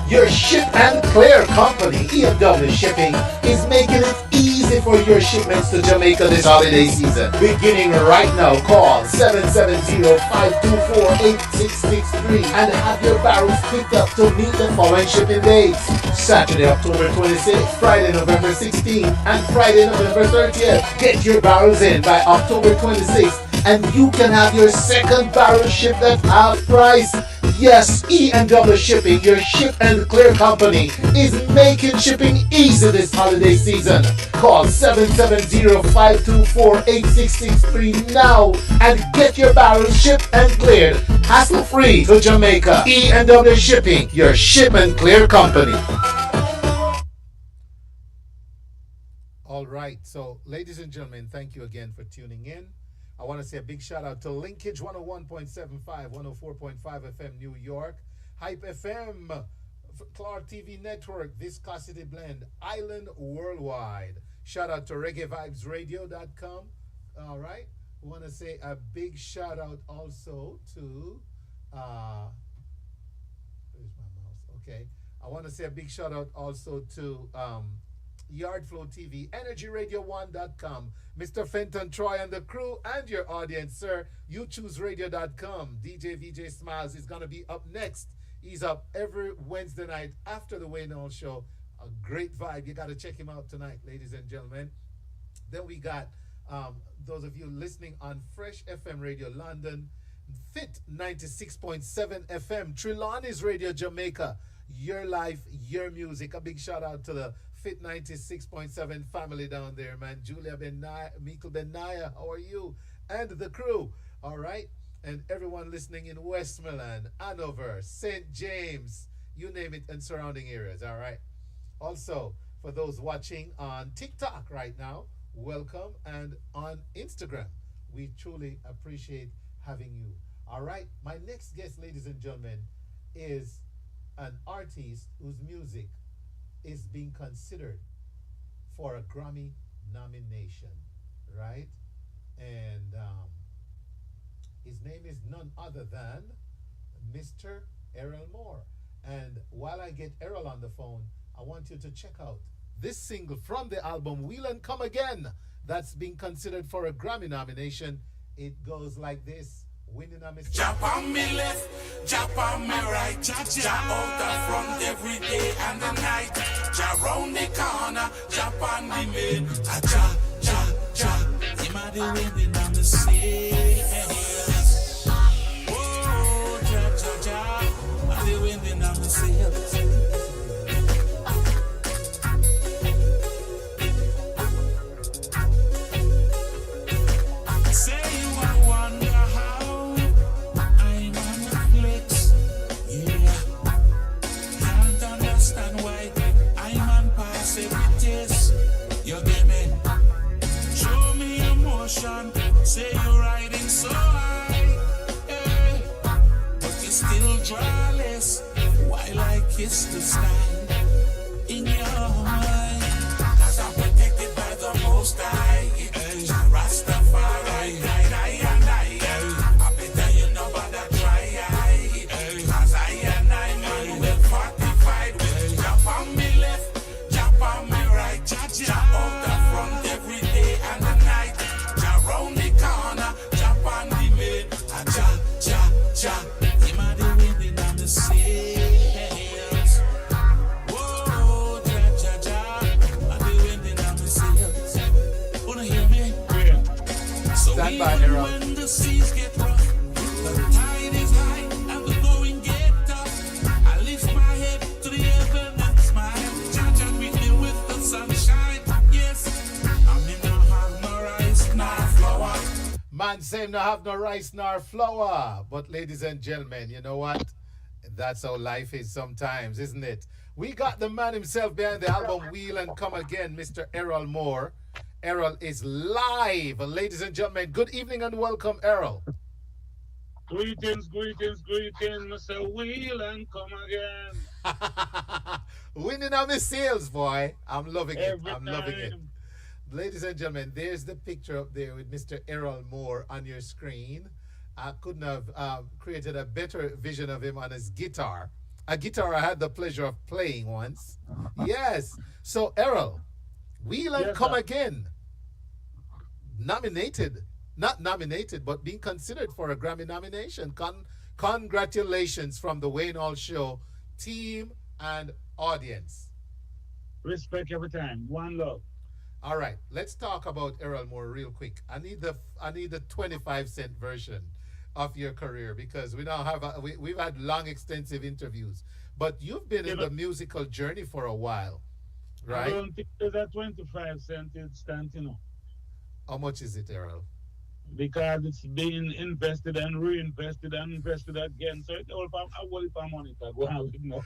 [SPEAKER 2] your ship and clear company, EMW Shipping, is making it easy for your shipments to Jamaica this holiday season. Beginning right now, call 770-524-8663 and have your barrels picked up to meet the following shipping dates. Saturday, October 26th, Friday, November 16th, and Friday, November 30th. Get your barrels in by October 26th and you can have your second barrel shipped at half price. Yes, E&W Shipping, your ship and clear company, is making shipping easy this holiday season. Call 770-524-8663 now and get your barrels shipped and cleared hassle-free to Jamaica. E&W Shipping, your ship and clear company. All right, so ladies and gentlemen, thank you again for tuning in. I want to say a big shout out to Linkage 101.75, 104.5 FM New York, Hype FM, Clark TV Network, Viscosity Blend, Island Worldwide. Shout out to ReggaeVibesRadio.com. All right. We want to say a big shout out also to, where's my mouse? Okay. I want to say a big shout out also to Yardflow TV, EnergyRadio1.com, Mr. Fenton Troy and the crew, and your audience, sir. YouChooseRadio.com. DJ VJ Smiles is going to be up next. He's up every Wednesday night after the Wayne Hall Show. A great vibe. You got to check him out tonight, ladies and gentlemen. Then we got those of you listening on Fresh FM Radio London, Fit 96.7 FM, Trelawney's Radio Jamaica, your life, your music. A big shout out to the Fit 96.7 family down there, man. Julia Benaya, Mikkel Benaya, how are you? And the crew, all right? And everyone listening in Westmoreland, Hanover, St. James, you name it, and surrounding areas, all right? Also, for those watching on TikTok right now, welcome. And on Instagram, we truly appreciate having you. All right? My next guest, ladies and gentlemen, is an artist whose music is being considered for a Grammy nomination, right? And his name is none other than Mr. Errol Moore. And while I get Errol on the phone, I want you to check out this single from the album Wheel and Come Again that's being considered for a Grammy nomination. It goes like this. Winning a Mr.
[SPEAKER 1] Jump on me left, jump on me right. Jump out the front every day and the night. Jump round the corner, jump on the main. Ja, ja, ja. Him a the winning on the sails. Whoa, ja, ja, ja, and the wind in on the sails. Say you wonder how I'm on Netflix. Yeah, can't understand why I'm on passivities. You get me? Show me emotion. Say you're riding so high, eh, but you still drawless while I kiss the sky in your mind. 'Cause I'm protected by the Most High. Rastafari, I better you know about that try. 'Cause I and I man well fortified. Jump on me left, jump on me right. Jump out the front every day and the night. Jump round the corner, jump on the main. Ja, ja, ja. Him a the wind in on the sails. Whoa, ja, ja, ja. And the wind in on the sails. Wanna hear me? So
[SPEAKER 2] Stand by,
[SPEAKER 1] even
[SPEAKER 2] Errol.
[SPEAKER 1] when the seas get rough, the tide is high and the going get tough, I lift my head to the heaven and smile. Judge and meet me with the sunshine. Yes, I'm in no have no rice, nor flour.
[SPEAKER 2] Man say no have no rice nor flour. But ladies and gentlemen, you know what? That's how life is sometimes, isn't it? We got the man himself behind the album Wheel and Come Again, Mr. Errol Moore. Errol is live. Ladies and gentlemen, good evening and welcome, Errol.
[SPEAKER 7] Greetings, greetings, greetings, Mr. Wheel and come again.
[SPEAKER 2] Winning on the sales, boy. I'm loving it.
[SPEAKER 7] Every
[SPEAKER 2] I'm loving it.
[SPEAKER 7] time.
[SPEAKER 2] Ladies and gentlemen, there's the picture up there with Mr. Errol Moore on your screen. I couldn't have created a better vision of him on his guitar. A guitar I had the pleasure of playing once. Yes. So, Errol, Wheel and
[SPEAKER 7] Yes,
[SPEAKER 2] Come
[SPEAKER 7] sir.
[SPEAKER 2] Again. Nominated. Not nominated, but being considered for a Grammy nomination. Congratulations from the Wayne Hall Show team and audience.
[SPEAKER 7] Respect every time. One love.
[SPEAKER 2] All right, let's talk about Errol Moore real quick. I need the 25-cent version of your career because we now have we've had long, extensive interviews, but you've been in
[SPEAKER 7] Yeah,
[SPEAKER 2] the musical journey for a while,
[SPEAKER 7] I
[SPEAKER 2] right?
[SPEAKER 7] don't think there's a 25-cent instant,
[SPEAKER 2] How much is it, Errol?
[SPEAKER 7] because it's being invested and reinvested and invested again. So it's all for money to go out with no.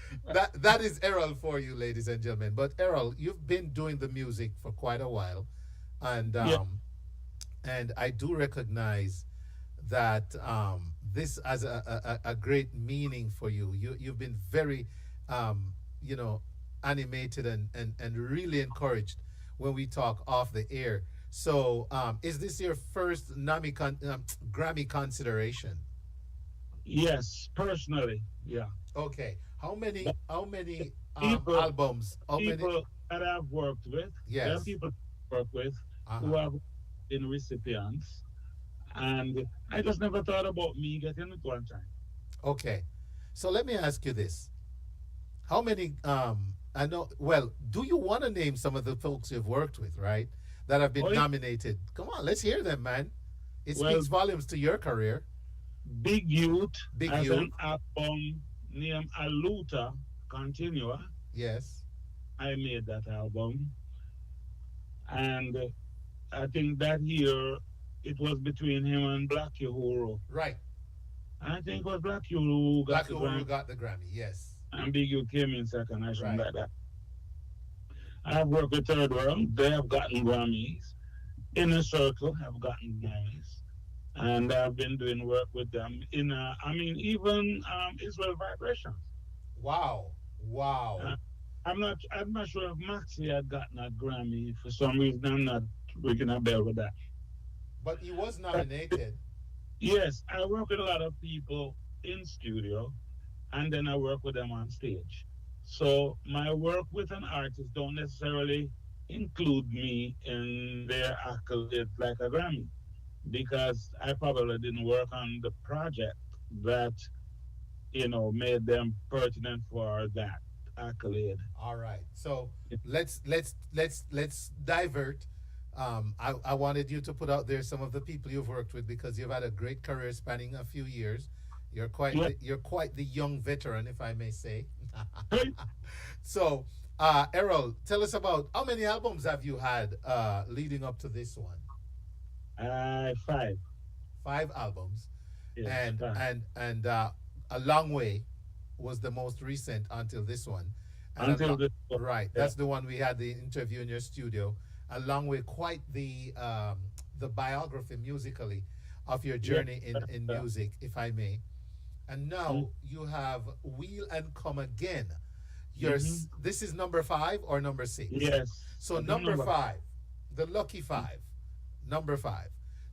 [SPEAKER 2] That is Errol for you, ladies and gentlemen. But Errol, you've been doing the music for quite a while, and
[SPEAKER 7] Yeah.
[SPEAKER 2] and I do recognize that this has a great meaning for you. You've been very you know animated and really encouraged when we talk off the air. So is this your first Grammy consideration?
[SPEAKER 7] Yes, personally, yeah.
[SPEAKER 2] Okay. How many
[SPEAKER 7] People,
[SPEAKER 2] albums? How many?
[SPEAKER 7] people that I've worked with, there are
[SPEAKER 2] Yes.
[SPEAKER 7] people I work with who
[SPEAKER 2] Uh-huh.
[SPEAKER 7] have been recipients, and I just never thought about me getting it one time.
[SPEAKER 2] Okay. So let me ask you this. How many I know well, do you want to name some of the folks you've worked with, right? That have been
[SPEAKER 7] Oh, yeah.
[SPEAKER 2] nominated. Come on, let's hear them, man. It
[SPEAKER 7] Well,
[SPEAKER 2] speaks volumes to your career.
[SPEAKER 7] Big Youth
[SPEAKER 2] Big
[SPEAKER 7] as
[SPEAKER 2] Youth.
[SPEAKER 7] an album named Aluta Continua.
[SPEAKER 2] Yes.
[SPEAKER 7] I made that album. And I think that year it was between him and Black Uhuru.
[SPEAKER 2] Right.
[SPEAKER 7] I think it was Black Uhuru who
[SPEAKER 2] Black
[SPEAKER 7] got the
[SPEAKER 2] Uhuru
[SPEAKER 7] Grammy,
[SPEAKER 2] got the Grammy. Yes.
[SPEAKER 7] and Big Youth came in second. I should
[SPEAKER 2] Right.
[SPEAKER 7] like that. I've worked with Third World. They have gotten Grammys. Inner Circle have gotten Grammys. And I've been doing work with them even Israel Vibrations.
[SPEAKER 2] Wow. Wow.
[SPEAKER 7] Uh, I'm not sure if Maxie had gotten a Grammy. For some reason I'm not ringing a bell with that.
[SPEAKER 2] But he was nominated.
[SPEAKER 7] Yes, I work with a lot of people in studio and then I work with them on stage. So my work with an artist don't necessarily include me in their accolades like a Grammy because I probably didn't work on the project that made them pertinent for that accolade.
[SPEAKER 2] All right. So let's divert I wanted you to put out there some of the people you've worked with because you've had a great career spanning a few years.
[SPEAKER 7] Yeah.
[SPEAKER 2] You're quite the young veteran, if I may say.
[SPEAKER 7] Hey,
[SPEAKER 2] So, Errol, tell us about how many albums have you had leading up to this one?
[SPEAKER 7] five.
[SPEAKER 2] 5 albums,
[SPEAKER 7] Yes, five.
[SPEAKER 2] and a long way was the most recent until this one, and
[SPEAKER 7] Until this one.
[SPEAKER 2] right,
[SPEAKER 7] Yeah.
[SPEAKER 2] that's the one we had the interview in your studio. A long way, quite the biography musically of your
[SPEAKER 7] Yeah.
[SPEAKER 2] journey in
[SPEAKER 7] Yeah.
[SPEAKER 2] music, if I may. And now you have Wheel and Come Again.
[SPEAKER 7] Mm-hmm.
[SPEAKER 2] This is number 5 or number 6?
[SPEAKER 7] Yes.
[SPEAKER 2] So
[SPEAKER 7] I think
[SPEAKER 2] number
[SPEAKER 7] number.
[SPEAKER 2] 5, the lucky 5, number 5.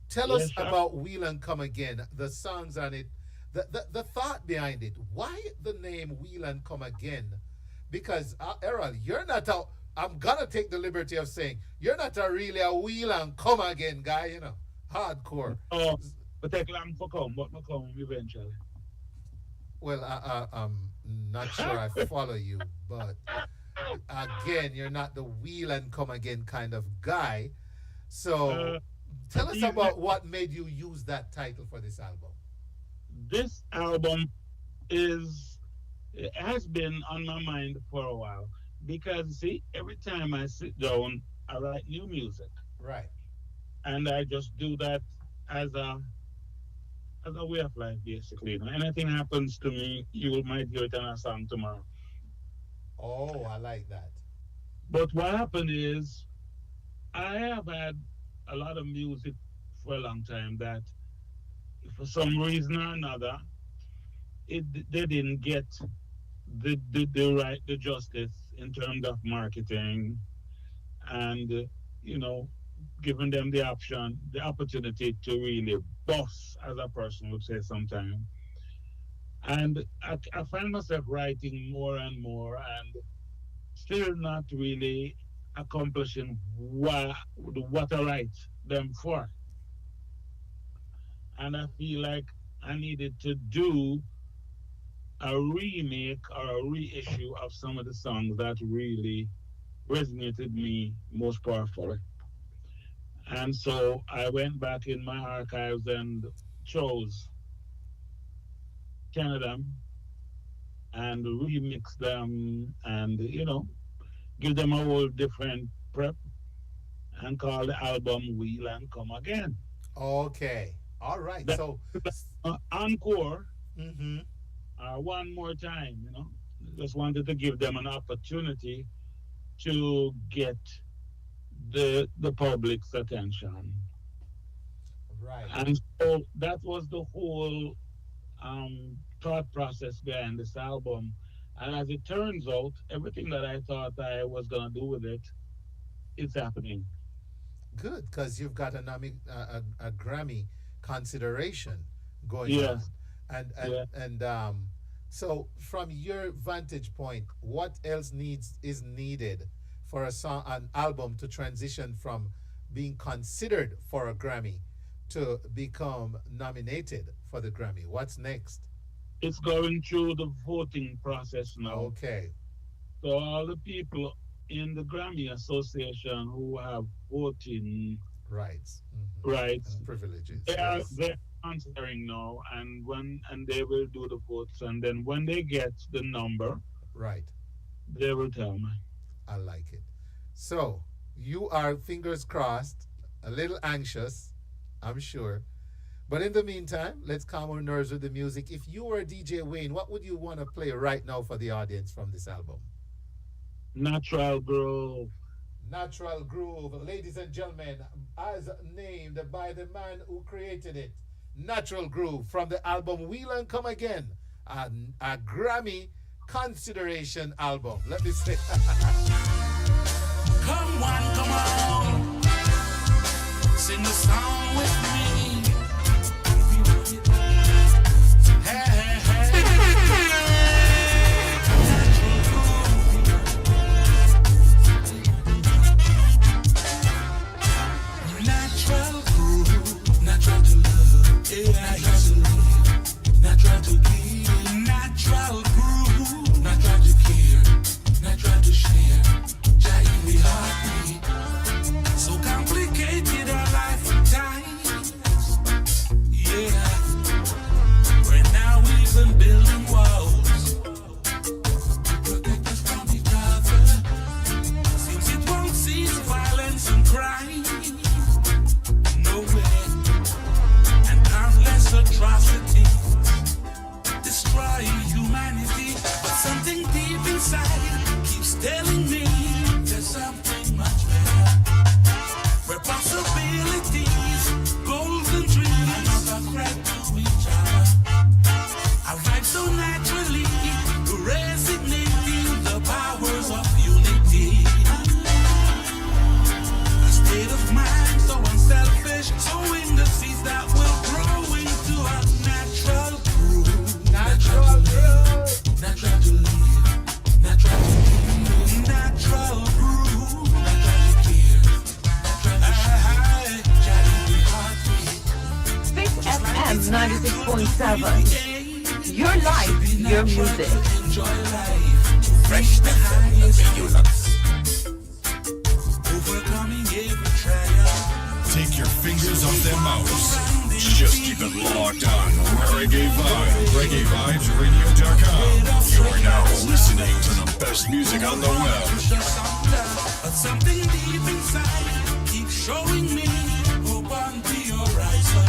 [SPEAKER 2] Tell us
[SPEAKER 7] Yes, sir.
[SPEAKER 2] about Wheel and Come Again, the songs on it, the thought behind it. Why the name Wheel and Come Again? Because Errol, you're not a. I'm gonna take the liberty of saying you're not a really a wheel and come again guy. Hardcore.
[SPEAKER 7] Oh, but take long for come, but me come eventually.
[SPEAKER 2] Well, I'm not sure I follow you, but again, you're not the wheel and come again kind of guy. So
[SPEAKER 7] Uh,
[SPEAKER 2] tell us
[SPEAKER 7] even
[SPEAKER 2] about what made you use that title for this album.
[SPEAKER 7] this album is it has been on my mind for a while because see, every time I sit down, I write new music,
[SPEAKER 2] Right.
[SPEAKER 7] and I just do that as a way of life, basically. You know, anything happens to me, you might hear it in a song tomorrow.
[SPEAKER 2] Oh, I like that.
[SPEAKER 7] But what happened is, I have had a lot of music for a long time that, for some reason or another, they didn't get the justice in terms of marketing and giving them the opportunity to really boss, as a person would say sometimes. And I find myself writing more and more and still not really accomplishing what I write them for. And I feel like I needed to do a remake or a reissue of some of the songs that really resonated me most powerfully. And so I went back in my archives and chose 10 of them and remix them and, give them a whole different prep and call the album Wheel and Come Again.
[SPEAKER 2] Okay. All right.
[SPEAKER 7] That,
[SPEAKER 2] So,
[SPEAKER 7] encore,
[SPEAKER 2] mm-hmm.
[SPEAKER 7] one more time, just wanted to give them an opportunity to get the public's attention.
[SPEAKER 2] Right.
[SPEAKER 7] And so that was the whole thought process behind this album. And as it turns out, everything that I thought I was going to do with it, it's happening.
[SPEAKER 2] Good, because you've got a Grammy consideration going on,
[SPEAKER 7] Yes, yeah.
[SPEAKER 2] and so from your vantage point, what else is needed for an album to transition from being considered for a Grammy to become nominated for the Grammy? What's next?
[SPEAKER 7] It's going through the voting process now.
[SPEAKER 2] Okay,
[SPEAKER 7] So all the people in the Grammy Association who have voting
[SPEAKER 2] rights,
[SPEAKER 7] rights,
[SPEAKER 2] and privileges. Yes.
[SPEAKER 7] they're answering now, and they will do the votes, and then when they get the number,
[SPEAKER 2] Right.
[SPEAKER 7] they will tell me.
[SPEAKER 2] I like it. So you are, fingers crossed, a little anxious, I'm sure. But in the meantime, let's calm our nerves with the music. If you were DJ Wayne, what would you want to play right now for the audience from this album?
[SPEAKER 7] Natural Groove.
[SPEAKER 2] Natural Groove, ladies and gentlemen, as named by the man who created it. Natural Groove from the album Wheel and Come Again, a Grammy consideration album. Let me say.
[SPEAKER 1] Come on, come on, sing the song with me. Hey, hey, hey. Natural groove, natural to love, yeah, natural to live, natural to give, natural groove, natural to care, natural to share, giant we heartbeat, so complicated.
[SPEAKER 5] music.
[SPEAKER 1] Enjoy life, fresh the highest. Overcoming every trial.
[SPEAKER 8] Take your fingers off them mouse. Just keep it locked on Reggae Vibes. ReggaeVibesRadio.com. You're now listening to the best music on the web.
[SPEAKER 1] Something deep inside keeps showing me hope on the horizon.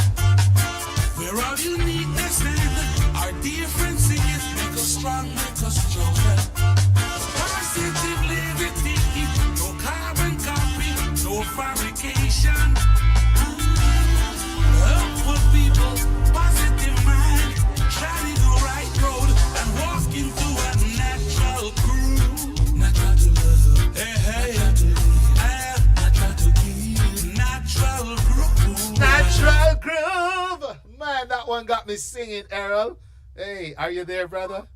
[SPEAKER 1] We're all uniqueness and our differences make us strong, make us stronger. Positive liberty, no carbon copy, no fabrication. Helpful people, positive mind, try to go right road and walk into a natural groove. Natural to love, hey, natural to give, natural groove.
[SPEAKER 2] Natural groove. Man, that one got me singing, Errol. Hey, are you there, brother?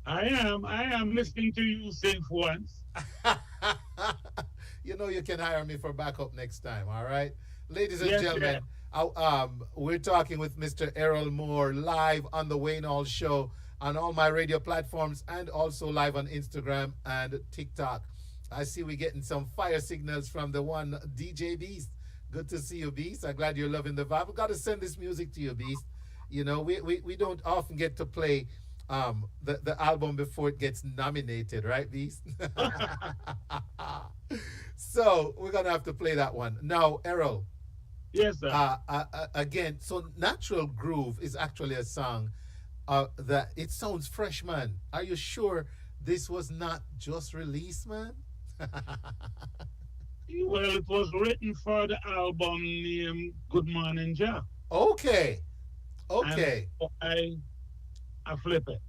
[SPEAKER 7] I am listening to you sing for once.
[SPEAKER 2] You know you can hire me for backup next time, all right? Ladies and
[SPEAKER 7] Yes,
[SPEAKER 2] gentlemen, we're talking with Mr. Errol Moore live on the Wayne Hall Show on all my radio platforms and also live on Instagram and TikTok. I see we're getting some fire signals from the one DJ Beast. Good to see you, Beast. I'm glad you're loving the vibe. We've got to send this music to you, Beast. You know, we don't often get to play the album before it gets nominated, right, Beast? So we're gonna have to play that one now, Errol.
[SPEAKER 7] Yes, sir.
[SPEAKER 2] Again, so Natural Groove is actually a song that it sounds fresh, man. Are you sure this was not just released, man?
[SPEAKER 7] Well, it was written for the album named Good Morning Jah.
[SPEAKER 2] Okay.
[SPEAKER 7] And I flip it.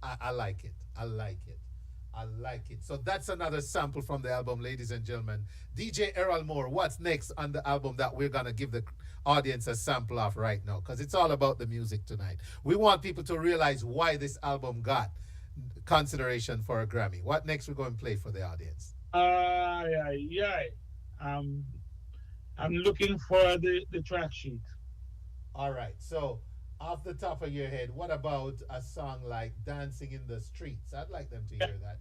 [SPEAKER 2] I like it. I like it. I like it. So that's another sample from the album, ladies and gentlemen. DJ Errol Moore, what's next on the album that we're going to give the audience a sample of right now? Because it's all about the music tonight. We want people to realize why this album got consideration for a Grammy. What next we're going to play for the audience?
[SPEAKER 7] I'm looking for the track sheet.
[SPEAKER 2] All right. So off the top of your head, what about a song like Dancing in the Streets? I'd like them to hear that.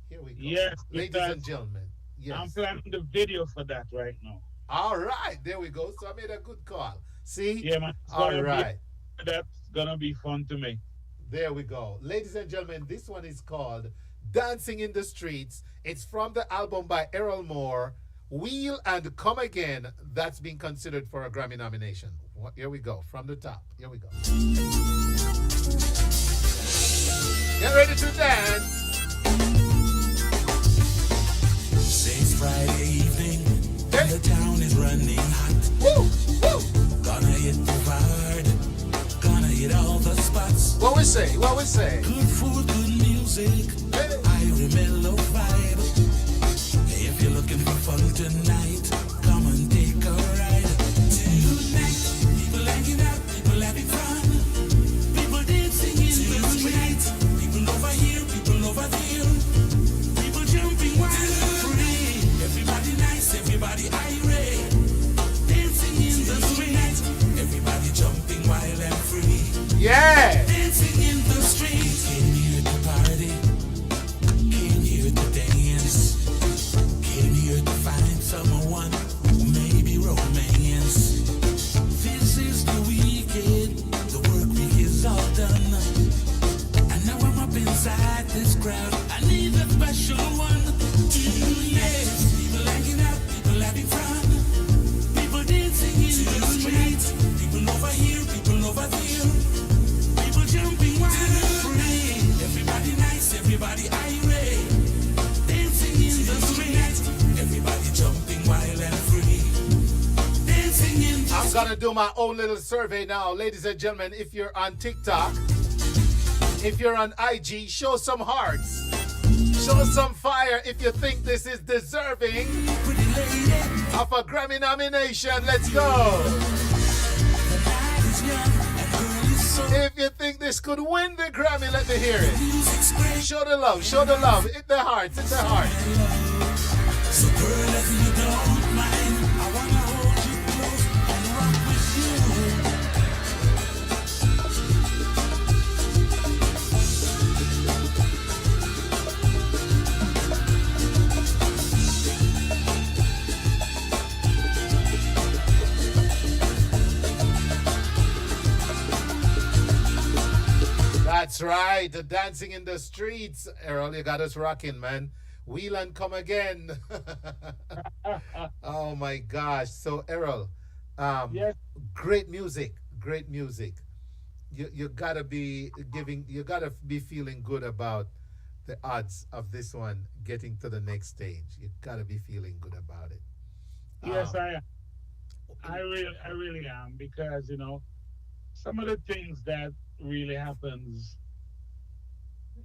[SPEAKER 2] Here we go.
[SPEAKER 7] Yes,
[SPEAKER 2] ladies and gentlemen. Yes.
[SPEAKER 7] I'm planning the video for that right now.
[SPEAKER 2] All right. There we go. So I made a good call. See?
[SPEAKER 7] Yeah, man.
[SPEAKER 2] All right.
[SPEAKER 7] That's gonna be fun to me.
[SPEAKER 2] There we go. Ladies and gentlemen, this one is called Dancing in the Streets. It's from the album by Errol Moore, Wheel and Come Again. That's been considered for a Grammy nomination. Here we go. From the top. Here we go. Get ready to dance.
[SPEAKER 1] Say it's Friday evening, and the town is running hot.
[SPEAKER 2] Woo! Woo!
[SPEAKER 1] Gonna hit the vibe, gonna hit all the spots.
[SPEAKER 2] What we say? What we say?
[SPEAKER 1] Good food, good music,
[SPEAKER 2] Hey.
[SPEAKER 1] Irie mellow vibe. Hey, if you're looking for fun tonight, come and take a ride. Tonight, people hanging out, people having fun, people dancing in the street, people over here, people over there, people jumping wild and free. Everybody nice, everybody irate, dancing in the street, everybody jumping wild and free.
[SPEAKER 2] Yeah!
[SPEAKER 1] Dancing in the street, came here to party, came here to dance, came here to find someone who may be romance. This is the weekend, the work week is all done, and now I'm up inside this crowd. I need a special one. Yes, people hanging out, people having fun, people dancing in the street, people over here, people over there. People jumping wild and free. Everybody nice, everybody irate. Dancing in the street. Everybody jumping wild and free. Dancing in the
[SPEAKER 2] I'm going to do my own little survey now. Ladies and gentlemen, if you're on TikTok, if you're on IG, show some hearts. Show some fire if you think this is deserving
[SPEAKER 1] pretty lady.
[SPEAKER 2] of a Grammy nomination. Let's go.
[SPEAKER 1] The night is young and girl is so.
[SPEAKER 2] If you think this could win the Grammy, let me hear it.
[SPEAKER 1] Music's great.
[SPEAKER 2] Show the love, show the love. Hit the hearts, hit the hearts.
[SPEAKER 1] So girl, if you don't mind, I wanna hold you close and rock with you.
[SPEAKER 2] That's right. The dancing in the streets. Errol, you got us rocking, man. Wheel and come again. Oh my gosh. So Errol, um,
[SPEAKER 7] Yes,
[SPEAKER 2] great music. Great music. You gotta be giving. You gotta be feeling good about the odds of this one getting to the next stage. You gotta be feeling good about it.
[SPEAKER 7] yes,
[SPEAKER 2] Um,
[SPEAKER 7] I really am because some of the things that really happens,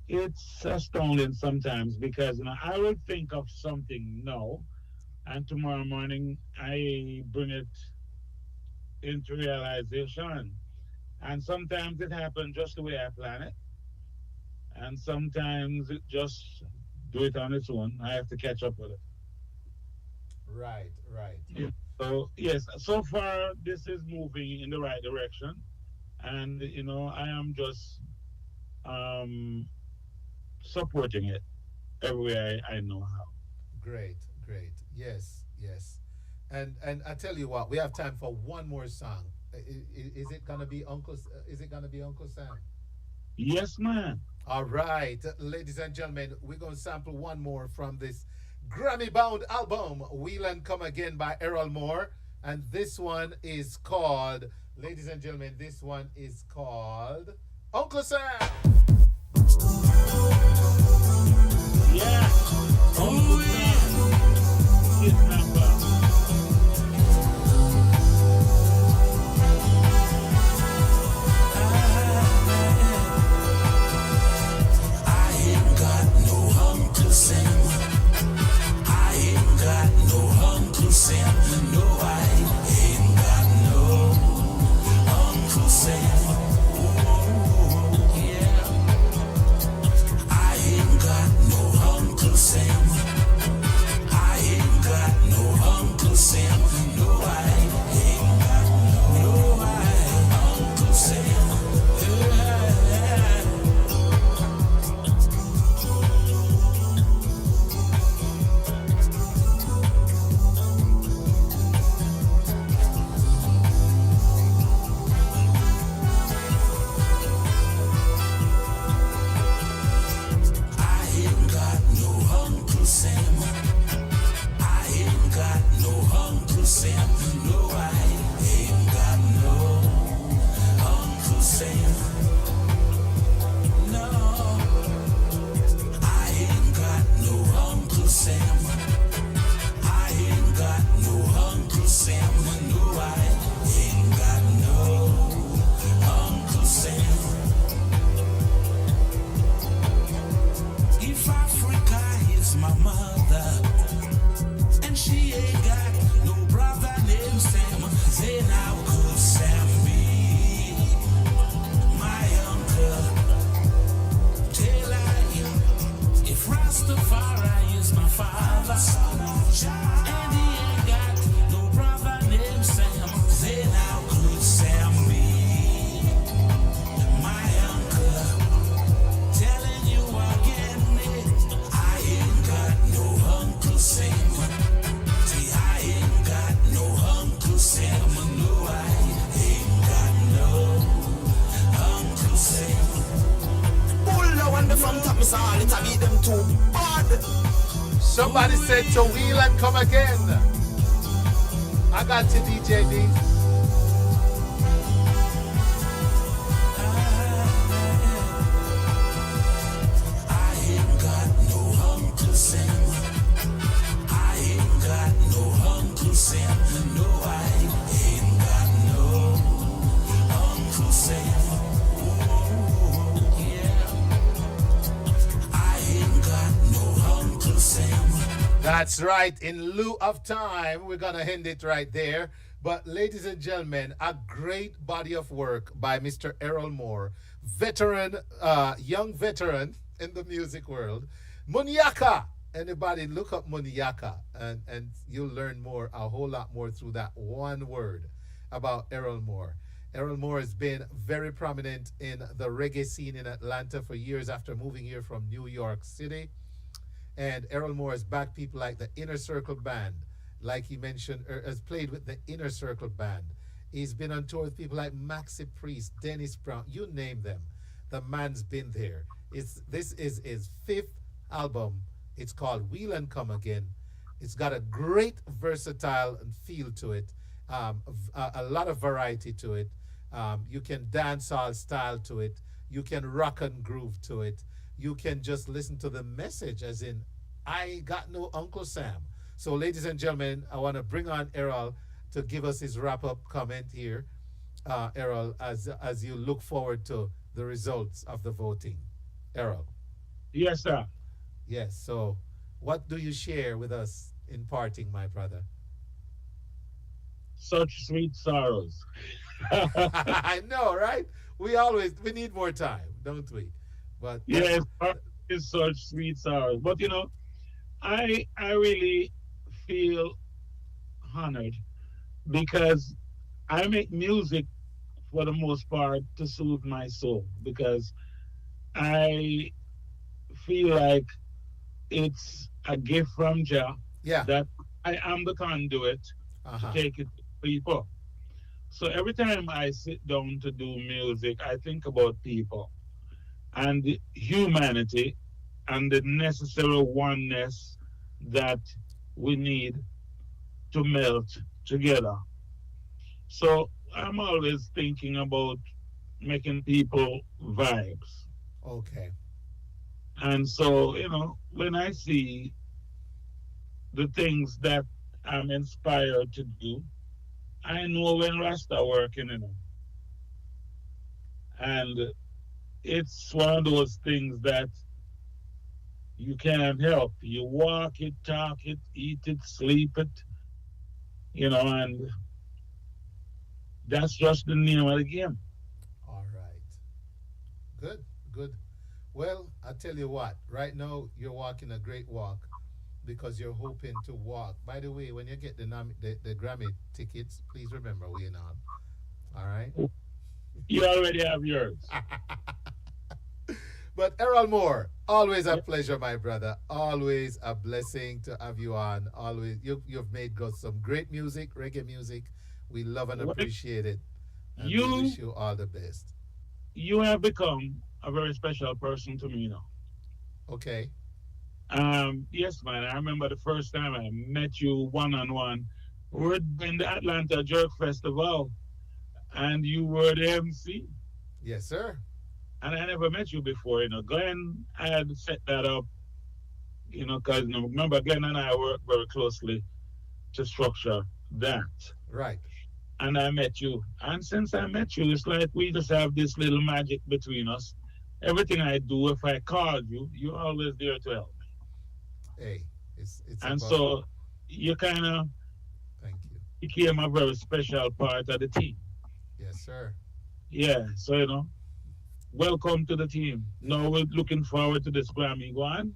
[SPEAKER 7] it's astounding sometimes because I will think of something now, and tomorrow morning I bring it into realization, and sometimes it happens just the way I plan it, and sometimes it just do it on its own. I have to catch up with it.
[SPEAKER 2] right, right.
[SPEAKER 7] Yeah. So yes, so far this is moving in the right direction, and I am just um, supporting it every way I know how.
[SPEAKER 2] Great, great. Yes, yes. And I tell you what, we have time for one more song. Is it gonna be Is it gonna be Uncle Sam?
[SPEAKER 7] Yes, man.
[SPEAKER 2] All right, ladies and gentlemen, we're gonna sample one more from this Grammy-bound album, "Wheel and Come Again" by Errol Moore, and this one is called, ladies and gentlemen, this one is called Uncle Sam.
[SPEAKER 7] Yeah. Uncle Sam, kidnapper.
[SPEAKER 2] Somebody said to wheel and come again. I got you, DJ D. That's right. In lieu of time, we're going to end it right there. But, ladies and gentlemen, a great body of work by Mr. Errol Moore, veteran, young veteran in the music world. Muniaka. Anybody look up Muniaka and you'll learn more, a whole lot more through that one word about Errol Moore. Errol Moore has been very prominent in the reggae scene in Atlanta for years after moving here from New York City. And Errol Moore has backed people like the Inner Circle Band, like he mentioned, has played with the Inner Circle Band. He's been on tour with people like Maxi Priest, Dennis Brown, you name them. The man's been there. This is his fifth album. It's called Wheel and Come Again. It's got a great versatile feel to it, a lot of variety to it. You can dance all style to it. You can rock and groove to it. You can just listen to the message, as in, I got no Uncle Sam. So, ladies and gentlemen, I want to bring on Errol to give us his wrap up comment here. Errol, as you look forward to the results of the voting. Errol.
[SPEAKER 7] Yes, sir.
[SPEAKER 2] Yes. So, what do you share with us in parting, my brother?
[SPEAKER 7] Such sweet sorrows.
[SPEAKER 2] I know, right? We need more time, don't we? But
[SPEAKER 7] Yes, it's such sweet sorrows. But I really feel honored because I make music for the most part to soothe my soul because I feel like it's a gift from Jah
[SPEAKER 2] yeah.
[SPEAKER 7] that I am the conduit to
[SPEAKER 2] Uh-huh.
[SPEAKER 7] take it to people. So every time I sit down to do music, I think about people and humanity and the necessary oneness that we need to melt together. So I'm always thinking about making people vibes.
[SPEAKER 2] Okay.
[SPEAKER 7] And so, when I see the things that I'm inspired to do, I know when Rasta working. And it's one of those things that you can't help. You walk it, talk it, eat it, sleep it, and that's just the name of the game.
[SPEAKER 2] All right. Good. Good. Well, I tell you what, right now you're walking a great walk because you're hoping to walk. By the way, when you get the Grammy tickets, please remember we're on. All right.
[SPEAKER 7] You already have yours.
[SPEAKER 2] But Errol Moore, always a pleasure, my brother. Always a blessing to have you on. Always, you've made us some great music, reggae music. We love and
[SPEAKER 7] Well,
[SPEAKER 2] appreciate it, and we
[SPEAKER 7] You
[SPEAKER 2] wish you all the best.
[SPEAKER 7] you have become a very special person to me now.
[SPEAKER 2] Okay.
[SPEAKER 7] Yes, man. I remember the first time I met you one on one. We were in the Atlanta Jerk Festival, and you were the MC.
[SPEAKER 2] Yes, sir.
[SPEAKER 7] And I never met you before. Glenn had set that up. Because remember, Glenn and I worked very closely to structure that.
[SPEAKER 2] Right.
[SPEAKER 7] And I met you. And since I met you, it's like we just have this little magic between us. Everything I do, if I called you, you're always there to help me.
[SPEAKER 2] Hey, it's
[SPEAKER 7] And
[SPEAKER 2] about.
[SPEAKER 7] so you kind of
[SPEAKER 2] Thank you.
[SPEAKER 7] became a very special part of the team.
[SPEAKER 2] Yes, sir.
[SPEAKER 7] Yeah, so welcome to the team. Now we're looking forward to this Grammy one.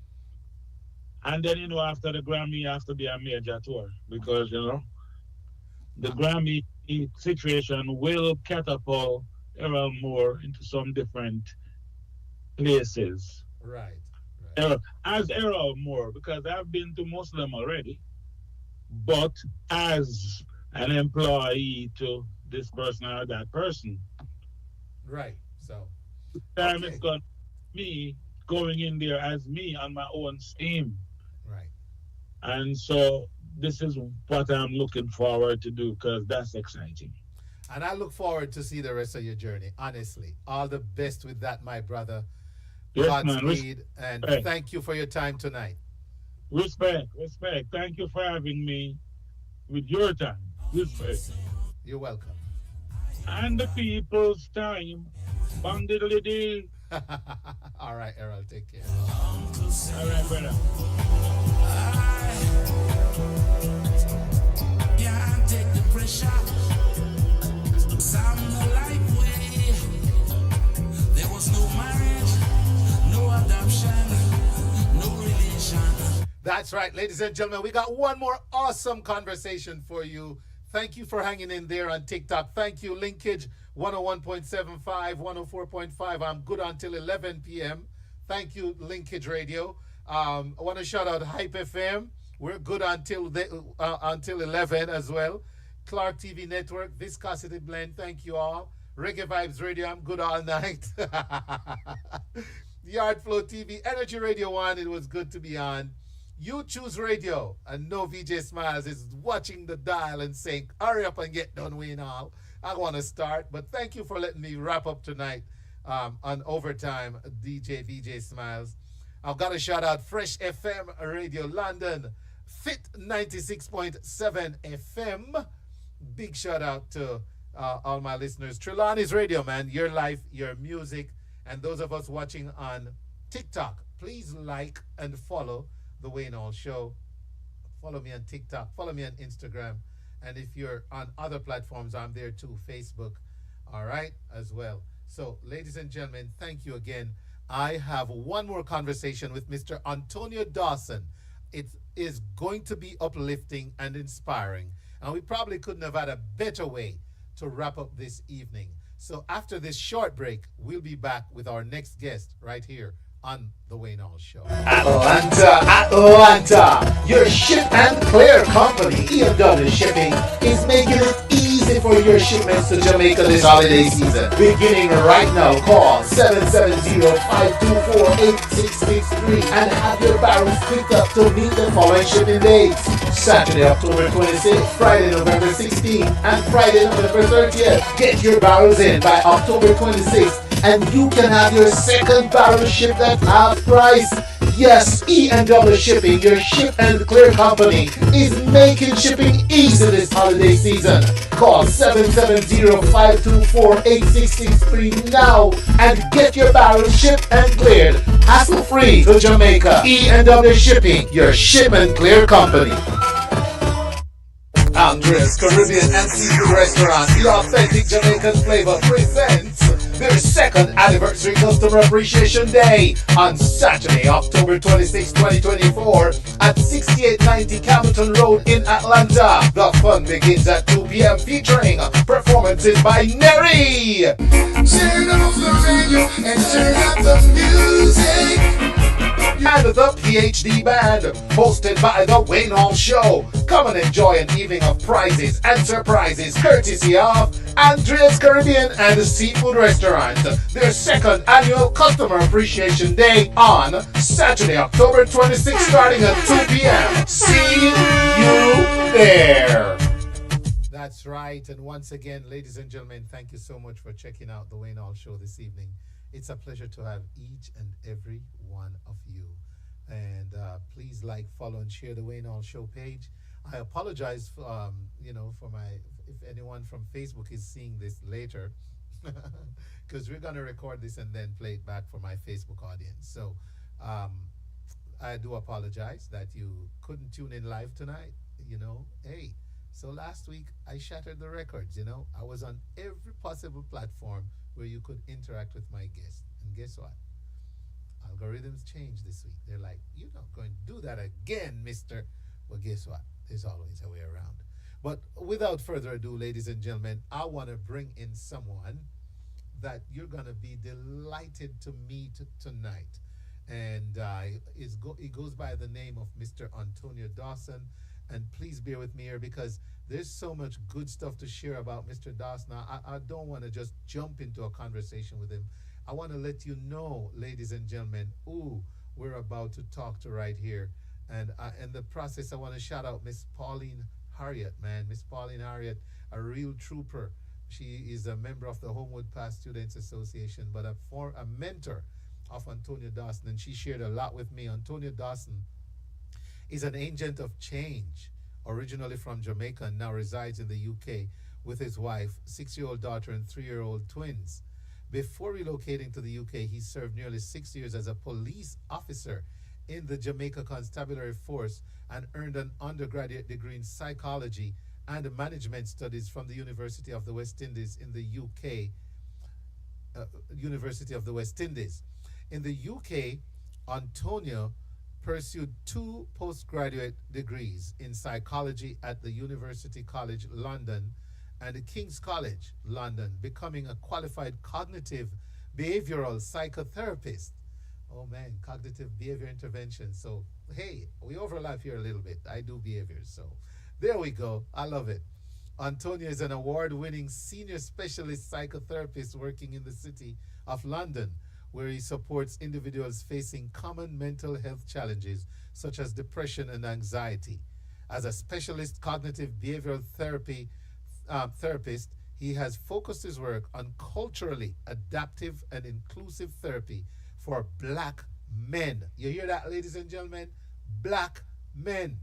[SPEAKER 7] And then after the Grammy, it has to be a major tour because the Grammy situation will catapult Errol Moore into some different places.
[SPEAKER 2] Right. Right.
[SPEAKER 7] As Errol Moore, because I've been to most of them already, but as an employee to this person or that person.
[SPEAKER 2] Right. So.
[SPEAKER 7] Time
[SPEAKER 2] Okay.
[SPEAKER 7] it's got me going in there as me on my own steam.
[SPEAKER 2] Right.
[SPEAKER 7] And so this is what I'm looking forward to do because that's exciting.
[SPEAKER 2] And I look forward to see the rest of your journey. Honestly, all the best with that, my brother.
[SPEAKER 7] Yes, man.
[SPEAKER 2] Godspeed, and
[SPEAKER 7] Respect.
[SPEAKER 2] thank you for your time tonight.
[SPEAKER 7] Respect. Thank you for having me with your time. Respect.
[SPEAKER 2] You're welcome.
[SPEAKER 7] And the people's time. Bang diddly dee.
[SPEAKER 2] All right, Errol, take care.
[SPEAKER 7] All right, brother.
[SPEAKER 1] Can't take the pressure. Some no like way. There was no marriage, no adoption, no relation.
[SPEAKER 2] That's right, ladies and gentlemen. We got one more awesome conversation for you. Thank you for hanging in there on TikTok. Thank you, Linkage 101.75, 104.5. I'm good until 11 p.m. Thank you, Linkage Radio. I want to shout out Hype FM. We're good until 11 as well. Clark TV Network, Viscosity Blend. Thank you all. Reggae Vibes Radio, I'm good all night. Yard Flow TV, Energy Radio 1, it was good to be on. You Choose Radio, and no VJ Smiles is watching the dial and saying, hurry up and get done, Wayne Hall. I want to start, but thank you for letting me wrap up tonight on Overtime, DJ VJ Smiles. I've got to shout out Fresh FM Radio London, Fit 96.7 FM. Big shout out to all my listeners. Trelawney's Radio, man, your life, your music. And those of us watching on TikTok, please like and follow The Wayne Hall Show. Follow me on TikTok. Follow me on Instagram. And if you're on other platforms, I'm there too. Facebook, all right, as well. So, ladies and gentlemen, thank you again. I have one more conversation with Mr. Ontonio Dawson. It is going to be uplifting and inspiring. And we probably couldn't have had a better way to wrap up this evening. So after this short break, we'll be back with our next guest right here on The Wayne Hall Show. Atlanta, your ship and clear company, EMW Shipping, is making it easy for your shipments to Jamaica this holiday season. Beginning right now, call 770-524-8663 and have your barrels picked up to meet the following shipping dates. Saturday, October 26th, Friday, November 16th, and Friday, November 30th. Get your barrels in by October 26th and you can have your second barrel shipped at half price. Yes, E&W Shipping, your ship and clear company, is making shipping easy this holiday season. Call 770-524-8663 now and get your barrels shipped and cleared hassle-free to Jamaica. E&W Shipping, your ship and clear company. Andres Caribbean and Seafood Restaurant, the authentic Jamaican flavor, presents their second anniversary customer appreciation day on Saturday, October 26, 2024 at 6890 Campbellton Road in Atlanta. The fun begins at 2 p.m. featuring performances by Neri.
[SPEAKER 1] Turn off the radio and turn up the music.
[SPEAKER 2] And the PhD Band, hosted by The Wayne Hall Show. Come and enjoy an evening of prizes and surprises courtesy of Andrea's Caribbean and Seafood Restaurant. Their second annual Customer Appreciation Day on Saturday, October 26th, starting at 2 p.m. See you there. That's right. And once again, ladies and gentlemen, thank you so much for checking out The Wayne Hall Show this evening. It's a pleasure to have each and every one of you. And please like, follow, and share the Wayne Hall Show page. I apologize for, for if anyone from Facebook is seeing this later, because we're going to record this and then play it back for my Facebook audience. So I do apologize that you couldn't tune in live tonight. Hey, so last week I shattered the records. I was on every possible platform where you could interact with my guests. And guess what? Algorithms changed this week. They're like, you're not going to do that again, mister. Well, guess what? There's always a way around. But without further ado, ladies and gentlemen, I want to bring in someone that you're going to be delighted to meet tonight. And it goes by the name of Mr. Ontonio Dawson. And please bear with me here because there's so much good stuff to share about Mr. Dawson. I don't want to just jump into a conversation with him. I want to let you know, ladies and gentlemen, who we're about to talk to right here. And in the process, I want to shout out Miss Pauline Harriet, man. Miss Pauline Harriet, a real trooper. She is a member of the Homewood Past Students Association, but a mentor of Ontonio Dawson, and she shared a lot with me. Ontonio Dawson is an agent of change, originally from Jamaica and now resides in the UK with his wife, 6-year-old daughter, and 3-year-old twins. Before relocating to the UK, he served nearly 6 years as a police officer in the Jamaica Constabulary Force and earned an undergraduate degree in psychology and management studies from the University of the West Indies in the UK. University of the West Indies. In the UK, Ontonio pursued 2 postgraduate degrees in psychology at the University College London and the King's College London, becoming a qualified cognitive behavioral psychotherapist. Oh man, cognitive behavior intervention. So, hey, we overlap here a little bit. I do behaviors, so there we go. I love it. Antonio is an award winning senior specialist psychotherapist working in the city of London, where he supports individuals facing common mental health challenges such as depression and anxiety. As a specialist cognitive behavioral therapist, he has focused his work on culturally adaptive and inclusive therapy for black men. You hear that, ladies and gentlemen? Black men.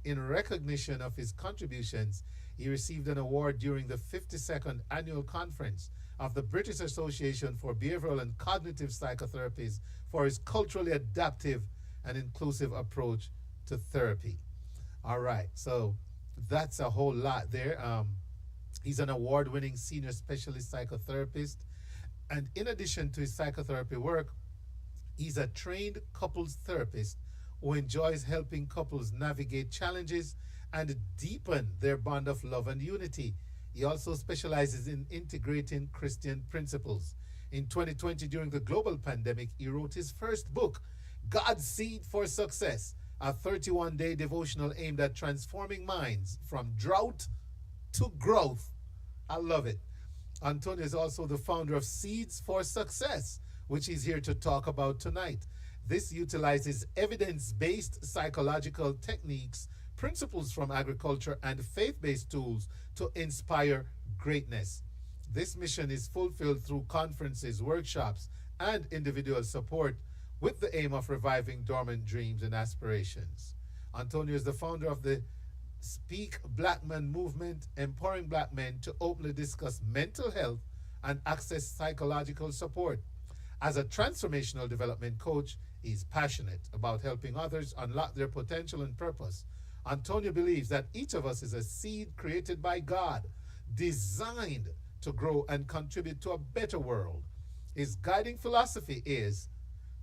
[SPEAKER 2] In recognition of his contributions, he received an award during the 52nd annual conference of the British Association for Behavioral and Cognitive Psychotherapies for his culturally adaptive and inclusive approach to therapy. All right, so that's a whole lot there. He's an award winning senior specialist psychotherapist. And in addition to his psychotherapy work, he's a trained couples therapist who enjoys helping couples navigate challenges and deepen their bond of love and unity. He also specializes in integrating Christian principles. In 2020, during the global pandemic, he wrote his first book, God's Seed for Success, a 31-day devotional aimed at transforming minds from drought to growth. I love it. Antonio is also the founder of Seeds for Success, which he's here to talk about tonight. This utilizes evidence based psychological techniques, principles from agriculture, and faith based tools to inspire greatness. This mission is fulfilled through conferences, workshops, and individual support with the aim of reviving dormant dreams and aspirations. Antonio is the founder of the Speak Black Men movement, empowering black men to openly discuss mental health and access psychological support. As a transformational development coach, he is passionate about helping others unlock their potential and purpose. Antonio believes that each of us is a seed created by God, designed to grow and contribute to a better world. His guiding philosophy is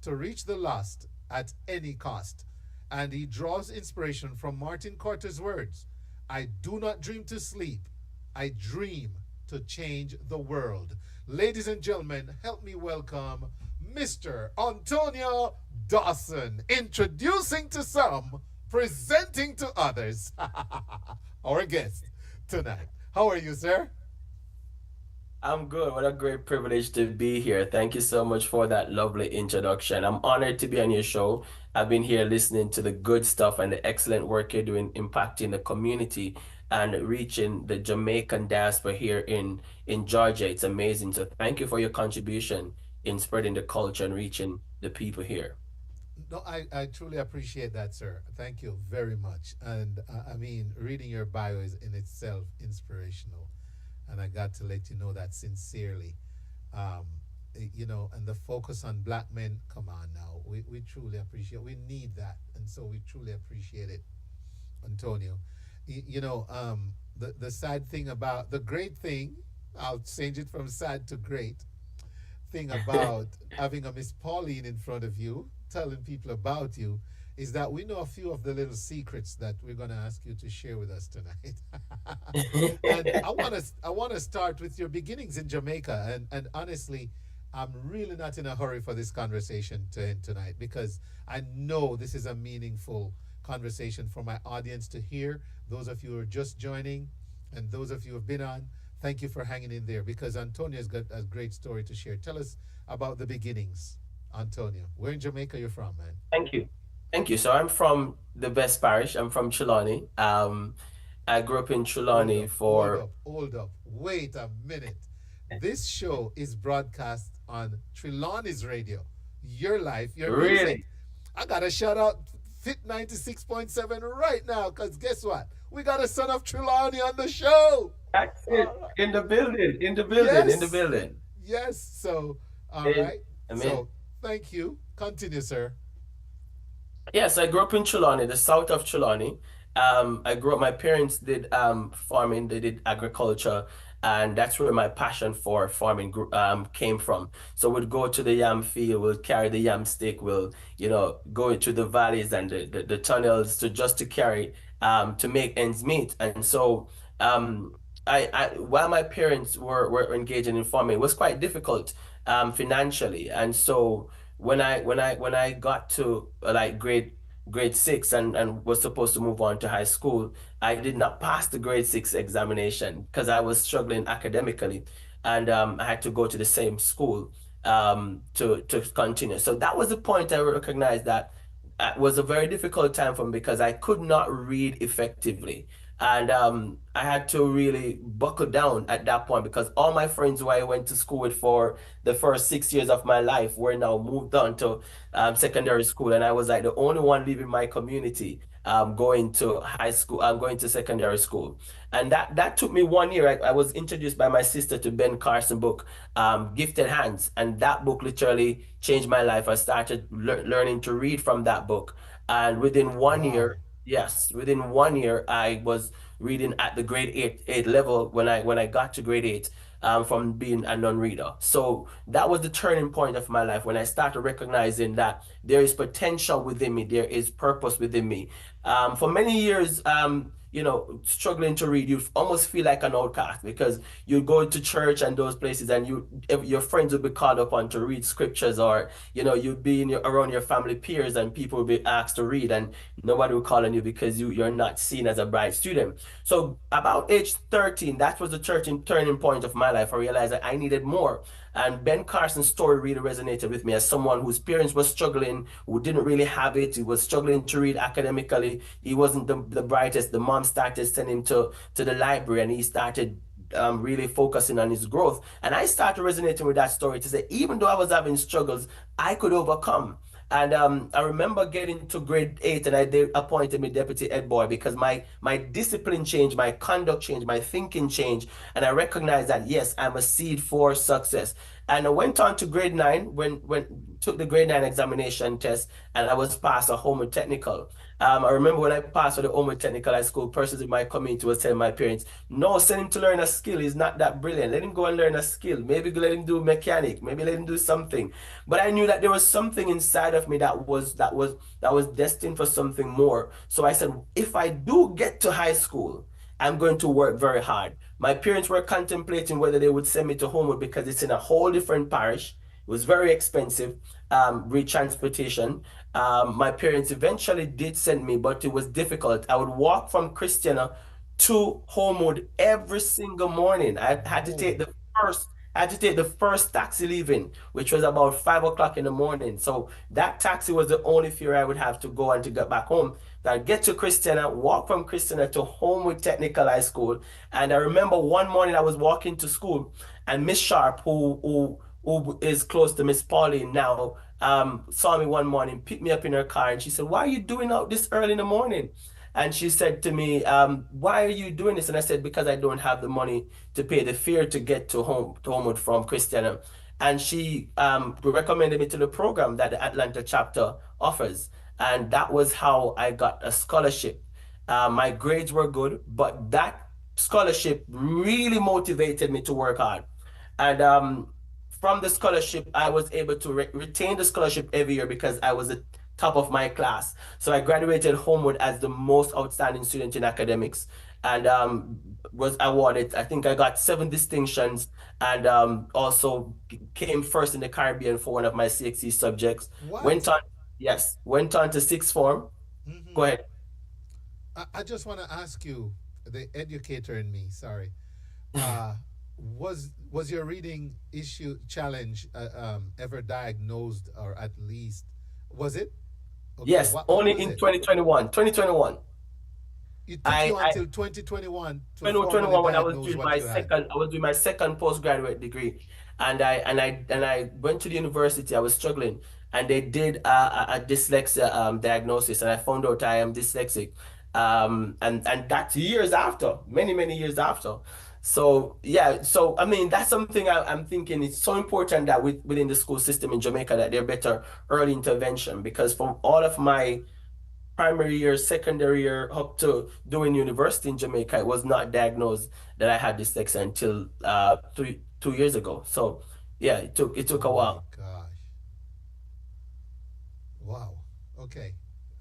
[SPEAKER 2] to reach the lost at any cost. And he draws inspiration from Martin Carter's words, I do not dream to sleep, I dream to change the world. Ladies and gentlemen, help me welcome Mr. Ontonio Dawson, introducing to some, presenting to others, our guest tonight. How are you, sir?
[SPEAKER 9] I'm good. What a great privilege to be here. Thank you so much for that lovely introduction. I'm honored to be on your show. I've been here listening to the good stuff and the excellent work you're doing, impacting the community and reaching the Jamaican diaspora here in Georgia. It's amazing. So thank you for your contribution in spreading the culture and reaching the people here.
[SPEAKER 2] No, I truly appreciate that, sir. Thank you very much. And I mean, reading your bio is in itself inspirational. And I got to let you know that sincerely. Um, and the focus on black men, come on now. We truly appreciate, we need that. And so we truly appreciate it, Antonio. The sad thing about, the great thing, I'll change it from sad to great, thing about having a Miss Pauline in front of you, telling people about you, is that we know a few of the little secrets that we're going to ask you to share with us tonight. And I want to start with your beginnings in Jamaica. And honestly, I'm really not in a hurry for this conversation to end tonight because I know this is a meaningful conversation for my audience to hear. Those of you who are just joining and those of you who have been on, thank you for hanging in there because Antonio's got a great story to share. Tell us about the beginnings, Antonio. Where in Jamaica you're from, man?
[SPEAKER 9] Thank you. Thank you. So I'm from the Best Parish. I'm from Trelawney. I grew up in
[SPEAKER 2] Hold
[SPEAKER 9] Trelawney
[SPEAKER 2] up, hold
[SPEAKER 9] for
[SPEAKER 2] up, hold up. Wait a minute. This show is broadcast on Trelawney's radio. Your life, your music.
[SPEAKER 9] really.
[SPEAKER 2] I got to shout out Fit 96.7 right now because guess what? We got a son of Trelawney on the show.
[SPEAKER 9] That's it.
[SPEAKER 2] All right.
[SPEAKER 9] In the building, in the building, in the
[SPEAKER 2] Yes.
[SPEAKER 9] building.
[SPEAKER 2] Yes. So, all
[SPEAKER 9] And,
[SPEAKER 2] right.
[SPEAKER 9] I mean,
[SPEAKER 2] So, thank you. Continue, sir.
[SPEAKER 9] yes, I grew up in Trelawney, the south of Trelawney. I grew up, my parents did farming, they did agriculture, and that's where my passion for farming came from. So we'd go to the yam field, we'll carry the yam stick, we'll, go into the valleys and the tunnels to carry to make ends meet. And so while my parents were engaging in farming, it was quite difficult financially. And so when I got to like grade grade six and was supposed to move on to high school, I did not pass the grade six examination because I was struggling academically, and I had to go to the same school to continue. So that was the point I recognized that was a very difficult time for me because I could not read effectively. And I had to really buckle down at that point because all my friends who I went to school with for the first 6 years of my life were now moved on to secondary school. And I was like the only one leaving my community, going to high school. I'm going to secondary school. And that took me 1 year. I was introduced by my sister to Ben Carson book, Gifted Hands. And that book literally changed my life. I started learning to read from that book. And within 1 year,
[SPEAKER 2] Wow.
[SPEAKER 9] yes, within 1 year, I was reading at the grade eight level when I got to grade eight, from being a non-reader. So that was the turning point of my life when I started recognizing that there is potential within me, there is purpose within me. For many years, struggling to read, you almost feel like an outcast because you go to church and those places, and your friends will be called upon to read scriptures, or you'd be around your family peers, and people will be asked to read, and nobody will call on you because you're not seen as a bright student. So about age 13, that was the turning point of my life. I realized that I needed more. And Ben Carson's story really resonated with me as someone whose parents were struggling, who didn't really have it. He was struggling to read academically. He wasn't the brightest. The mom started sending him to the library, and he started really focusing on his growth. And I started resonating with that story to say, even though I was having struggles, I could overcome. And I remember getting to grade eight, and they appointed me deputy head boy because my discipline changed, my conduct changed, my thinking changed, and I recognized that yes, I'm a seed for success. And I went on to grade nine when took the grade nine examination test, and I was passed a homework technical. I remember when I passed for the homework technical high school, persons in my community was telling my parents, "No, send him to learn a skill. He's not that brilliant. Let him go and learn a skill. Maybe let him do mechanic. Maybe let him do something." But I knew that there was something inside of me that was destined for something more. So I said, if I do get to high school, I'm going to work very hard. My parents were contemplating whether they would send me to Homewood because it's in a whole different parish. It was very expensive, transportation. My parents eventually did send me, but it was difficult. I would walk from Christiana to Homewood every single morning.
[SPEAKER 2] Oh,
[SPEAKER 9] I had to take the first taxi leaving, which was about 5 o'clock in the morning. So that taxi was the only fear I would have to go and to get back home. So I'd get to Christiana, walk from Christiana to Homewood Technical High School. And I remember one morning I was walking to school, and Miss Sharp, who is close to Miss Pauline now, saw me one morning, picked me up in her car, and she said, "Why are you doing out this early in the morning?" And she said to me, "Why are you doing this?" And I said, "Because I don't have the money to pay the fare to get to Homewood from Christiana." And she recommended me to the program that the Atlanta chapter offers. And that was how I got a scholarship. My grades were good, but that scholarship really motivated me to work hard. And from the scholarship, I was able to retain the scholarship every year because I was the top of my class. So I graduated Homewood as the most outstanding student in academics, and was awarded, I think I got 7 distinctions, and also came first in the Caribbean for one of my CXC subjects. Went
[SPEAKER 2] what?
[SPEAKER 9] on, yes, went on to sixth form. Go
[SPEAKER 2] Hmm.
[SPEAKER 9] ahead.
[SPEAKER 2] I just want to ask you, the educator in me, sorry, uh, was your reading issue challenge ever diagnosed, or at least was it? Okay,
[SPEAKER 9] Yes,
[SPEAKER 2] what
[SPEAKER 9] only
[SPEAKER 2] was
[SPEAKER 9] in
[SPEAKER 2] it?
[SPEAKER 9] 2021. 2021.
[SPEAKER 2] It took you
[SPEAKER 9] I
[SPEAKER 2] until 2021 to formally
[SPEAKER 9] 2021 when
[SPEAKER 2] diagnose what you had.
[SPEAKER 9] I was doing my second postgraduate degree, and I went to the university. I was struggling, and they did a dyslexia diagnosis, and I found out I am dyslexic. And that's years after, many years after. So yeah, so I mean that's something I'm thinking it's so important that within the school system in Jamaica that they're better early intervention, because from all of my primary year, secondary year, up to doing university in Jamaica, it was not diagnosed that I had dyslexia until 2 years ago. So yeah, it took a
[SPEAKER 2] Oh my
[SPEAKER 9] while.
[SPEAKER 2] gosh. Wow. Okay.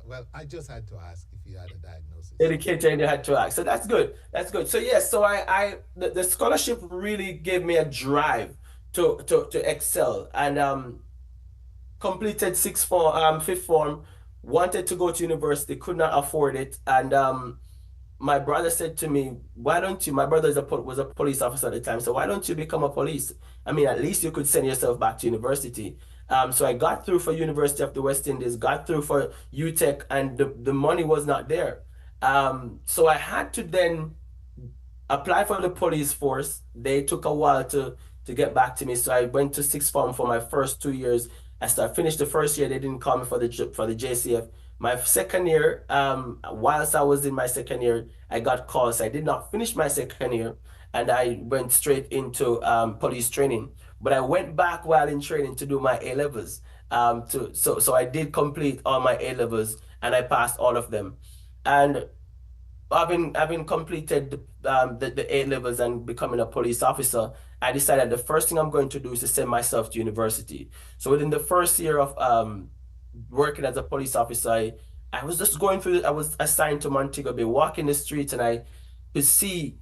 [SPEAKER 2] Well, I just had to ask if you had a diagnosis.
[SPEAKER 9] Educator and they had to act. So that's good. That's good. So yes, so the scholarship really gave me a drive to excel, and completed sixth form, fifth form, wanted to go to university, could not afford it, and my brother said to me, "Why don't you?" My brother was a police officer at the time, so why don't you become a police? I mean, at least you could send yourself back to university. So I got through for University of the West Indies, got through for UTech, and the money was not there. So I had to then applied for the police force. They took a while to get back to me. So I went to sixth form for my first 2 years. Finished the first year. They didn't call me for the JCF. My second year, whilst I was in my second year, I got called. So I did not finish my second year, and I went straight into police training. But I went back while in training to do my A levels. So I did complete all my A levels, and I passed all of them. And having completed the A levels and becoming a police officer, I decided the first thing I'm going to do is to send myself to university. So within the first year of working as a police officer, I was just going through. I was assigned to Montego Bay, walking the streets, and I could see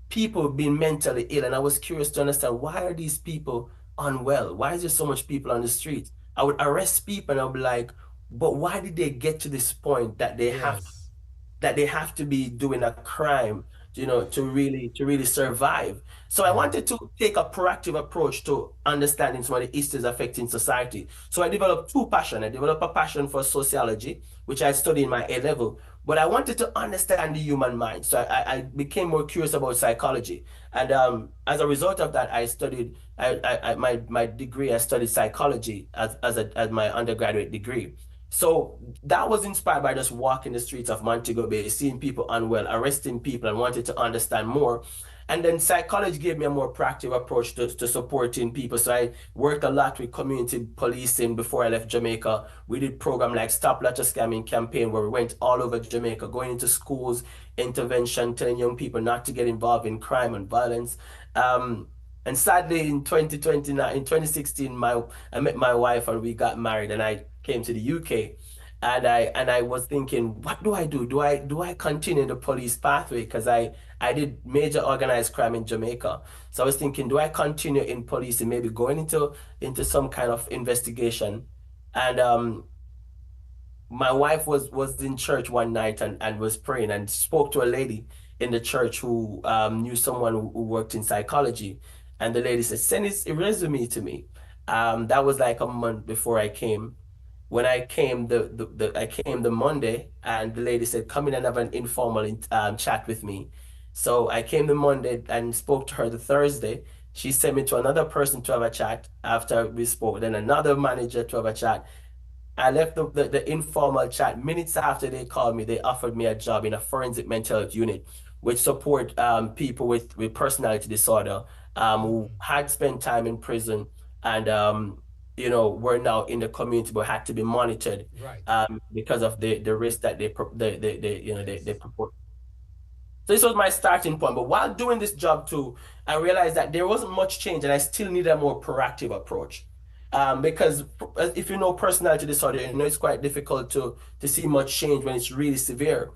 [SPEAKER 9] people being mentally ill, and I was curious to understand why are these people unwell? Why is there so much people on the street? I would arrest people, and I'd be like, but why did they get to this point that
[SPEAKER 2] Yes.
[SPEAKER 9] they have to be doing a crime, to really survive. So I
[SPEAKER 2] Yeah.
[SPEAKER 9] wanted to take a proactive approach to understanding some of the issues affecting society. So I developed two passions. I developed a passion for sociology, which I studied in my A level, but I wanted to understand the human mind. So I became more curious about psychology. And as a result of that, I studied my degree. I studied psychology as my undergraduate degree. So that was inspired by just walking the streets of Montego Bay, seeing people unwell, arresting people, and wanted to understand more. And then psychology gave me a more proactive approach to supporting people. So I worked a lot with community policing before I left Jamaica. We did program like Stop Lotto Scamming campaign where we went all over Jamaica, going into schools, intervention, telling young people not to get involved in crime and violence. Um, and sadly, in 2016, I met my wife and we got married, and I came to the UK, and I was thinking, what do I do? Do I continue the police pathway? Because I did major organized crime in Jamaica. So I was thinking, do I continue in police and maybe going into some kind of investigation? And my wife was in church one night and was praying and spoke to a lady in the church who knew someone who worked in psychology. And the lady said, send his resume to me. That was like a month before I came. When I came, I came the Monday, and the lady said, come in and have an informal chat with me. So I came the Monday and spoke to her the Thursday. She sent me to another person to have a chat after we spoke, then another manager to have a chat. I left the informal chat. Minutes after they called me, they offered me a job in a forensic mental health unit, which support people with personality disorder who had spent time in prison and were now in the community but had to be monitored
[SPEAKER 2] Right.
[SPEAKER 9] because of the risk that they
[SPEAKER 2] Yes.
[SPEAKER 9] purport. So this was my starting point. But while doing this job too, I realized that there wasn't much change and I still needed a more proactive approach. Because if you know personality disorder, you know it's quite difficult to see much change when it's really severe.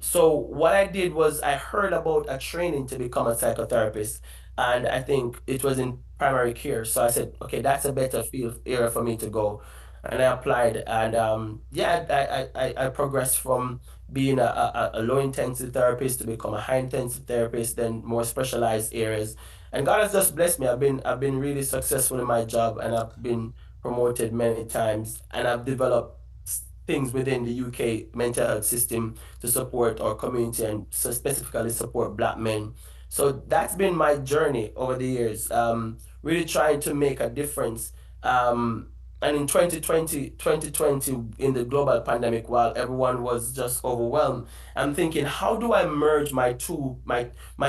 [SPEAKER 9] So what I did was I heard about a training to become a psychotherapist, and I think it was in primary care. So I said, okay, that's a better field area for me to go. And I applied, and yeah, I progressed from being a low intensity therapist to become a high intensity therapist, then more specialized areas. And God has just blessed me. I've been really successful in my job, and I've been promoted many times, and I've developed things within the UK mental health system to support our community and specifically support Black men. So that's been my journey over the years, really trying to make a difference. And in 2020, in the global pandemic, while everyone was just overwhelmed, I'm thinking, how do I merge my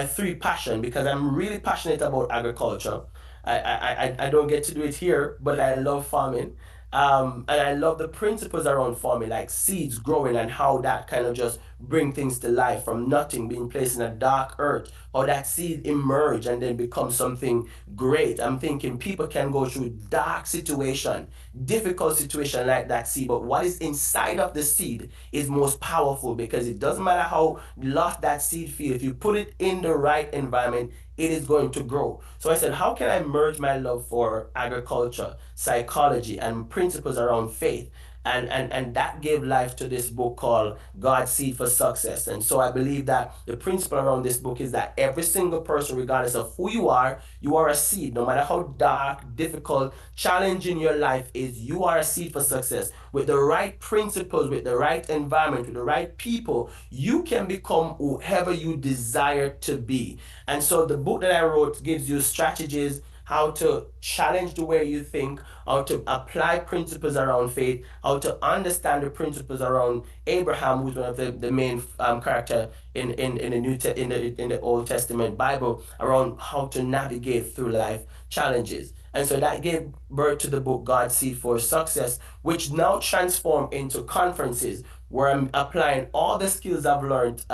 [SPEAKER 9] three passion? Because I'm really passionate about agriculture. I don't get to do it here, but I love farming. And I love the principles around farming, like seeds growing and how that kind of just bring things to life from nothing being placed in a dark earth, or that seed emerge and then become something great. I'm thinking people can go through dark situation, difficult situation like that seed, but what is inside of the seed is most powerful, because it doesn't matter how lost that seed feels. If you put it in the right environment, it is going to grow. So I said, how can I merge my love for agriculture, psychology, and principles around faith? And that gave life to this book called God's Seed for Success. And so I believe that the principle around this book is that every single person, regardless of who you are a seed. No matter how dark, difficult, challenging your life is, you are a seed for success. With the right principles, with the right environment, with the right people, you can become whoever you desire to be. And so the book that I wrote gives you strategies how to challenge the way you think, how to apply principles around faith, how to understand the principles around Abraham, who's one of the main character in the in the Old Testament Bible, around how to navigate through life challenges. And so that gave birth to the book God Seed for Success, which now transformed into conferences where I'm applying all the skills I've learned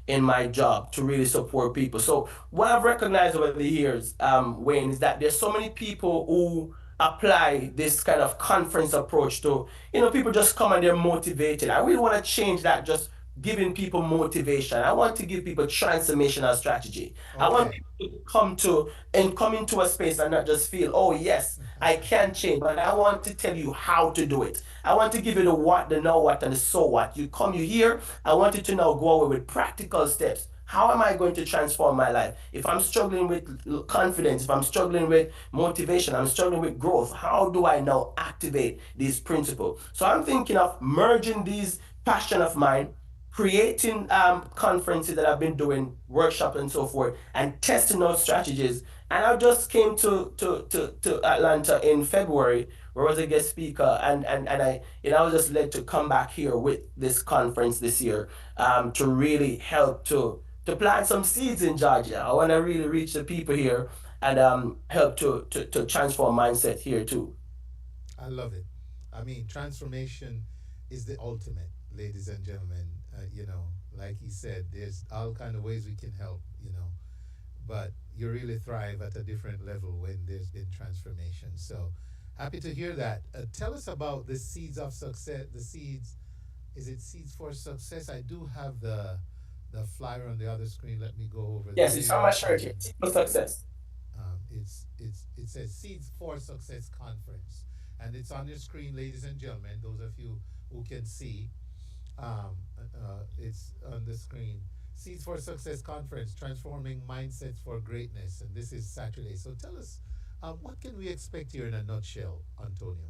[SPEAKER 9] in my job to really support people. So what I've recognized over the years, Wayne, is that there's so many people who apply this kind of conference approach to, people just come and they're motivated. I really want to change that, just giving people motivation. I want to give people transformational strategy. I want
[SPEAKER 2] Okay.
[SPEAKER 9] people to come into a space and not just feel, oh yes, I can change, but I want to tell you how to do it. I want to give you the what, the know what, and the so what. You here, I want you to now go away with practical steps. How am I going to transform my life? If I'm struggling with confidence, if I'm struggling with motivation, I'm struggling with growth, how do I now activate these principles? So I'm thinking of merging these passion of mine, creating conferences that I've been doing, workshops and so forth, and testing out strategies. And I just came to Atlanta in February, where I was a guest speaker, and I was just led to come back here with this conference this year, to really help to plant some seeds in Georgia. I want to really reach the people here and help to transform mindset here too.
[SPEAKER 2] I love it. I mean, transformation is the ultimate, ladies and gentlemen. Like he said, there's all kind of ways we can help, but you really thrive at a different level when there's been transformation. So happy to hear that. Tell us about the seeds of success. The seeds, is it seeds for success? I do have the flyer on the other screen. Let me go over
[SPEAKER 9] Yes, it's on my
[SPEAKER 2] there.
[SPEAKER 9] shirt here. Seed for success.
[SPEAKER 2] It says Seeds for Success Conference, and it's on your screen, ladies and gentlemen. Those of you who can see, it's on the screen. Seeds for Success Conference, transforming mindsets for greatness, and this is Saturday. So tell us, what can we expect here in a nutshell, Antonio?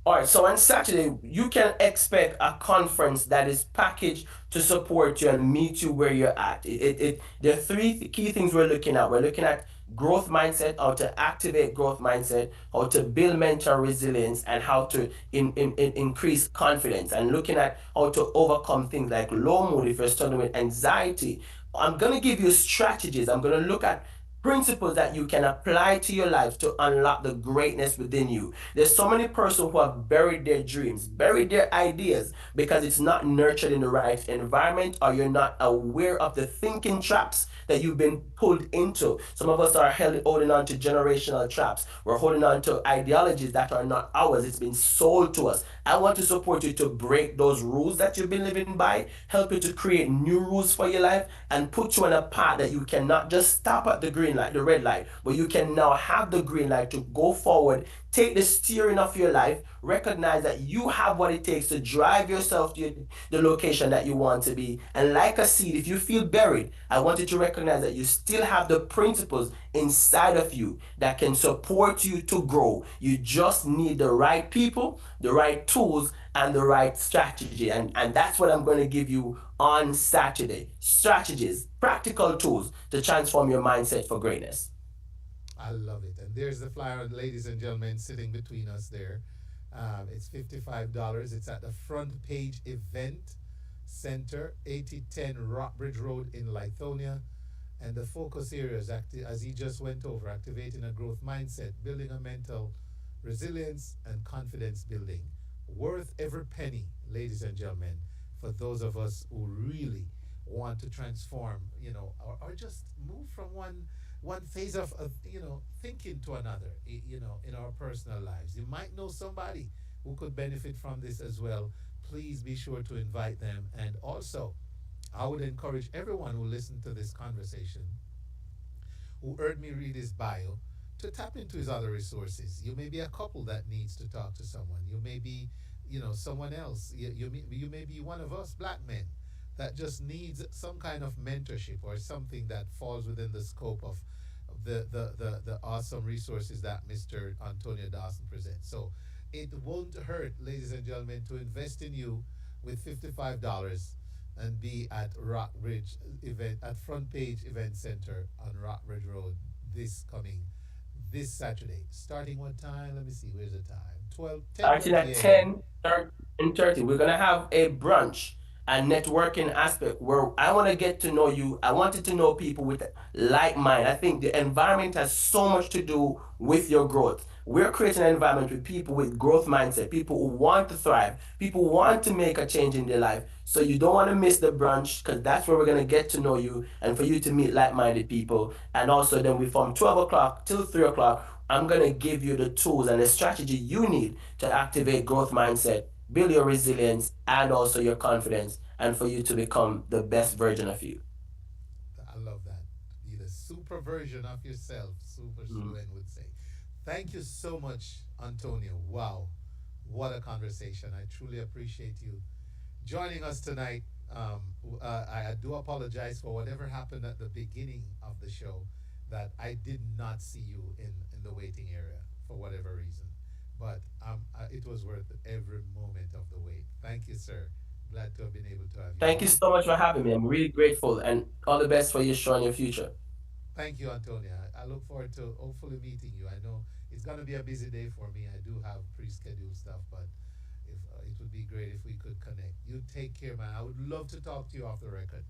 [SPEAKER 9] All right, so on Saturday, you can expect a conference that is packaged to support you and meet you where you're at. There are three key things we're looking at. We're looking at growth mindset, how to activate growth mindset, how to build mental resilience, and how to increase confidence, and looking at how to overcome things like low mood if you're struggling with anxiety. I'm going to give you strategies. I'm going to look at principles that you can apply to your life to unlock the greatness within you. There's so many persons who have buried their dreams, buried their ideas because it's not nurtured in the right environment, or you're not aware of the thinking traps that you've been pulled into. Some of us are holding on to generational traps. We're holding on to ideologies that are not ours. It's been sold to us. I want to support you to break those rules that you've been living by, help you to create new rules for your life, and put you on a path that you cannot just stop at the green light, the red light, but you can now have the green light to go forward, take the steering of your life, recognize that you have what it takes to drive yourself to the location that you want to be. And like a seed, if you feel buried, I want you to recognize that you still have the principles inside of you that can support you to grow. You just need the right people, the right tools, and the right strategy. And that's what I'm going to give you on Saturday. Strategies, practical tools to transform your mindset for greatness.
[SPEAKER 2] I love it. And there's the flyer, ladies and gentlemen, sitting between us there. It's $55. It's at the Front Page Event Center, 8010 Rockbridge Road in Lithonia. And the focus areas, as he just went over, activating a growth mindset, building a mental resilience, and confidence building. Worth every penny, ladies and gentlemen, for those of us who really want to transform, or just move from one phase of thinking to another, in our personal lives. You might know somebody who could benefit from this as well. Please be sure to invite them. And also, I would encourage everyone who listened to this conversation, who heard me read his bio, to tap into his other resources. You may be a couple that needs to talk to someone. You may be someone else. You may be one of us black men that just needs some kind of mentorship or something that falls within the scope of the awesome resources that Mr. Antonio Dawson presents. So it won't hurt, ladies and gentlemen, to invest in you with $55 and be at Rockbridge event at Front Page Event Center on Rockbridge Road this Saturday. Starting what time? Let me see. Where's the time? 12,
[SPEAKER 9] Starting
[SPEAKER 2] 10:30
[SPEAKER 9] at
[SPEAKER 2] a.m.
[SPEAKER 9] 10, 30. We're going to have a brunch and networking aspect where I want to get to know you. I wanted to know people with like mind. I think the environment has so much to do with your growth. We're creating an environment with people with growth mindset, people who want to thrive, people who want to make a change in their life. So you don't want to miss the brunch because that's where we're going to get to know you and for you to meet like-minded people. And also then we from 12 o'clock till 3 o'clock, I'm going to give you the tools and the strategy you need to activate growth mindset, build your resilience, and also your confidence, and for you to become the best version of you.
[SPEAKER 2] I love that. Be the super version of yourself, Super
[SPEAKER 9] Mm.
[SPEAKER 2] Suen would say. Thank you so much, Antonio. Wow. What a conversation. I truly appreciate you joining us tonight. I do apologize for whatever happened at the beginning of the show that I did not see you in the waiting area for whatever reason. But it was worth every moment of the wait. Thank you, sir. Glad to have been able to have you
[SPEAKER 9] Thank you
[SPEAKER 2] on.
[SPEAKER 9] so much for having me. I'm really grateful, and all the best for you, show in your future.
[SPEAKER 2] Thank you, Antonia. I look forward to hopefully meeting you. I know it's going to be a busy day for me. I do have pre-scheduled stuff, but if it would be great if we could connect. You take care, man. I would love to talk to you off the record,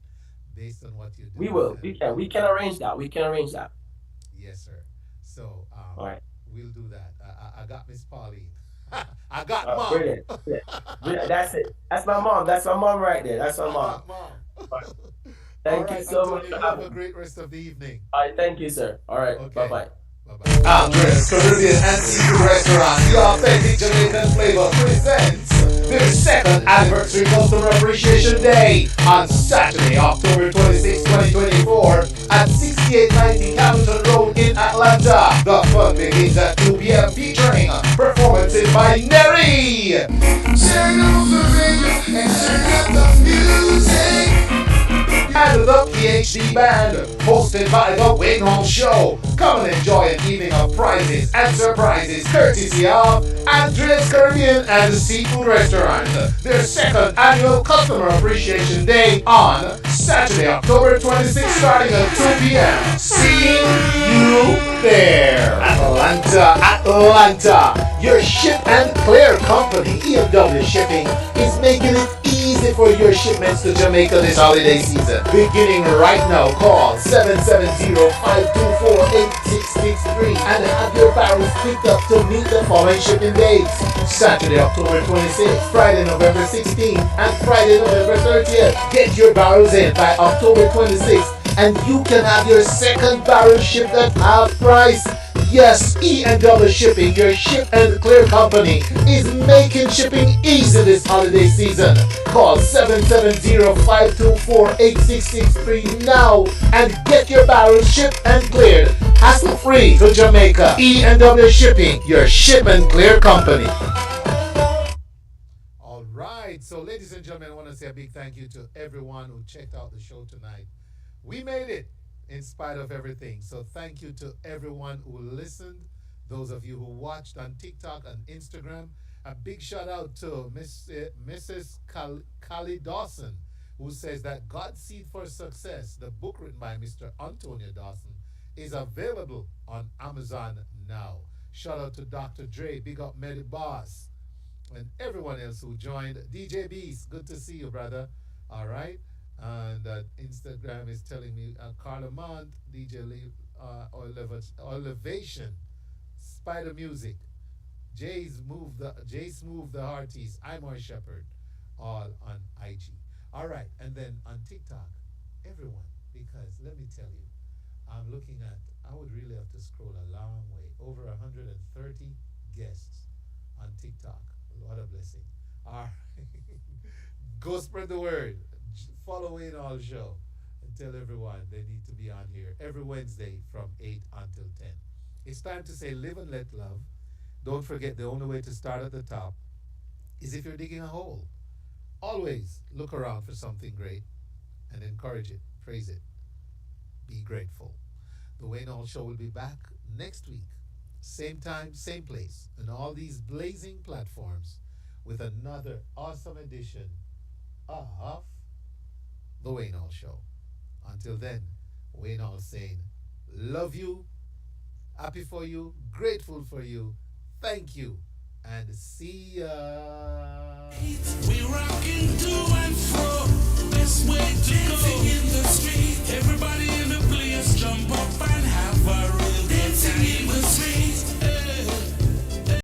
[SPEAKER 2] based on what you
[SPEAKER 9] We
[SPEAKER 2] do.
[SPEAKER 9] will.
[SPEAKER 2] And
[SPEAKER 9] We can arrange that. We can arrange that.
[SPEAKER 2] yes, sir. So
[SPEAKER 9] All right.
[SPEAKER 2] we'll do that. I got Miss Pauline. I got mom.
[SPEAKER 9] Brilliant. Brilliant. Brilliant. That's it. That's my mom. That's my mom right there. That's my
[SPEAKER 2] I
[SPEAKER 9] mom.
[SPEAKER 2] got mom.
[SPEAKER 9] All right.
[SPEAKER 2] All
[SPEAKER 9] Thank you
[SPEAKER 2] right,
[SPEAKER 9] so much
[SPEAKER 2] Antonio.
[SPEAKER 9] for
[SPEAKER 2] You have a
[SPEAKER 9] having me.
[SPEAKER 2] great rest of the evening.
[SPEAKER 9] All right. Thank you, sir. All right. Bye
[SPEAKER 2] Okay.
[SPEAKER 9] bye.
[SPEAKER 2] Bye bye. Andres Caribbean and Seafood Restaurant, the authentic Jamaican flavor, presents their second anniversary Customer Appreciation Day on Saturday, October 26, 2024 at 6890 Hamilton Road in Atlanta. The fun begins at 2 p.m. featuring performances by Neri. Turn up the radio and turn up the music. And the PhD Band, hosted by The Wayne Hall Show. Come and enjoy an evening of prizes and surprises, courtesy of Andrea's Caribbean and Seafood Restaurant. Their second annual Customer Appreciation Day on Saturday, October 26th, starting at 2 p.m. See you there. Atlanta. Your ship and clear company, EMW Shipping, is making it easy for your shipments to Jamaica this holiday season. Beginning right now, call 770-524-8663 and have your barrels picked up to meet the following shipping dates. Saturday, October 26th, Friday, November 16th, and Friday, November 30th. Get your barrels in by October 26th and you can have your second barrel shipped at half price. Yes, E&W Shipping, your ship and clear company, is making shipping easy this holiday season. Call 770-524-8663 now and get your barrels shipped and cleared hassle-free to Jamaica. E&W Shipping, your ship and clear company. All right, so ladies and gentlemen, I want to say a big thank you to everyone who checked out the show tonight. We made it in spite of everything. So thank you to everyone who listened, those of you who watched on TikTok and Instagram. A big shout out to Mrs. Kali Dawson, who says that God's Seed for Success, the book written by Mr. Ontonio Dawson, is available on Amazon now. Shout out to Dr. Dre, big up Medi Boss, and everyone else who joined. DJ Beast, good to see you, brother. All right. And Instagram is telling me Carla Mont, DJ Elevation, Spider Music, Jay Smooth the Hearties, I'm our Shepherd, all on IG. All right, and then on TikTok, everyone, because let me tell you, I'm looking at, I would really have to scroll a long way, over 130 guests on TikTok. What a blessing. All right. Go spread the word. Follow in all show and tell everyone they need to be on here every Wednesday from 8 until 10. It's time to say live and let love. Don't forget the only way to start at the top is if you're digging a hole. Always look around for something great and encourage it, praise it, be grateful. The Wayne Hall Show will be back next week, same time, same place, on all these blazing platforms with another awesome edition of The Wayne Hall Show. Until then, Wayne Hall saying, love you, happy for you, grateful for you, thank you, and see ya.